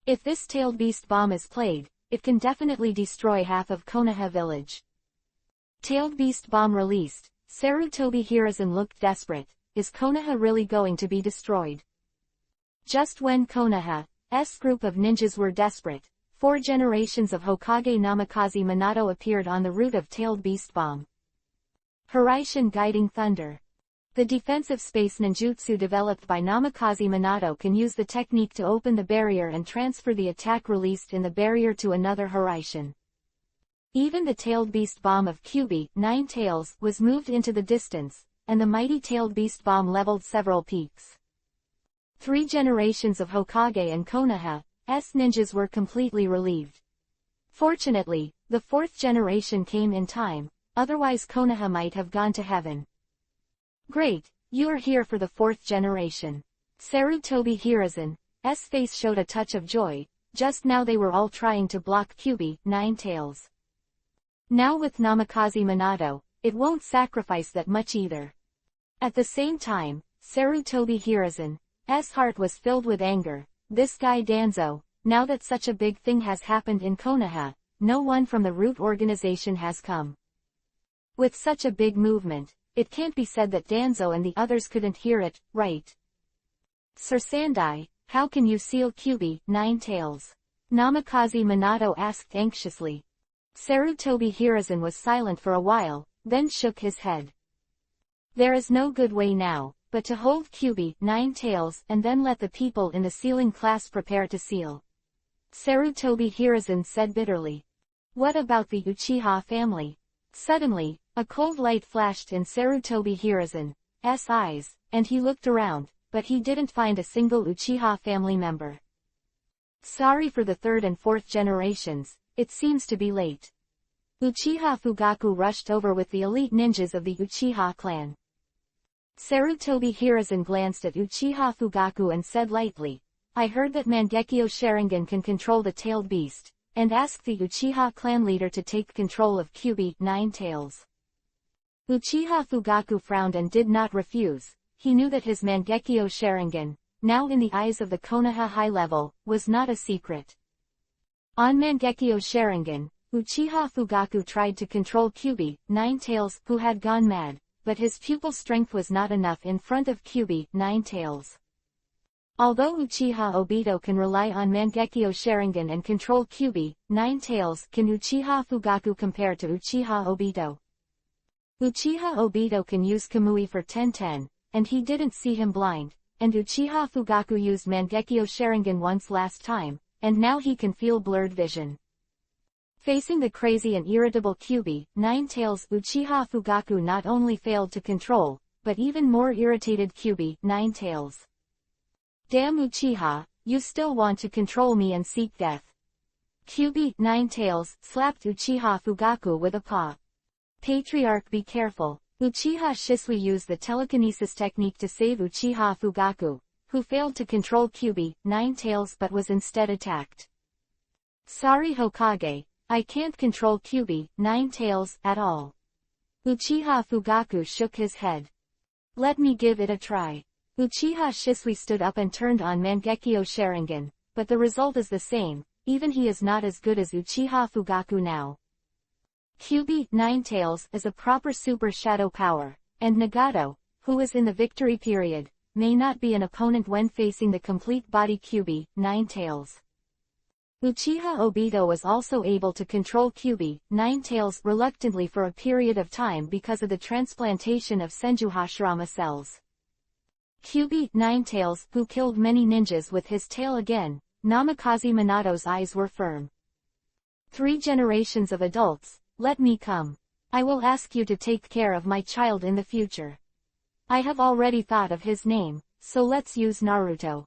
If this Tailed Beast Bomb is played, it can definitely destroy half of Konoha village. Tailed Beast Bomb released, Sarutobi Hiruzen looked desperate. Is Konoha really going to be destroyed? Just when Konoha's group of ninjas were desperate, 4 generations of Hokage Namikaze Minato appeared on the route of Tailed Beast Bomb. Hiraishin Guiding Thunder. The defensive space ninjutsu developed by Namikaze Minato can use the technique to open the barrier and transfer the attack released in the barrier to another Hiraishin. Even the Tailed Beast Bomb of Kyubi, Ninetales, was moved into the distance, and the mighty Tailed Beast Bomb leveled several peaks. 3 generations of Hokage and Konoha's ninjas were completely relieved. Fortunately, the 4th generation came in time, otherwise Konoha might have gone to heaven. Great, you are here for the 4th generation. Sarutobi Hiruzen's face showed a touch of joy. Just now they were all trying to block Kyuubi, Ninetales. Now with Namikaze Minato, it won't sacrifice that much either. At the same time, Sarutobi Hiruzen's heart was filled with anger. This guy Danzo, now that such a big thing has happened in Konoha, no one from the root organization has come. With such a big movement, it can't be said that Danzo and the others couldn't hear it, right? Sir Sandai, how can you seal Kyuubi, Ninetales? Namikaze Minato asked anxiously. Sarutobi Hiruzen was silent for a while, then shook his head. There is no good way now, but to hold Kyuubi, Ninetales, and then let the people in the sealing class prepare to seal. Sarutobi Hiruzen said bitterly. What about the Uchiha family? Suddenly, a cold light flashed in Sarutobi Hiruzen's eyes, and he looked around, but he didn't find a single Uchiha family member. Sorry for the 3rd and 4th generations, it seems to be late. Uchiha Fugaku rushed over with the elite ninjas of the Uchiha clan. Sarutobi Hiruzen glanced at Uchiha Fugaku and said lightly, I heard that Mangekyo Sharingan can control the tailed beast, and asked the Uchiha clan leader to take control of Kyuubi, Ninetales. Uchiha Fugaku frowned and did not refuse. He knew that his Mangekyo Sharingan, now in the eyes of the Konoha high level, was not a secret. On Mangekyo Sharingan, Uchiha Fugaku tried to control Kyuubi, Ninetales, who had gone mad, but his pupil strength was not enough in front of Kyuubi, Ninetales. Although Uchiha Obito can rely on Mangekyo Sharingan and control Kyuubi, Ninetales, can Uchiha Fugaku compare to Uchiha Obito? Uchiha Obito can use Kamui for 10-10. And he didn't see him blind, and Uchiha Fugaku used Mangekyo Sharingan once last time, and now he can feel blurred vision. Facing the crazy and irritable Kyuubi, Ninetales, Uchiha Fugaku not only failed to control, but even more irritated Kyuubi, Ninetales. Damn Uchiha, you still want to control me and seek death. Kyuubi, Ninetales, slapped Uchiha Fugaku with a paw. Patriarch, be careful. Uchiha Shisui used the telekinesis technique to save Uchiha Fugaku, who failed to control Kyuubi, Ninetales but was instead attacked. Sorry Hokage, I can't control Kyuubi, Ninetales, at all. Uchiha Fugaku shook his head. Let me give it a try. Uchiha Shisui stood up and turned on Mangekyo Sharingan, but the result is the same, even he is not as good as Uchiha Fugaku now. Kyuubi, Ninetales, is a proper super shadow power, and Nagato, who is in the victory period, may not be an opponent when facing the complete body Kyuubi, Ninetales. Uchiha Obito was also able to control Kyuubi, Ninetales, reluctantly for a period of time because of the transplantation of Senju Hashirama cells. Kyuubi, Ninetales, who killed many ninjas with his tail again, Namikaze Minato's eyes were firm. 3 generations of adults, let me come. I will ask you to take care of my child in the future. I have already thought of his name, so let's use Naruto.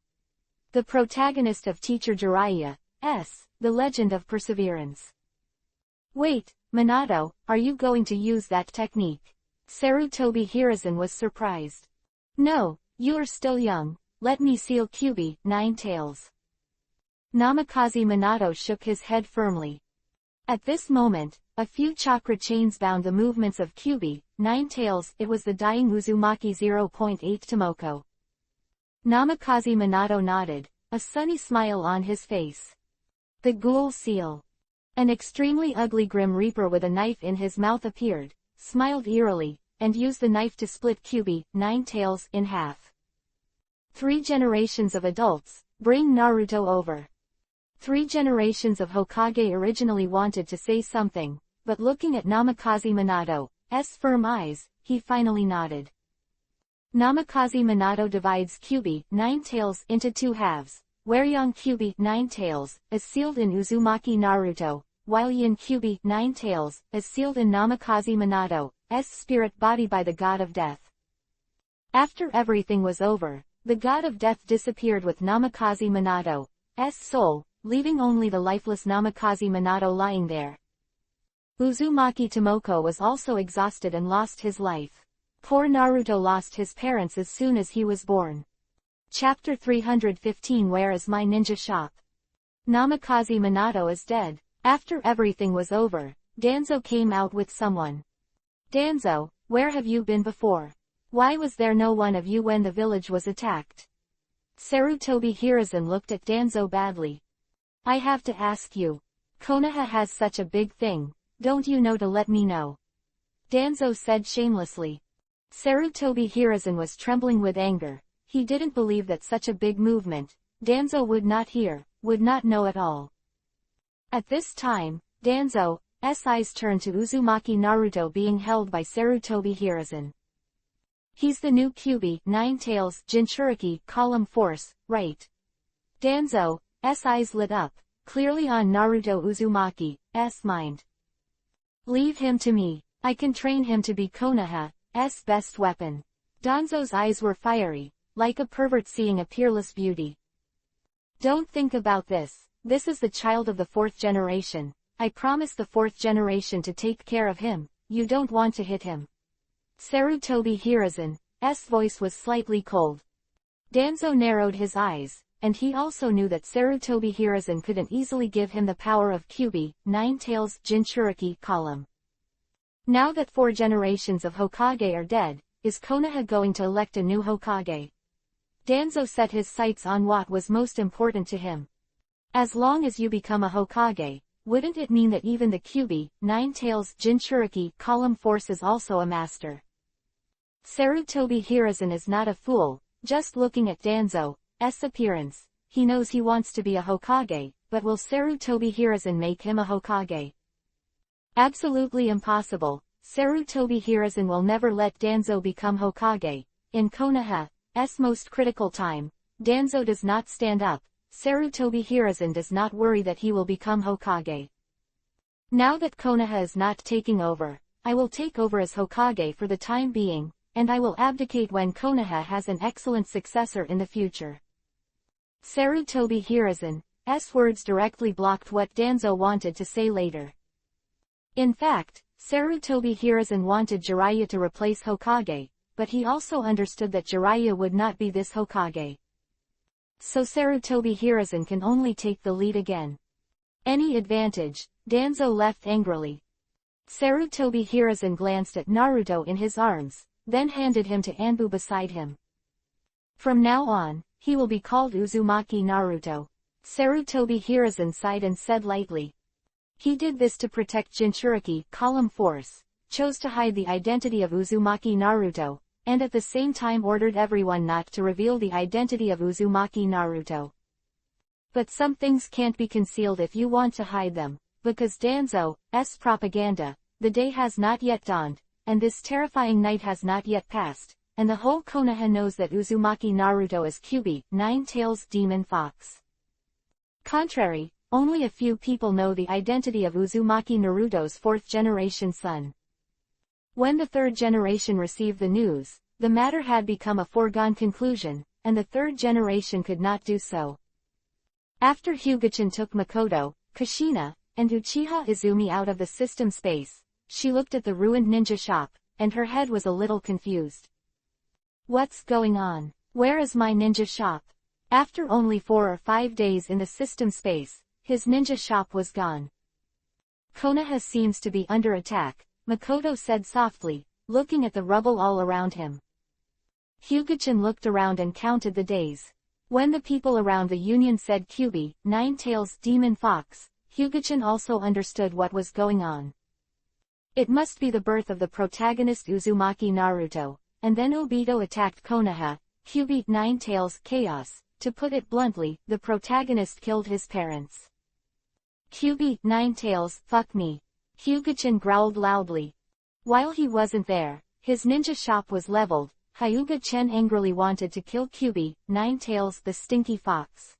The protagonist of Teacher Jiraiya's The Legend of Perseverance. Wait, Minato, are you going to use that technique? Sarutobi Hiruzen was surprised. No, you are still young, let me seal Kyuubi, Ninetales. Namikaze Minato shook his head firmly. At this moment, a few chakra chains bound the movements of Kyuubi, Ninetales. It was the dying Uzumaki 0.8 Tomoko. Namikaze Minato nodded, a sunny smile on his face. The Ghoul Seal. An extremely ugly Grim Reaper with a knife in his mouth appeared, smiled eerily, and used the knife to split Kyuubi, Ninetales, in half. 3 generations of adults, bring Naruto over. 3 generations of Hokage originally wanted to say something, but looking at Namikaze Minato's firm eyes, he finally nodded. Namikaze Minato divides Kyuubi, Ninetales, into 2 halves, where young Kyuubi, Ninetales, is sealed in Uzumaki Naruto, while Yin Kyuubi, Ninetales, is sealed in Namikaze Minato's spirit body by the god of death. After everything was over, The god of death disappeared with Namikaze Minato's soul, leaving only the lifeless Namikaze Minato lying there. Uzumaki Tomoko was also exhausted and lost his life. Poor Naruto lost his parents as soon as he was born. Chapter 315 Where is my ninja shop? Namikaze Minato is dead. After everything was over, Danzo came out with someone. Danzo, where have you been before? Why was there no one of you when the village was attacked? Sarutobi Hiruzen looked at Danzo badly. I have to ask you. Konoha has such a big thing, don't you know to let me know? Danzo said shamelessly. Sarutobi Hiruzen was trembling with anger. He didn't believe that such a big movement, Danzo would not hear, would not know at all. At this time, Danzo's eyes turned to Uzumaki Naruto being held by Sarutobi Hiruzen. He's the new Kyuubi, Nine-Tails, Jinchuriki, Column Force, right? Danzo's eyes lit up, clearly on Naruto Uzumaki's mind. Leave him to me, I can train him to be Konoha's best weapon. Danzo's eyes were fiery, like a pervert seeing a peerless beauty. Don't think about this, this is the child of the fourth generation. I promise the fourth generation to take care of him, you don't want to hit him. Sarutobi Hiruzen's voice was slightly cold. Danzo narrowed his eyes, and he also knew that Sarutobi Hiruzen couldn't easily give him the power of Kyuubi, Nine-Tails, Jinchuriki, Column. Now that 4 generations of Hokage are dead, is Konoha going to elect a new Hokage? Danzo set his sights on what was most important to him. As long as you become a Hokage, wouldn't it mean that even the Kyuubi, Nine-Tails, Jinchuriki, Column Force is also a master? Sarutobi Hiruzen is not a fool, just looking at Danzo's appearance, he knows he wants to be a Hokage, but will Sarutobi Hiruzen make him a Hokage? Absolutely impossible, Sarutobi Hiruzen will never let Danzo become Hokage. In Konoha's most critical time, Danzo does not stand up, Sarutobi Hiruzen does not worry that he will become Hokage. Now that Konoha is not taking over, I will take over as Hokage for the time being, and I will abdicate when Konoha has an excellent successor in the future. Sarutobi Hiruzen's words directly blocked what Danzo wanted to say later. In fact, Sarutobi Hiruzen wanted Jiraiya to replace Hokage, but he also understood that Jiraiya would not be this Hokage. So Sarutobi Hiruzen can only take the lead again. Any advantage? Danzo left angrily. Sarutobi Hiruzen glanced at Naruto in his arms, then handed him to Anbu beside him. From now on, he will be called Uzumaki Naruto. Sarutobi Hiruzen sighed and said lightly. He did this to protect Jinchuriki, Column Force, chose to hide the identity of Uzumaki Naruto, and at the same time ordered everyone not to reveal the identity of Uzumaki Naruto. But some things can't be concealed if you want to hide them, because Danzo's propaganda, the day has not yet dawned, and this terrifying night has not yet passed, and the whole Konoha knows that Uzumaki Naruto is Kyuubi, Nine-Tails Demon Fox. Contrary, only a few people know the identity of Uzumaki Naruto's 4th generation son. When the 3rd generation received the news, the matter had become a foregone conclusion, and the 3rd generation could not do so. After Hyuga-chan took Makoto, Kushina, and Uchiha Izumi out of the system space, she looked at the ruined ninja shop, and her head was a little confused. What's going on? Where is my ninja shop? After only 4 or 5 days in the system space, his ninja shop was gone. Konoha seems to be under attack, Makoto said softly, looking at the rubble all around him. Hyuga-chan looked around and counted the days. When the people around the Union said Kyuubi, Nine-Tails Demon Fox, Hyuga-chan also understood what was going on. It must be the birth of the protagonist Uzumaki Naruto, and then Obito attacked Konoha, Kyuubi, Nine-Tails, Chaos. To put it bluntly, the protagonist killed his parents. Kyuubi, Nine-Tails, fuck me. Hyuga-chan growled loudly. While he wasn't there, his ninja shop was leveled. Hyuga-chan angrily wanted to kill Kyuubi, Nine-Tails the stinky fox.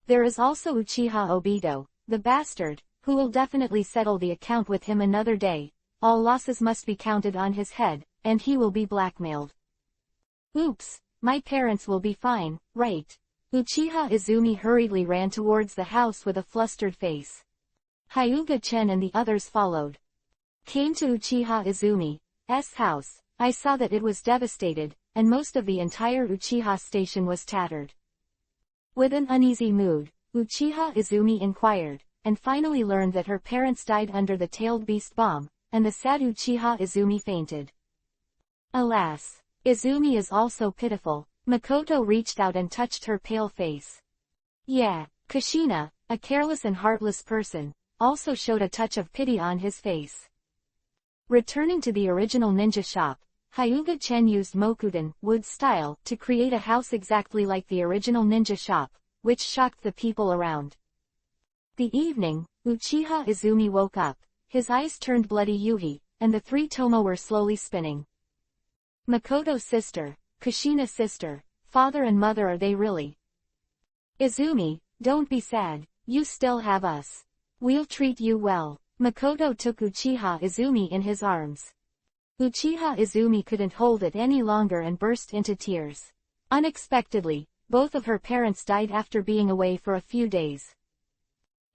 There is also Uchiha Obito, the bastard, who will definitely settle the account with him another day. All losses must be counted on his head, and he will be blackmailed. Oops, My parents will be fine, right? Uchiha Izumi hurriedly ran towards the house with a flustered face. Hyuga-chen and the others followed. Came to Uchiha Izumi's house. I saw that it was devastated, and most of the entire Uchiha station was tattered. With an uneasy mood, Uchiha Izumi inquired, and finally learned that her parents died under the tailed beast bomb, and the sad Uchiha Izumi fainted. Alas! Izumi is also pitiful. Makoto reached out and touched her pale face. Yeah, Kushina, a careless and heartless person, also showed a touch of pity on his face. Returning to the original ninja shop, Hyuga-chen used Mokuden wood style to create a house exactly like the original ninja shop, which shocked the people around. The evening, Uchiha Izumi woke up, his eyes turned bloody Yuhi, and the three Tomo were slowly spinning. Makoto's sister, Kushina's sister, father and mother, are they really? Izumi, don't be sad, you still have us. We'll treat you well. Makoto took Uchiha Izumi in his arms. Uchiha Izumi couldn't hold it any longer and burst into tears. Unexpectedly, both of her parents died after being away for a few days.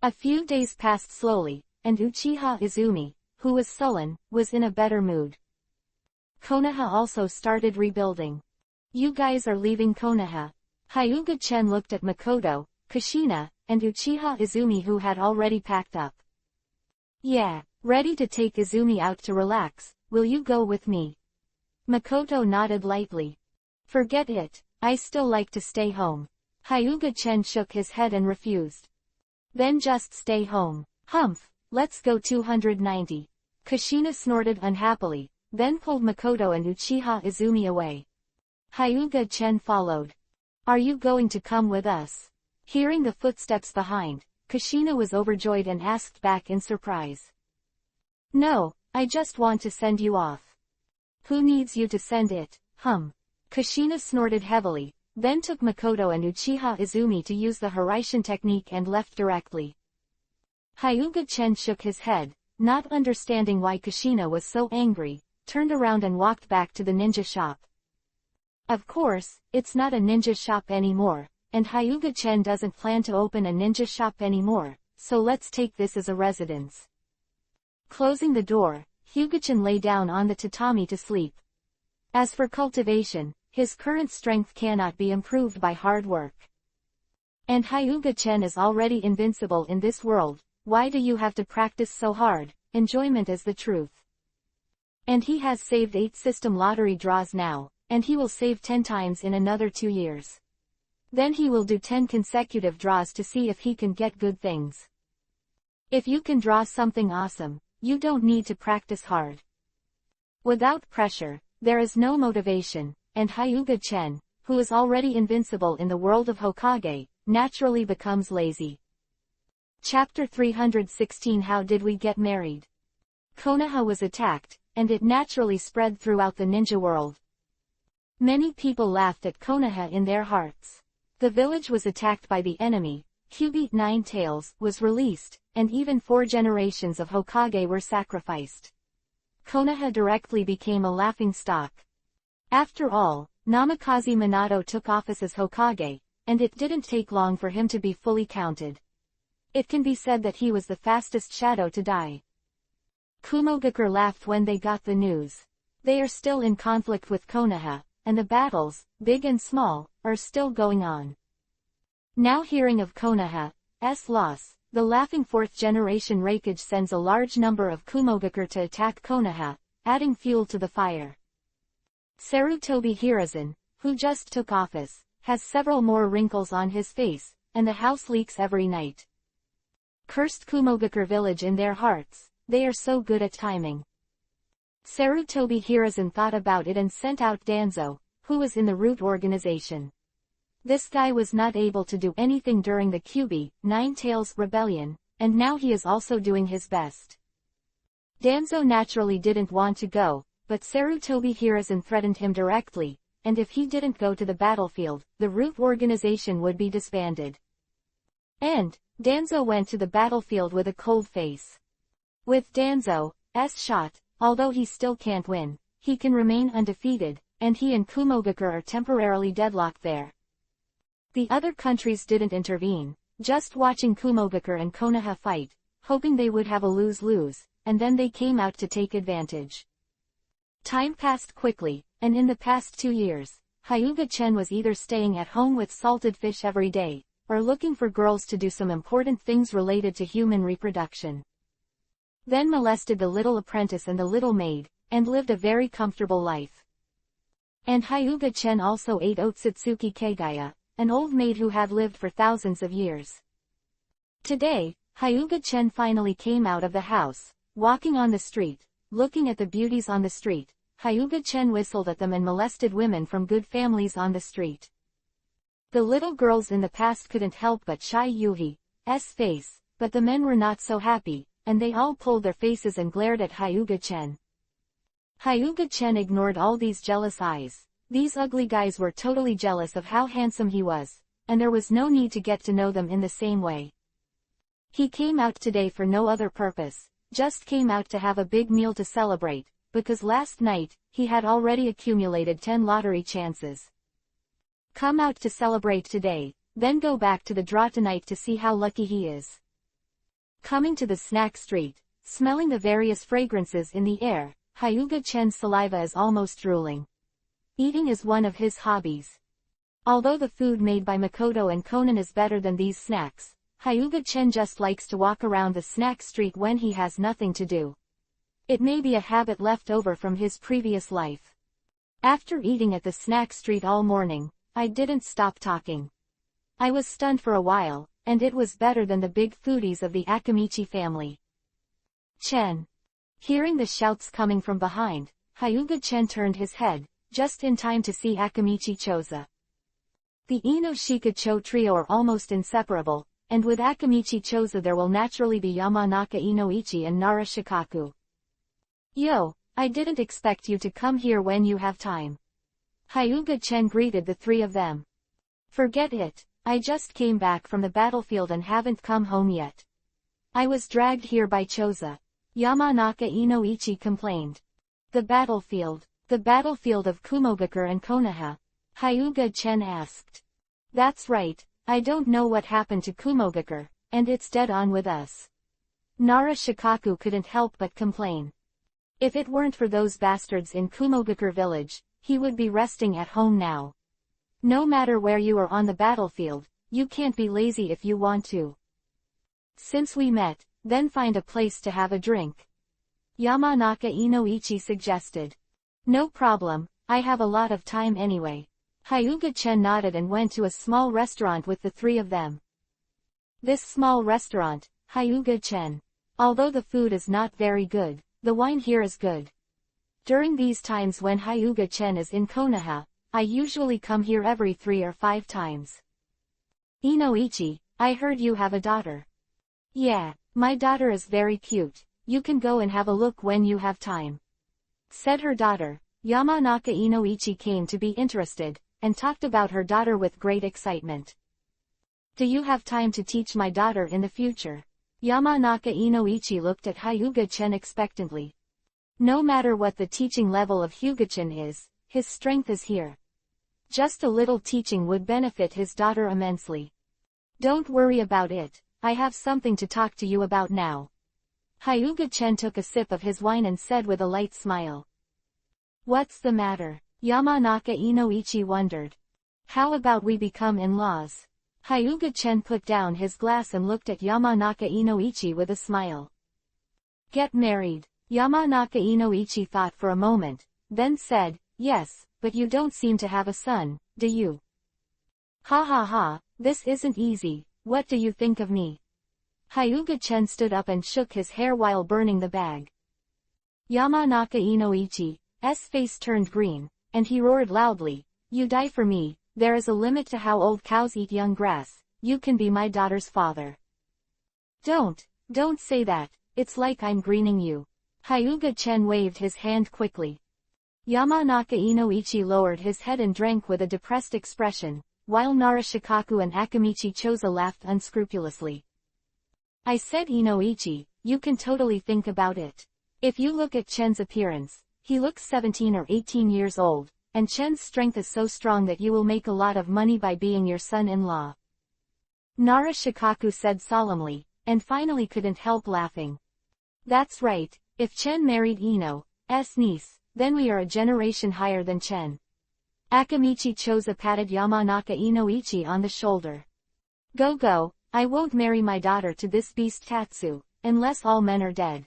A few days passed slowly, and Uchiha Izumi, who was sullen, was in a better mood. Konoha also started rebuilding. You guys are leaving Konoha? Hyuga-chen looked at Makoto, Kushina, and Uchiha Izumi, who had already packed up. Yeah, ready to take Izumi out to relax. Will you go with me? Makoto nodded lightly. Forget it, I still like to stay home. Hyuga-chen shook his head and refused. Then just stay home. Humph, let's go 290. Kushina snorted unhappily, then pulled Makoto and Uchiha Izumi away. Hyuga-chen followed. Are you going to come with us? Hearing the footsteps behind, Kushina was overjoyed and asked back in surprise. No, I just want to send you off. Who needs you to send it? Kushina snorted heavily, then took Makoto and Uchiha Izumi to use the Hiraishin technique and left directly. Hyuga-chen shook his head, not understanding why Kushina was so angry, turned around and walked back to the ninja shop. Of course, it's not a ninja shop anymore, and Hyuga-chen doesn't plan to open a ninja shop anymore, so let's take this as a residence. Closing the door, Hyuga-chen lay down on the tatami to sleep. As for cultivation, his current strength cannot be improved by hard work. And Hyuga-chen is already invincible in this world. Why do you have to practice so hard? Enjoyment is the truth. And he has saved 8 system lottery draws now, and he will save 10 times in another 2 years. Then he will do 10 consecutive draws to see if he can get good things. If you can draw something awesome, you don't need to practice hard. Without pressure, there is no motivation, and Hyuga-chen, who is already invincible in the world of Hokage, naturally becomes lazy. Chapter 316 How did we get married? Konoha was attacked, and it naturally spread throughout the ninja world. Many people laughed at Konoha in their hearts. The village was attacked by the enemy, Kyubi 9 Tails was released, and even 4 generations of Hokage were sacrificed. Konoha directly became a laughingstock. After all, Namikaze Minato took office as Hokage, and it didn't take long for him to be fully counted. It can be said that he was the fastest shadow to die. Kumogakure laughed when they got the news. They are still in conflict with Konoha, and the battles, big and small, are still going on. Now hearing of Konoha's loss, the laughing 4th generation Raikage sends a large number of Kumogakure to attack Konoha, adding fuel to the fire. Sarutobi Hiruzen, who just took office, has several more wrinkles on his face, and the house leaks every night. Cursed Kumogakure village in their hearts, they are so good at timing. Sarutobi Hiruzen thought about it and sent out Danzo, who was in the root organization. This guy was not able to do anything during the Kyubi 9 Tails rebellion, and now he is also doing his best. Danzo naturally didn't want to go, but Sarutobi Hiruzen threatened him directly, and if he didn't go to the battlefield, the root organization would be disbanded. And Danzo went to the battlefield with a cold face. With Danzo's shot, although he still can't win, he can remain undefeated, and he and Kumogakure are temporarily deadlocked there. The other countries didn't intervene, just watching Kumogakure and Konoha fight, hoping they would have a lose-lose, and then they came out to take advantage. Time passed quickly, and in the past 2 years, Hyuga-chen was either staying at home with salted fish every day, or looking for girls to do some important things related to human reproduction. Then molested the little apprentice and the little maid, and lived a very comfortable life. And Hyuga-chen also ate Otsutsuki Kagaya, an old maid who had lived for thousands of years. Today, Hyuga-chen finally came out of the house, walking on the street, looking at the beauties on the street. Hyuga-chen whistled at them and molested women from good families on the street. The little girls in the past couldn't help but shy Yuhi's face, but the men were not so happy, and they all pulled their faces and glared at Hyuga-chen. Hyuga-chen ignored all these jealous eyes. These ugly guys were totally jealous of how handsome he was, and there was no need to get to know them in the same way. He came out today for no other purpose, just came out to have a big meal to celebrate, because last night, he had already accumulated 10 lottery chances. Come out to celebrate today, then go back to the draw tonight to see how lucky he is. Coming to the snack street, smelling the various fragrances in the air, Hyuga-chen's saliva is almost drooling. Eating is one of his hobbies. Although the food made by Makoto and Conan is better than these snacks, Hyuga-chen just likes to walk around the snack street when he has nothing to do. It may be a habit left over from his previous life. After eating at the snack street all morning, I didn't stop talking. I was stunned for a while, and it was better than the big foodies of the Akamichi family. Chen. Hearing the shouts coming from behind, Hyuga-chen turned his head, just in time to see Akamichi Choza. The Ino-Shika-cho trio are almost inseparable, and with Akamichi Choza there will naturally be Yamanaka Inoichi and Nara Shikaku. Yo, I didn't expect you to come here when you have time. Hyuga-chen greeted the three of them. Forget it, I just came back from the battlefield and haven't come home yet. I was dragged here by Choza. Yamanaka Inoichi complained. The battlefield of Kumogakure and Konoha? Hyuga-chen asked. That's right, I don't know what happened to Kumogakure, and it's dead on with us. Nara Shikaku couldn't help but complain. If it weren't for those bastards in Kumogakure village, he would be resting at home now. No matter where you are on the battlefield, you can't be lazy if you want to. Since we met, then find a place to have a drink. Yamanaka Inoichi suggested. No problem, I have a lot of time anyway. Hyuga-chen nodded and went to a small restaurant with the three of them. This small restaurant, Hyuga-chen. Although the food is not very good, the wine here is good. During these times when Hyuga-chen is in Konoha, I usually come here every 3 or 5 times. Inoichi, I heard you have a daughter. Yeah, my daughter is very cute, you can go and have a look when you have time. Said her daughter. Yamanaka Inoichi came to be interested, and talked about her daughter with great excitement. Do you have time to teach my daughter in the future? Yamanaka Inoichi looked at Hyuga-chen expectantly. No matter what the teaching level of Hyuga-chen is, his strength is here. Just a little teaching would benefit his daughter immensely. Don't worry about it, I have something to talk to you about now. Hyuga-chen took a sip of his wine and said with a light smile. What's the matter? Yamanaka Inoichi wondered. How about we become in-laws? Hyuga-chen put down his glass and looked at Yamanaka Inoichi with a smile. Get married. Yamanaka Inoichi thought for a moment, then said, yes, but you don't seem to have a son, do you? Ha ha ha, this isn't easy, what do you think of me? Hyuga-chen stood up and shook his hair while burning the bag. Yamanaka Inoichi's face turned green, and he roared loudly, you die for me, there is a limit to how old cows eat young grass, you can be my daughter's father. Don't say that, it's like I'm greening you. Hyuga-chen waved his hand quickly. Yamanaka Inoichi lowered his head and drank with a depressed expression, while Nara Shikaku and Akamichi Choza laughed unscrupulously. I said Inoichi, you can totally think about it. If you look at Chen's appearance, he looks 17 or 18 years old, and Chen's strength is so strong that you will make a lot of money by being your son-in-law. Nara Shikaku said solemnly, and finally couldn't help laughing. That's right, if Chen married Ino's niece, then we are a generation higher than Chen. Akamichi Choza patted Yamanaka Inoichi on the shoulder. Go, I won't marry my daughter to this beast Tatsu, unless all men are dead.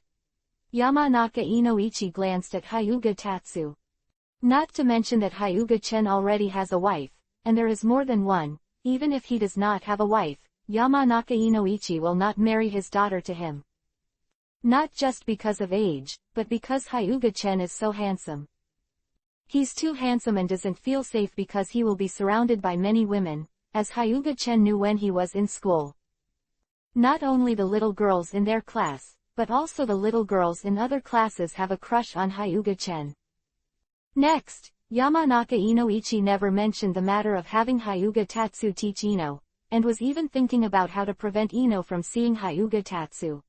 Yamanaka Inoichi glanced at Hyuga Tatsu. Not to mention that Hyuga Chen already has a wife, and there is more than one. Even if he does not have a wife, Yamanaka Inoichi will not marry his daughter to him. Not just because of age, but because Hyuga Chen is so handsome. He's too handsome and doesn't feel safe because he will be surrounded by many women, as Hyuga Chen knew when he was in school. Not only the little girls in their class, but also the little girls in other classes have a crush on Hyuga Chen. Next, Yamanaka Inoichi never mentioned the matter of having Hyuga Tatsu teach Ino, and was even thinking about how to prevent Ino from seeing Hyuga Tatsu.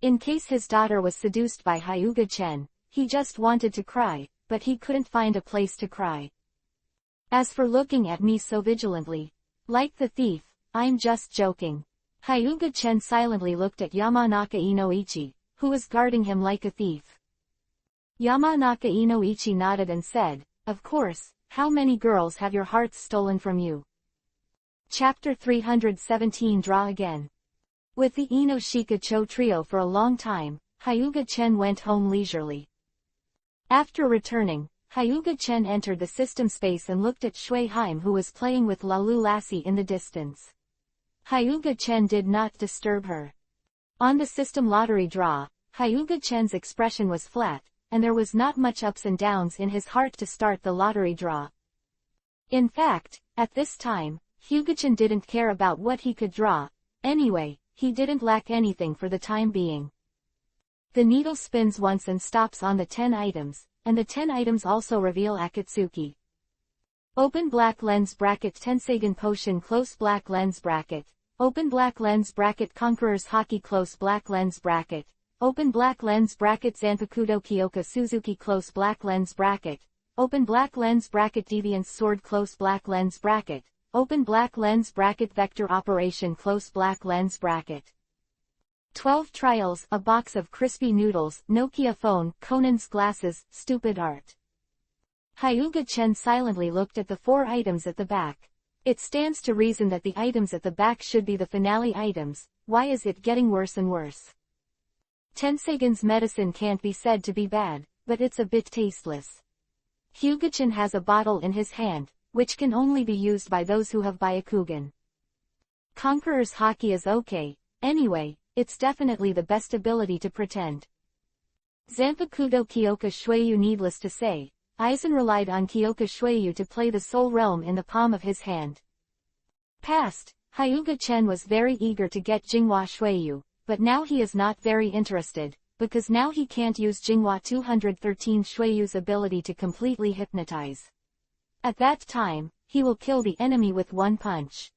In case his daughter was seduced by Hyuga Chen, he just wanted to cry, but he couldn't find a place to cry. As for looking at me so vigilantly, like the thief, I'm just joking. Hyuga Chen silently looked at Yamanaka Inoichi, who was guarding him like a thief. Yamanaka Inoichi nodded and said, "Of course, how many girls have your hearts stolen from you?" Chapter 317 Draw Again. With the Ino-Shika Cho trio for a long time, Hyuga Chen went home leisurely. After returning, Hyuga Chen entered the system space and looked at Shui Haim who was playing with Lalu Lassie in the distance. Hyuga Chen did not disturb her. On the system lottery draw, Hyuga Chen's expression was flat, and there was not much ups and downs in his heart to start the lottery draw. In fact, at this time, Hyuga Chen didn't care about what he could draw. Anyway, he didn't lack anything for the time being. The needle spins once and stops on the 10 items, and the 10 items also reveal Akatsuki. Open black lens bracket Tenseigan Potion close black lens bracket. Open black lens bracket Conqueror's Haki close black lens bracket. Open black lens bracket Zanpakudo Kyoka Suzuki close black lens bracket. Open black lens bracket Deviant's Sword close black lens bracket. Open black lens bracket Vector Operation close black lens bracket. 12 trials, a box of crispy noodles, Nokia phone, Conan's glasses, stupid art. Hyuga Chen silently looked at the 4 items at the back. It stands to reason that the items at the back should be the finale items. Why is it getting worse and worse? Tenseigan's medicine can't be said to be bad, but it's a bit tasteless. Hyuga Chen has a bottle in his hand, which can only be used by those who have Byakugan. Conqueror's Haki is okay. Anyway, it's definitely the best ability to pretend. Zanpakudo Kyoka Shueyu. Needless to say, Aizen relied on Kyoka Shueyu to play the soul realm in the palm of his hand. Past, Hyuga Chen was very eager to get Jinghua Shueyu, but now he is not very interested, because now he can't use Jinghua 213 Shueyu's ability to completely hypnotize. At that time, he will kill the enemy with one punch.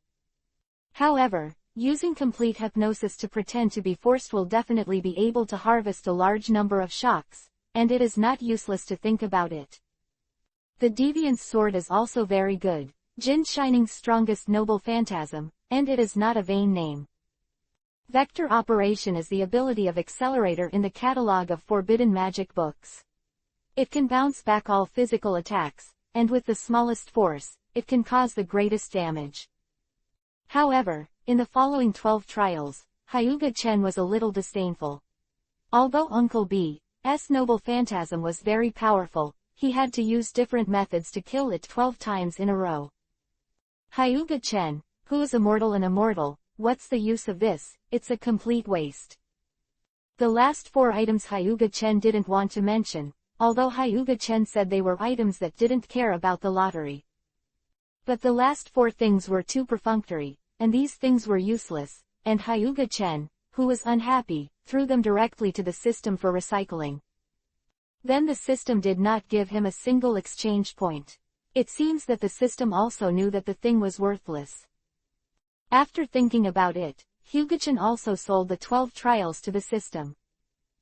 However, using complete hypnosis to pretend to be forced will definitely be able to harvest a large number of shocks, and it is not useless to think about it. The Deviant's Sword is also very good, Jin Shining's strongest noble phantasm, and it is not a vain name. Vector Operation is the ability of Accelerator in the catalog of forbidden magic books. It can bounce back all physical attacks, and with the smallest force, it can cause the greatest damage. However, in the following 12 trials, Hyuga Chen was a little disdainful. Although Uncle B's noble phantasm was very powerful, he had to use different methods to kill it 12 times in a row. Hyuga Chen, who is immortal and immortal, what's the use of this? It's a complete waste. The last 4 items Hyuga Chen didn't want to mention, although Hyuga Chen said they were items that didn't care about the lottery. But the last 4 things were too perfunctory, and these things were useless, and Hyuga Chen, who was unhappy, threw them directly to the system for recycling. Then the system did not give him a single exchange point. It seems that the system also knew that the thing was worthless. After thinking about it, Hyuga Chen also sold the 12 trials to the system.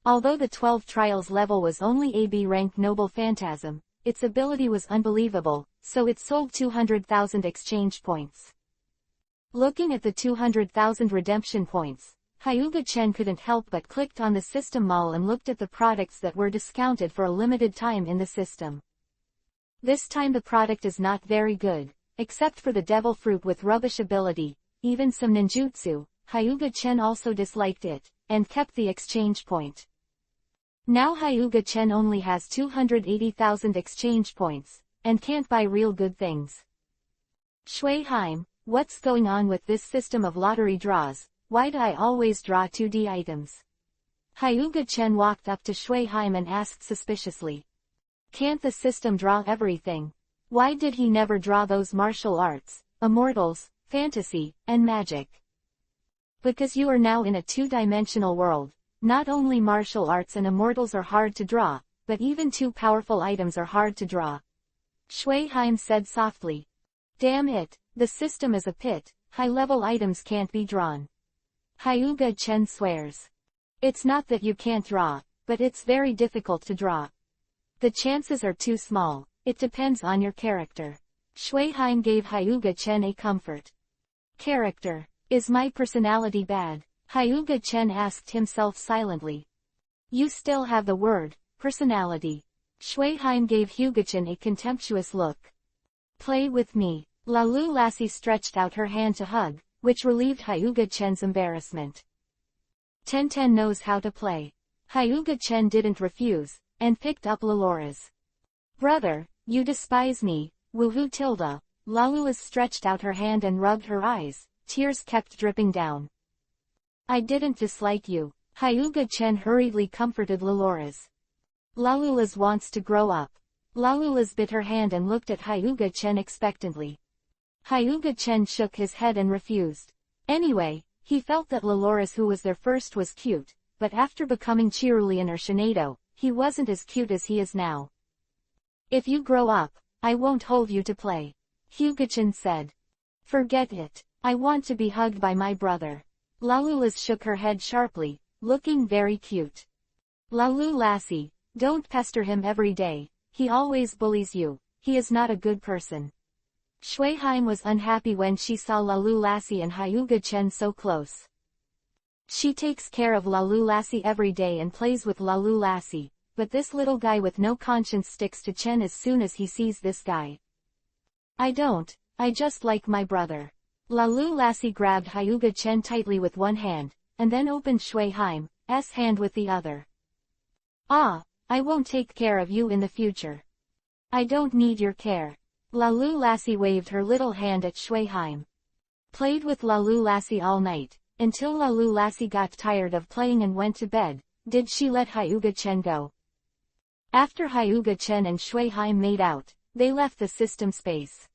Although the 12 trials level was only AB rank noble phantasm, its ability was unbelievable, so it sold 200,000 exchange points. Looking at the 200,000 redemption points, Hyuga Chen couldn't help but clicked on the system mall and looked at the products that were discounted for a limited time in the system. This time the product is not very good, except for the devil fruit with rubbish ability, even some ninjutsu. Hyuga Chen also disliked it, and kept the exchange point. Now Hyuga Chen only has 280,000 exchange points, and can't buy real good things. Shui Heim, what's going on with this system of lottery draws? Why do I always draw 2D items? Hyuga Chen walked up to Shui Heim and asked suspiciously. Can't the system draw everything? Why did he never draw those martial arts, immortals, fantasy, and magic? Because you are now in a two-dimensional world. Not only martial arts and immortals are hard to draw, but even two powerful items are hard to draw. Shui Heim said softly. Damn it, the system is a pit, high-level items can't be drawn. Hyuga Chen swears. It's not that you can't draw, but it's very difficult to draw. The chances are too small, it depends on your character. Shui Heim gave Hyuga Chen a comfort. Character. Is my personality bad? Hyuga Chen asked himself silently. You still have the word, personality. Shui Heim gave Hyuga Chen a contemptuous look. Play with me. Lalu Lassie stretched out her hand to hug, which relieved Hyuga Chen's embarrassment. Tenten knows how to play. Hyuga Chen didn't refuse, and picked up Lalora's. Brother, you despise me, woohoo tilde. Lalu stretched out her hand and rubbed her eyes, tears kept dripping down. I didn't dislike you. Hyuga Chen hurriedly comforted Lalora's. Lalulas wants to grow up. Lalulas bit her hand and looked at Hyuga Chen expectantly. Hyuga Chen shook his head and refused. Anyway, he felt that Laloras who was there first was cute, but after becoming Chirulian or Shinado, he wasn't as cute as he is now. If you grow up, I won't hold you to play. Hyuga Chen said. Forget it, I want to be hugged by my brother. Lalulas shook her head sharply, looking very cute. Lalu Lassie, don't pester him every day, he always bullies you, he is not a good person. Shui Heim was unhappy when she saw Lalu Lassie and Hyuga Chen so close. She takes care of Lalu Lassie every day and plays with Lalu Lassie, but this little guy with no conscience sticks to Chen as soon as he sees this guy. I just like my brother. Lalu Lassie grabbed Hyuga Chen tightly with one hand, and then opened Shui Heim's hand with the other. Ah, I won't take care of you in the future. I don't need your care. Lalu Lassie waved her little hand at Shui Heim. Played with Lalu Lassie all night, until Lalu Lassie got tired of playing and went to bed. Did she let Hyuga Chen go? After Hyuga Chen and Shui Heim made out, they left the system space.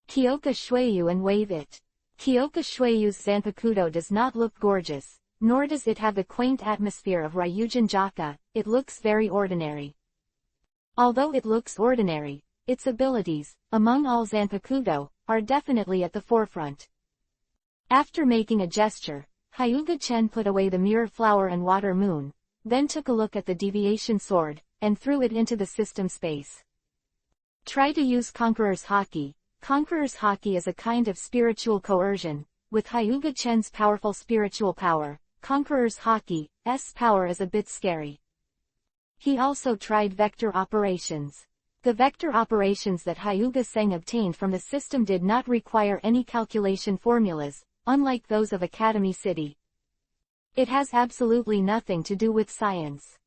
Kyoka Shuiyu and wave it. Kyoka Shuiyu's Zanpakuto does not look gorgeous, nor does it have the quaint atmosphere of Ryujin Jaka, it looks very ordinary. Although it looks ordinary, its abilities, among all Zanpakuto, are definitely at the forefront. After making a gesture, Hyuga Chen put away the mirror flower and water moon, then took a look at the deviation sword, and threw it into the system space. Try to use Conqueror's Haki. Conqueror's Haki is a kind of spiritual coercion. With Hyuga Chen's powerful spiritual power, Conqueror's Haki's power is a bit scary. He also tried vector operations. The vector operations that Hyuga Seng obtained from the system did not require any calculation formulas, unlike those of Academy City. It has absolutely nothing to do with science.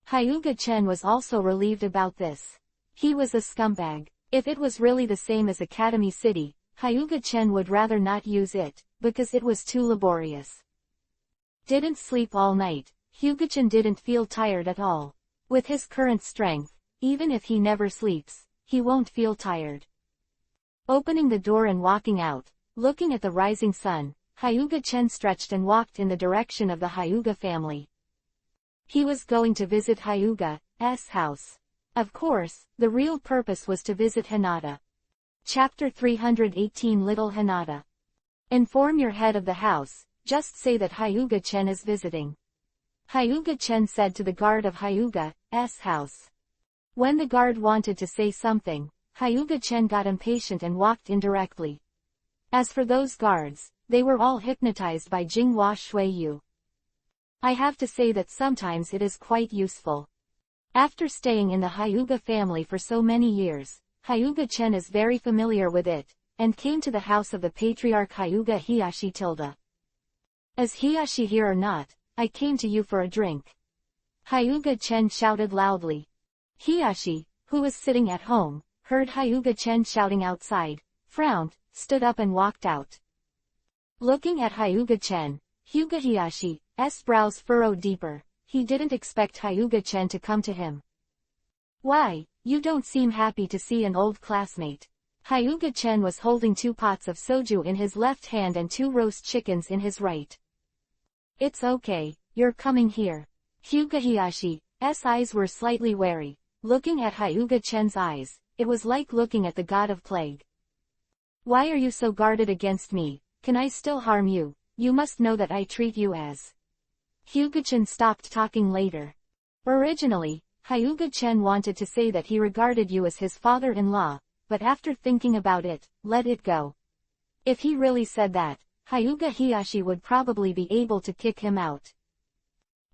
Hyuga Chen was also relieved about this. He was a scumbag. If it was really the same as Academy City, Hyuga Chen would rather not use it, because it was too laborious. Didn't sleep all night. Hyuga Chen didn't feel tired at all. With his current strength, even if he never sleeps, he won't feel tired. Opening the door and walking out, looking at the rising sun, Hyuga Chen stretched and walked in the direction of the Hyuga family. He was going to visit Hyuga's house. Of course, the real purpose was to visit Hinata. Chapter 318 Little Hinata. Inform your head of the house, just say that Hyuga Chen is visiting. Hyuga Chen said to the guard of Hyuga's house. When the guard wanted to say something, Hyuga-chen got impatient and walked in directly. As for those guards, they were all hypnotized by Jinghua Shuiyu. I have to say that sometimes it is quite useful. After staying in the Hyuga family for so many years, Hyuga-chen is very familiar with it, and came to the house of the patriarch Hyuga Hiyashi tilde. Is Hiyashi here or not? I came to you for a drink. Hyuga-chen shouted loudly. Hiyashi, who was sitting at home, heard Hyuga-chen shouting outside, frowned, stood up and walked out. Looking at Hyuga-chen, Hyuga Hiyashi's brows furrowed deeper. He didn't expect Hyuga-chen to come to him. Why, you don't seem happy to see an old classmate. Hyuga-chen was holding 2 pots of soju in his left hand and 2 roast chickens in his right. It's okay, you're coming here. Hyuga Hiyashi's eyes were slightly wary. Looking at Hyuga-chen's eyes, it was like looking at the god of plague. Why are you so guarded against me? Can I still harm you? You must know that I treat you as... Hyuga-chen stopped talking later. Originally, Hyuga-chen wanted to say that he regarded you as his father-in-law, but after thinking about it, let it go. If he really said that, Hyuga Hiyashi would probably be able to kick him out.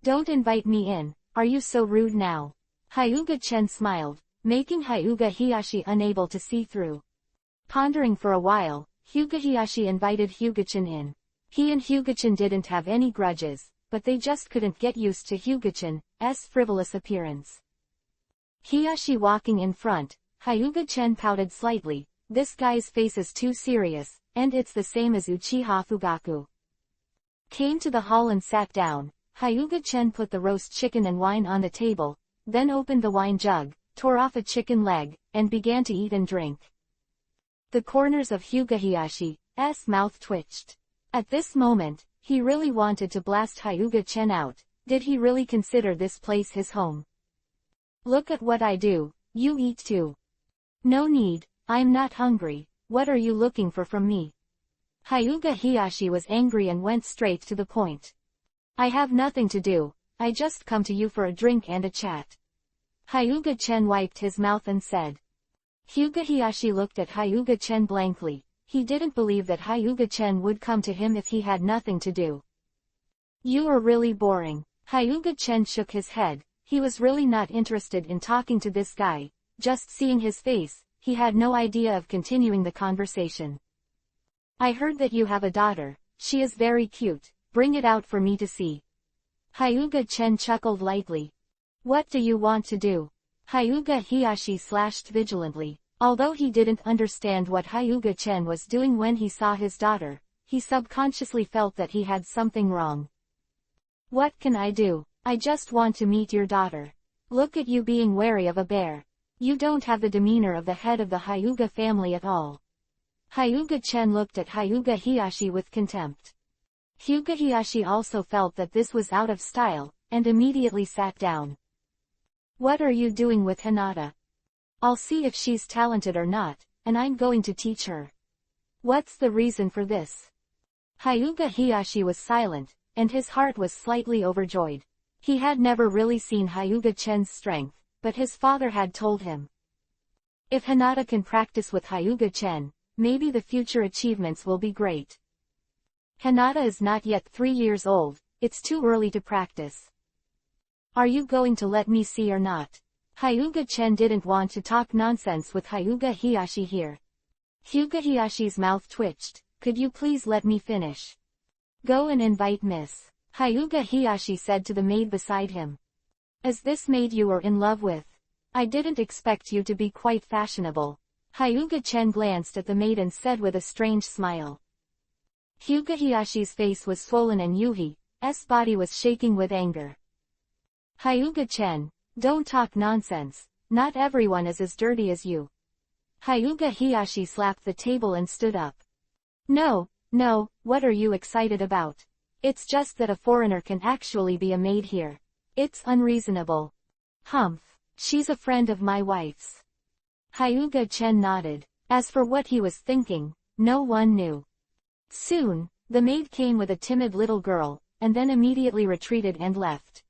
Don't invite me in, are you so rude now? Hyuga-chen smiled, making Hyuga Hiyashi unable to see through. Pondering for a while, Hyuga Hiyashi invited Hyuga-chen in. He and Hyuga-chen didn't have any grudges, but they just couldn't get used to Hyuga-chan's frivolous appearance. Hiyashi walking in front, Hyuga-chen pouted slightly. This guy's face is too serious, and it's the same as Uchiha Fugaku. Came to the hall and sat down. Hyuga-chen put the roast chicken and wine on the table, then opened the wine jug, tore off a chicken leg, and began to eat and drink. The corners of Hyuga Hiyashi's mouth twitched. At this moment, he really wanted to blast Hyuga-chen out. Did he really consider this place his home? Look at what I do, you eat too. No need, I'm not hungry, what are you looking for from me? Hyuga Hiyashi was angry and went straight to the point. I have nothing to do, I just come to you for a drink and a chat. Hyuga-chen wiped his mouth and said. Hyuga Hiyashi looked at Hyuga-chen blankly. He didn't believe that Hyuga-chen would come to him if he had nothing to do. You are really boring. Hyuga-chen shook his head. He was really not interested in talking to this guy. Just seeing his face, he had no idea of continuing the conversation. I heard that you have a daughter. She is very cute. Bring it out for me to see. Hyuga-chen chuckled lightly. What do you want to do? Hyuga Hiyashi slashed vigilantly. Although he didn't understand what Hyuga-chen was doing when he saw his daughter, he subconsciously felt that he had something wrong. What can I do? I just want to meet your daughter. Look at you being wary of a bear. You don't have the demeanor of the head of the Hyuga family at all. Hyuga-chen looked at Hyuga Hiyashi with contempt. Hyuga Hiyashi also felt that this was out of style, and immediately sat down. What are you doing with Hinata? I'll see if she's talented or not, and I'm going to teach her. What's the reason for this? Hyuga Hiyashi was silent, and his heart was slightly overjoyed. He had never really seen Hyuga-chen's strength, but his father had told him. If Hinata can practice with Hyuga-chen, maybe the future achievements will be great. Hinata is not yet 3 years old, it's too early to practice. Are you going to let me see or not? Hyuga-chen didn't want to talk nonsense with Hyuga Hiyashi here. Hyuga Hiyashi's mouth twitched. Could you please let me finish? Go and invite Miss. Hyuga Hiyashi said to the maid beside him. Is this maid you are in love with? I didn't expect you to be quite fashionable. Hyuga-chen glanced at the maid and said with a strange smile. Hyuga Hiyashi's face was swollen and Yuhi's body was shaking with anger. Hyuga-chen, don't talk nonsense, not everyone is as dirty as you. Hyuga Hiyashi slapped the table and stood up. No, what are you excited about? It's just that a foreigner can actually be a maid here. It's unreasonable. Humph, she's a friend of my wife's. Hyuga-chen nodded. As for what he was thinking, no one knew. Soon, the maid came with a timid little girl, and then immediately retreated and left.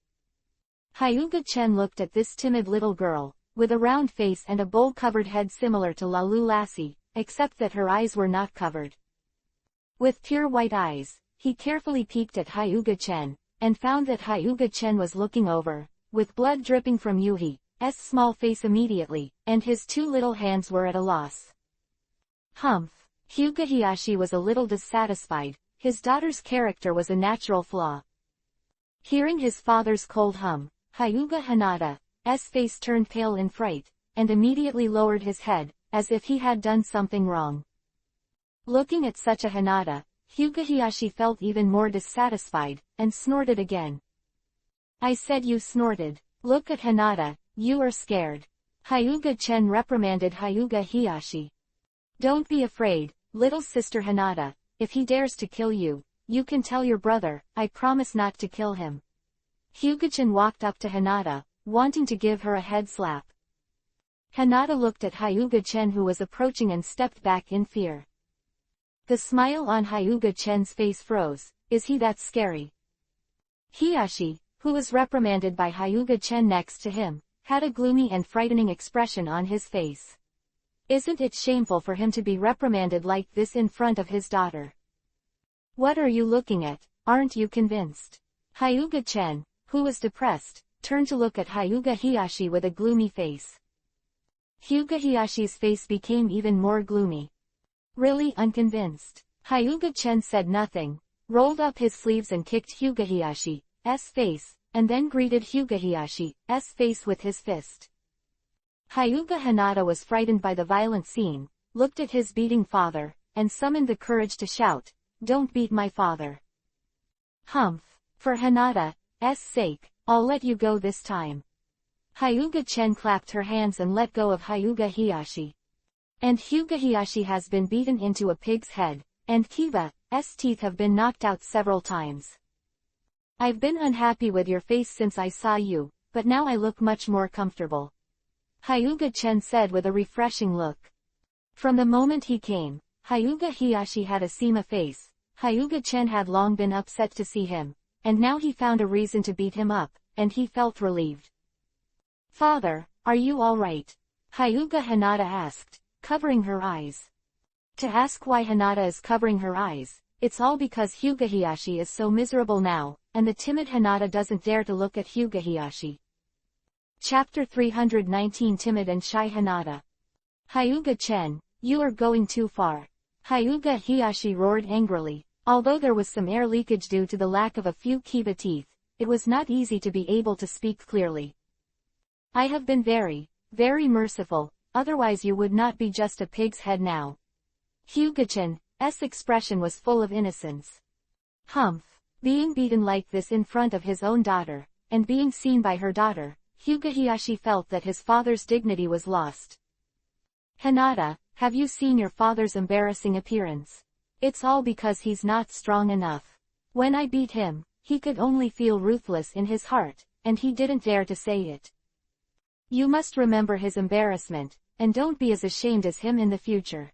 Hyuga-chen looked at this timid little girl. with a round face and a bowl-covered head similar to Lalu Lassie, except that her eyes were not covered. With pure white eyes, he carefully peeked at Hyuga-chen, and found that Hyuga-chen was looking over, with blood dripping from Yuhi's small face immediately, and his two little hands were at a loss. Humph! Hyuga Hiyashi was a little dissatisfied. His daughter's character was a natural flaw. Hearing his father's cold hum, Hyuga Hanada's face turned pale in fright, and immediately lowered his head, as if he had done something wrong. Looking at such a Hanada, Hyuga Hiyashi felt even more dissatisfied, and snorted again. I said you snorted. Look at Hanada, you are scared. Hyuga-chen reprimanded Hyuga Hiyashi. Don't be afraid, little sister Hanada. If he dares to kill you, you can tell your brother. I promise not to kill him. Hyuga-chen walked up to Hanada, wanting to give her a head slap. Hanada looked at Hyuga-chen who was approaching and stepped back in fear. The smile on Hyuga-chen's face froze. Is he that scary? Hiyashi, who was reprimanded by Hyuga-chen next to him, had a gloomy and frightening expression on his face. Isn't it shameful for him to be reprimanded like this in front of his daughter? What are you looking at? Aren't you convinced? Hyuga-chen, who was depressed, turned to look at Hyuga Hiyashi with a gloomy face. Hyuga Hiyashi's face became even more gloomy. Really unconvinced? Hyuga-chen said nothing, rolled up his sleeves and kicked Hyuga Hiyashi's face, and then greeted Hyuga Hiyashi's face with his fist. Hyuga Hanada was frightened by the violent scene, looked at his beating father, and summoned the courage to shout, "Don't beat my father." Humph! For Hanada's sake, I'll let you go this time. Hyuga-chen clapped her hands and let go of Hyuga Hiyashi. And Hyuga Hiyashi has been beaten into a pig's head, and Kiba's teeth have been knocked out several times. I've been unhappy with your face since I saw you, but now I look much more comfortable. Hyuga-chen said with a refreshing look. From the moment he came, Hyuga Hiyashi had a Sema face. Hyuga-chen had long been upset to see him, and now he found a reason to beat him up, and he felt relieved. Father, are you all right? Hyuga Hanada asked, covering her eyes. To ask why Hanada is covering her eyes, it's all because Hyuga Hiyashi is so miserable now, and the timid Hanada doesn't dare to look at Hyuga Hiyashi. Chapter 319 Timid and Shy Hanada. Hyuga-chen, you are going too far. Hyuga Hiyashi roared angrily. Although there was some air leakage due to the lack of a few Kiba teeth, it was not easy to be able to speak clearly. I have been very, very merciful, otherwise you would not be just a pig's head now. Hyuga-chen's expression was full of innocence. Humph! Being beaten like this in front of his own daughter, and being seen by her daughter, Hyuga Hiyashi felt that his father's dignity was lost. Hanada, have you seen your father's embarrassing appearance? It's all because he's not strong enough. When I beat him, he could only feel ruthless in his heart, and he didn't dare to say it. You must remember his embarrassment, and don't be as ashamed as him in the future.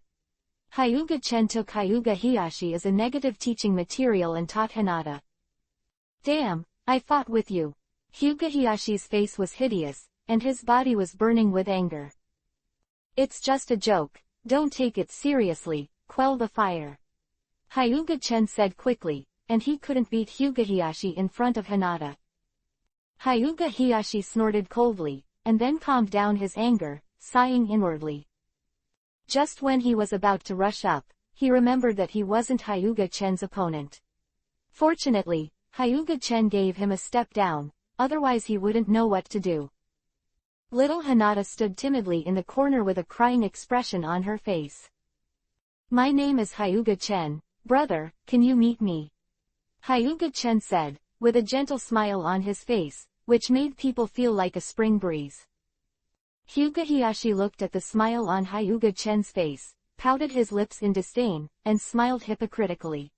Hyuga-chen took Hyuga Hiyashi as a negative teaching material and taught Hanada. Damn, I fought with you. Hyuga Hiyashi's face was hideous, and his body was burning with anger. It's just a joke, don't take it seriously, quell the fire. Hyuga-chen said quickly, and he couldn't beat Hyuga Hiyashi in front of Hanada. Hyuga Hiyashi snorted coldly, and then calmed down his anger, sighing inwardly. Just when he was about to rush up, he remembered that he wasn't Hyuga-chen's opponent. Fortunately, Hyuga-chen gave him a step down, otherwise he wouldn't know what to do. Little Hanada stood timidly in the corner with a crying expression on her face. My name is Hyuga-chen, brother, can you meet me? Hyuga-chen said, with a gentle smile on his face, which made people feel like a spring breeze. Hyuga Hiyashi looked at the smile on Hyuga-chen's face, pouted his lips in disdain, and smiled hypocritically.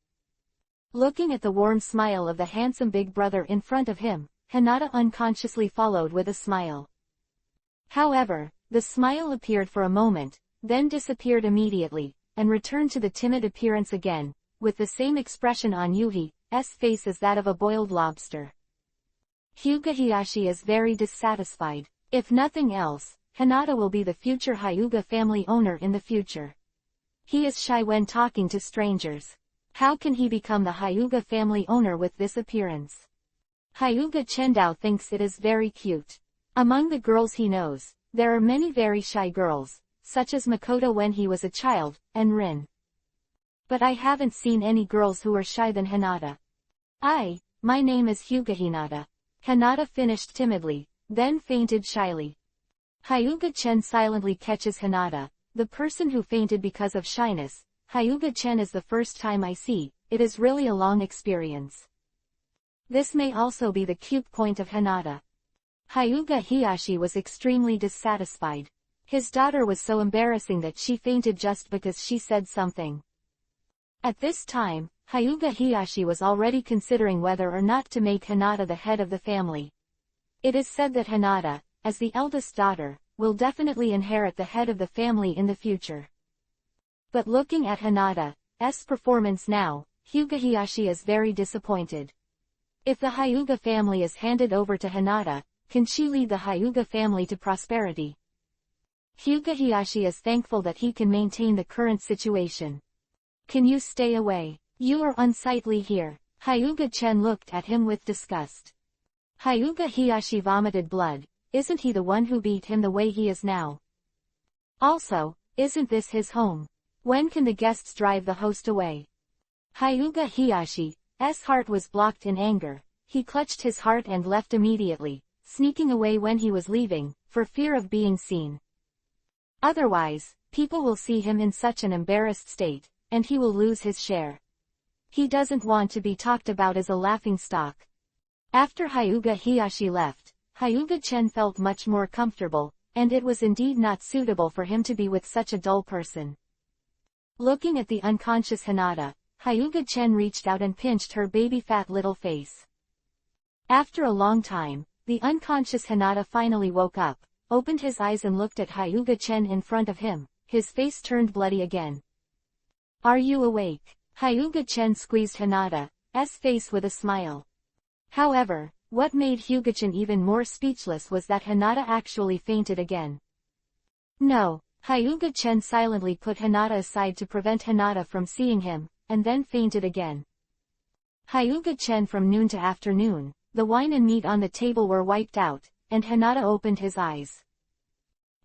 Looking at the warm smile of the handsome big brother in front of him, Hanada unconsciously followed with a smile. However, the smile appeared for a moment, then disappeared immediately, and returned to the timid appearance again, with the same expression on Yuhi's face as that of a boiled lobster. Hyuga Hiyashi is very dissatisfied. If nothing else, Hinata will be the future Hyuga family owner in the future. He is shy when talking to strangers. How can he become the Hyuga family owner with this appearance? Hyuga Chendao thinks it is very cute. Among the girls he knows, there are many very shy girls, such as Makoto when he was a child, and Rin. But I haven't seen any girls who are shy than Hinata. My name is Hyuga Hinata. Hinata finished timidly, then fainted shyly. Hyuga Chen silently catches Hinata, the person who fainted because of shyness. Hyuga Chen is the first time I see, it is really a long experience. This may also be the cute point of Hinata. Hyuga Hiyashi was extremely dissatisfied. His daughter was so embarrassing that she fainted just because she said something. At this time, Hyuga Hiyashi was already considering whether or not to make Hinata the head of the family. It is said that Hinata, as the eldest daughter, will definitely inherit the head of the family in the future. But looking at Hinata's performance now, Hyuga Hiyashi is very disappointed. If the Hyuga family is handed over to Hinata, can she lead the Hyuga family to prosperity? Hyuga Hiyashi is thankful that he can maintain the current situation. Can you stay away? You are unsightly here. Hyuga Chen looked at him with disgust. Hyuga Hiyashi vomited blood. Isn't he the one who beat him the way he is now? Also, isn't this his home? When can the guests drive the host away? Hyuga Hiyashi's heart was blocked in anger. He clutched his heart and left immediately, sneaking away when he was leaving, for fear of being seen. Otherwise, people will see him in such an embarrassed state, and he will lose his share. He doesn't want to be talked about as a laughingstock. After Hyuga Hiyashi left, Hyuga Chen felt much more comfortable, and it was indeed not suitable for him to be with such a dull person. Looking at the unconscious Hinata, Hyuga Chen reached out and pinched her baby fat little face. After a long time, the unconscious Hinata finally woke up, opened his eyes and looked at Hyuga Chen in front of him. His face turned bloody again. Are you awake? Hyuga Chen squeezed Hinata's face with a smile. However, what made Hyuga Chen even more speechless was that Hinata actually fainted again. No, Hyuga Chen silently put Hinata aside to prevent Hinata from seeing him, and then fainted again. Hyuga Chen from noon to afternoon, the wine and meat on the table were wiped out, and Hinata opened his eyes.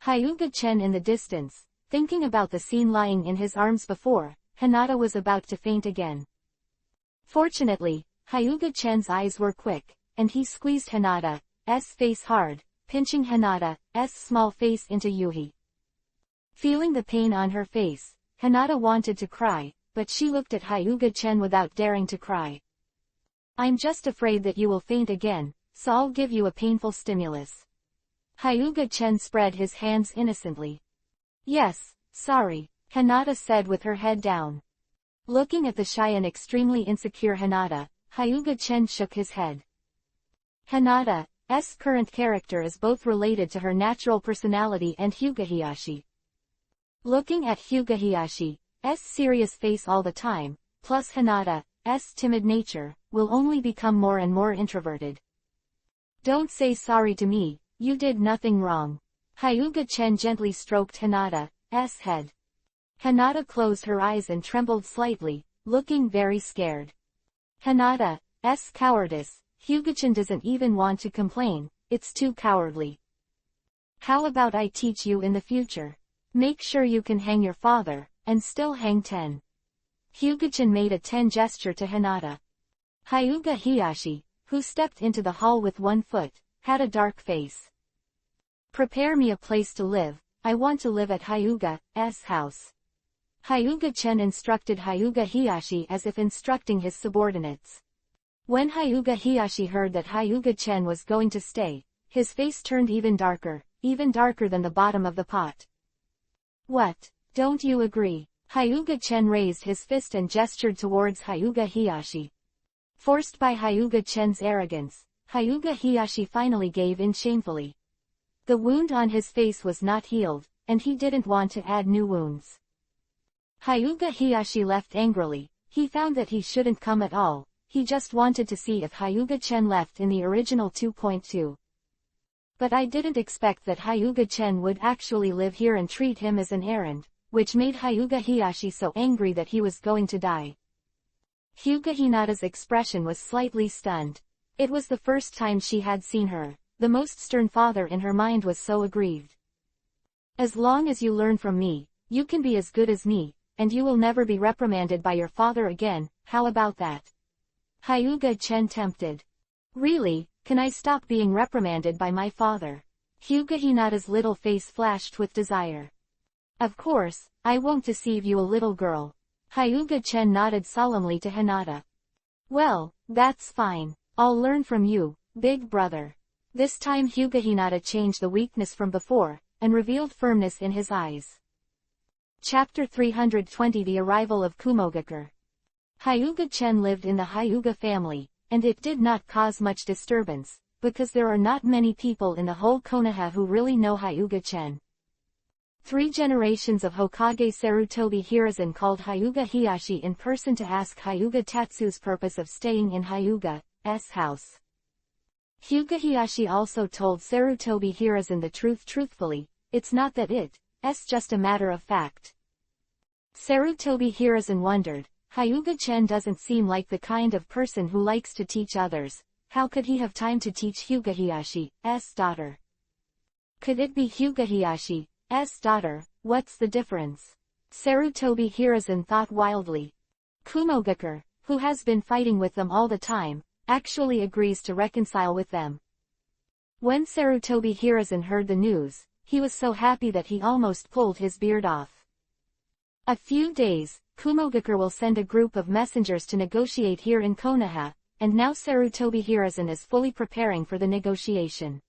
Hyuga Chen in the distance, thinking about the scene lying in his arms before, Hinata was about to faint again. Fortunately, Hyuga Chen's eyes were quick, and he squeezed Hinata's face hard, pinching Hinata's small face into Yuhi. Feeling the pain on her face, Hinata wanted to cry, but she looked at Hyuga Chen without daring to cry. I'm just afraid that you will faint again, so I'll give you a painful stimulus. Hyuga Chen spread his hands innocently. Yes, sorry, Hinata said with her head down. Looking at the shy and extremely insecure Hinata, Hyuga Chen shook his head. Hinata's current character is both related to her natural personality and Hyuga Hiyashi. Looking at Hyuga Hiyashi's serious face all the time, plus Hinata's timid nature, will only become more and more introverted. Don't say sorry to me, you did nothing wrong. Hyuga Chen gently stroked Hinata's head. Hinata closed her eyes and trembled slightly, looking very scared. Hinata's cowardice, Hyuga Chen doesn't even want to complain, it's too cowardly. How about I teach you in the future? Make sure you can hang your father, and still hang 10. Hyuga Chen made a 10 gesture to Hinata. Hyuga Hiyashi, who stepped into the hall with one foot, had a dark face. Prepare me a place to live, I want to live at Hyuga's house. Hyuga Chen instructed Hyuga Hiyashi as if instructing his subordinates. When Hyuga Hiyashi heard that Hyuga Chen was going to stay, his face turned even darker than the bottom of the pot. What, don't you agree? Hyuga Chen raised his fist and gestured towards Hyuga Hiyashi. Forced by Hyuga Chen's arrogance, Hyuga Hiyashi finally gave in shamefully. The wound on his face was not healed, and he didn't want to add new wounds. Hyuga Hiyashi left angrily. He found that he shouldn't come at all, he just wanted to see if Hyuga Chen left in the original 2.2. But I didn't expect that Hyuga-chen would actually live here and treat him as an errand, which made Hyuga Hiyashi so angry that he was going to die. Hyuga Hinata's expression was slightly stunned. It was the first time she had seen her. The most stern father in her mind was so aggrieved. As long as you learn from me, you can be as good as me, and you will never be reprimanded by your father again, how about that? Hyuga-chen tempted. Really, can I stop being reprimanded by my father? Hyuga Hinata's little face flashed with desire. Of course, I won't deceive you, a little girl. Hyuga-chen nodded solemnly to Hinata. Well, that's fine. I'll learn from you, big brother. This time Hyuga Hinata changed the weakness from before, and revealed firmness in his eyes. Chapter 320 The Arrival of Kumogakure. Hyuga-chen lived in the Hyuga family, and it did not cause much disturbance, because there are not many people in the whole Konoha who really know Hyuga-chen. 3 generations of Hokage Sarutobi Hiruzen called Hyuga Hiyashi in person to ask Hyuga Tatsu's purpose of staying in Hyuga's house. Hyuga Hiyashi also told Sarutobi Hiruzen the truth truthfully. It's not that it's just a matter of fact. Sarutobi Hiruzen wondered, Hyuga-chen doesn't seem like the kind of person who likes to teach others. How could he have time to teach Hyuga Hiyashi's daughter? Could it be Hyuga Hiyashi's daughter? What's the difference? Sarutobi Hiruzen thought wildly. Kumogakure, who has been fighting with them all the time, actually agrees to reconcile with them. When Sarutobi Hiruzen heard the news, he was so happy that he almost pulled his beard off. A few days, Kumogakure will send a group of messengers to negotiate here in Konoha, and now Sarutobi Hiruzen is fully preparing for the negotiation.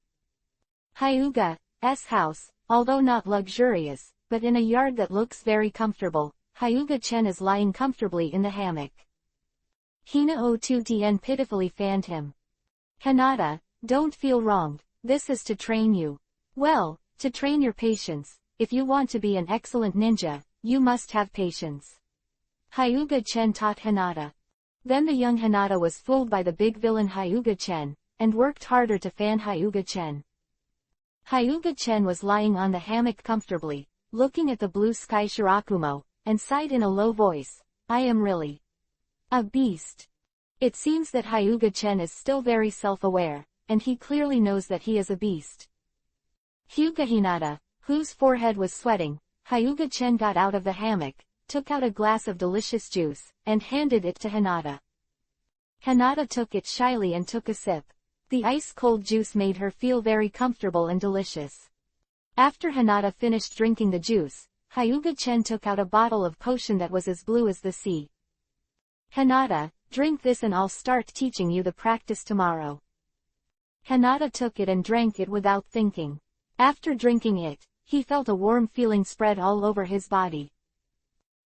Hyuga's house, although not luxurious, but in a yard that looks very comfortable, Hyuga-chen is lying comfortably in the hammock. Hina Otutien pitifully fanned him. Hinata, don't feel wronged, this is to train you. Well, to train your patience. If you want to be an excellent ninja, you must have patience. Hyuga-chen taught Hinata. Then the young Hinata was fooled by the big villain Hyuga-chen, and worked harder to fan Hyuga-chen. Hyuga-chen was lying on the hammock comfortably, looking at the blue sky Shirakumo, and sighed in a low voice, I am really a beast. It seems that Hyuga-chen is still very self-aware, and he clearly knows that he is a beast. Hyuga Hinata, whose forehead was sweating, Hyuga-chen got out of the hammock, took out a glass of delicious juice, and handed it to Hinata. Hinata took it shyly and took a sip. The ice-cold juice made her feel very comfortable and delicious. After Hinata finished drinking the juice, Hyuga-chen took out a bottle of potion that was as blue as the sea. Hinata, drink this and I'll start teaching you the practice tomorrow. Hinata took it and drank it without thinking. After drinking it, he felt a warm feeling spread all over his body.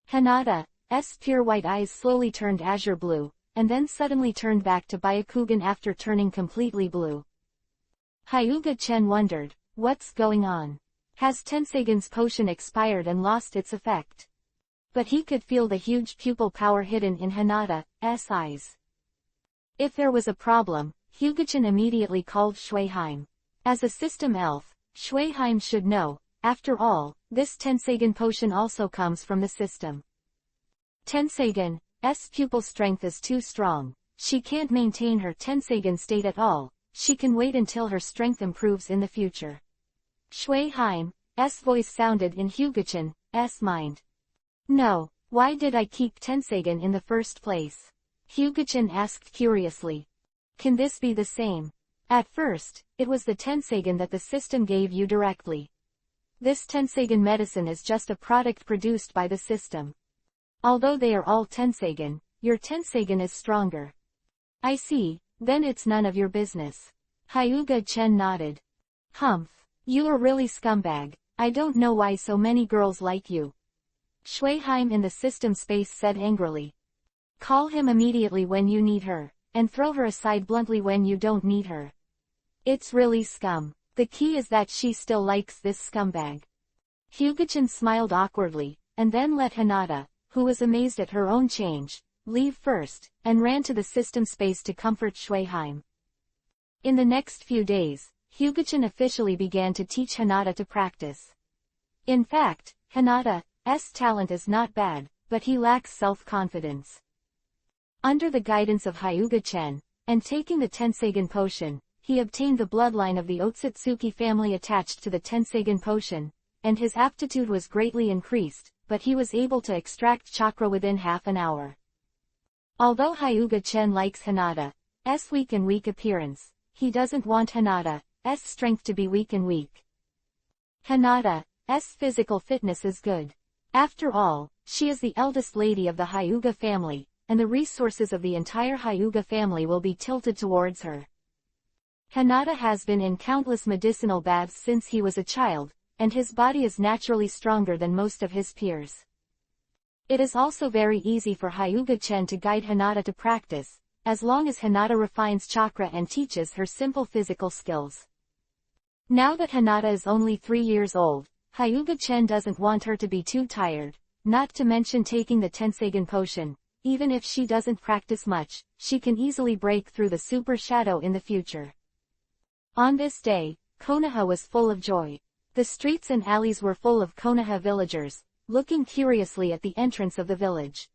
Hinata's pure white eyes slowly turned azure blue, and then suddenly turned back to Byakugan after turning completely blue. Hyuga-chen wondered, what's going on? Has Tenseigен's potion expired and lost its effect? But he could feel the huge pupil power hidden in Hinata's eyes. If there was a problem, Hyuga-chen immediately called Shueheim. As a system elf, Shueheim should know. After all, this Tenseigen potion also comes from the system. Tenseigen's pupil strength is too strong. She can't maintain her Tenseigen state at all. She can wait until her strength improves in the future. Shueheim's voice sounded in Hyuga-chan's mind. No, why did I keep Tenseigen in the first place? Hyuga-chan asked curiously. Can this be the same? At first, it was the Tenseigen that the system gave you directly. This Tenseigen medicine is just a product produced by the system. Although they are all Tenseigen, your Tenseigen is stronger. I see, then it's none of your business. Hyuga-chen nodded. Humph, you are really scumbag. I don't know why so many girls like you. Shueheim in the system space said angrily. Call him immediately when you need her, and throw her aside bluntly when you don't need her. It's really scum. The key is that she still likes this scumbag. Hyuga-chan smiled awkwardly, and then let Hinata, who was amazed at her own change, leave first, and ran to the system space to comfort Shueheim. In the next few days, Hyuga-chan officially began to teach Hinata to practice. In fact, Hinata's talent is not bad, but he lacks self-confidence. Under the guidance of Hyuga-chan, and taking the Tenseigan potion, he obtained the bloodline of the Otsutsuki family attached to the Tenseigan potion, and his aptitude was greatly increased, but he was able to extract chakra within half an hour. Although Hyuga-chan likes Hinata's weak and weak appearance, he doesn't want Hinata's strength to be weak and weak. Hinata's physical fitness is good. After all, she is the eldest lady of the Hyuga family, and the resources of the entire Hyuga family will be tilted towards her. Hinata has been in countless medicinal baths since he was a child, and his body is naturally stronger than most of his peers. It is also very easy for Hyuga-chan to guide Hinata to practice, as long as Hinata refines chakra and teaches her simple physical skills. Now that Hinata is only 3 years old, Hyuga-chan doesn't want her to be too tired, not to mention taking the Tenseigan potion. Even if she doesn't practice much, she can easily break through the super shadow in the future. On this day, Konoha was full of joy. The streets and alleys were full of Konoha villagers, looking curiously at the entrance of the village.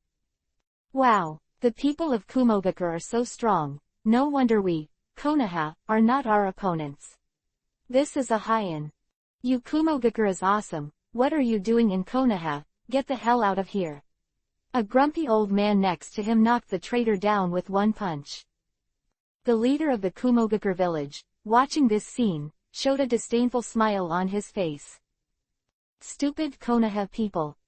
Wow, the people of Kumogakure are so strong, no wonder we, Konoha, are not our opponents. This is a Heian. You Kumogakure is awesome, what are you doing in Konoha, get the hell out of here. A grumpy old man next to him knocked the traitor down with one punch. The leader of the Kumogakure village, watching this scene, showed a disdainful smile on his face. Stupid Konoha people.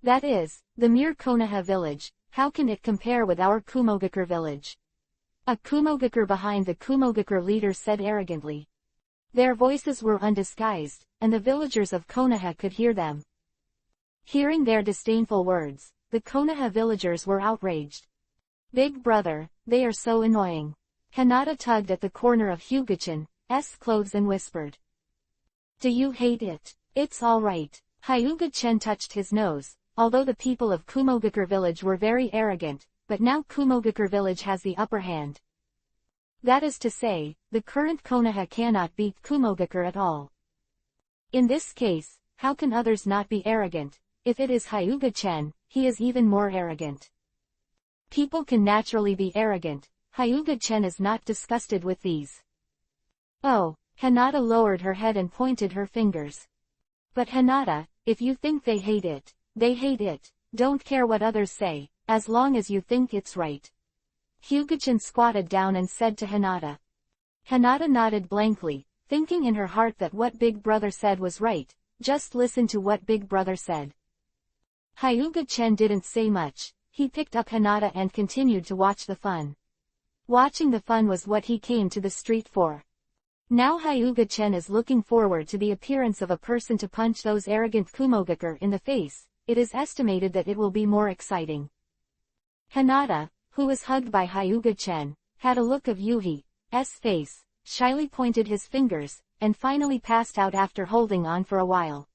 That is, the mere Konoha village, how can it compare with our Kumogakure village? A Kumogakure behind the Kumogakure leader said arrogantly. Their voices were undisguised, and the villagers of Konoha could hear them. Hearing their disdainful words, the Konoha villagers were outraged. Big brother, they are so annoying. Hinata tugged at the corner of Hyuga-chan's clothes and whispered. Do you hate it? It's alright. Hyuga-chan touched his nose, although the people of Kumogakure village were very arrogant, but now Kumogakure village has the upper hand. That is to say, the current Konoha cannot beat Kumogakure at all. In this case, how can others not be arrogant? If it is Hyuga-chan, he is even more arrogant. People can naturally be arrogant. Hyuga-chan is not disgusted with these. Oh, Hinata lowered her head and pointed her fingers. But Hinata, if you think they hate it, they hate it. Don't care what others say, as long as you think it's right. Hyuga-chan squatted down and said to Hinata. Hinata nodded blankly, thinking in her heart that what Big Brother said was right. Just listen to what Big Brother said. Hyuga-chan didn't say much. He picked up Hinata and continued to watch the fun. Watching the fun was what he came to the street for. Now Hyuga-chan is looking forward to the appearance of a person to punch those arrogant Kumogakure in the face. It is estimated that it will be more exciting. Hinata, who was hugged by Hyuga-chan, had a look of Yuhi's face, shyly pointed his fingers, and finally passed out after holding on for a while.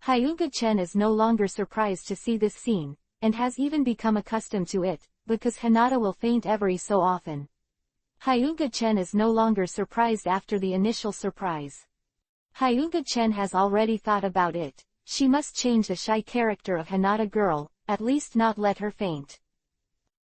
Hyuga-chan is no longer surprised to see this scene, and has even become accustomed to it, because Hinata will faint every so often. Hyuga-chan is no longer surprised after the initial surprise. Hyuga-chan has already thought about it. She must change the shy character of Hinata girl, at least not let her faint.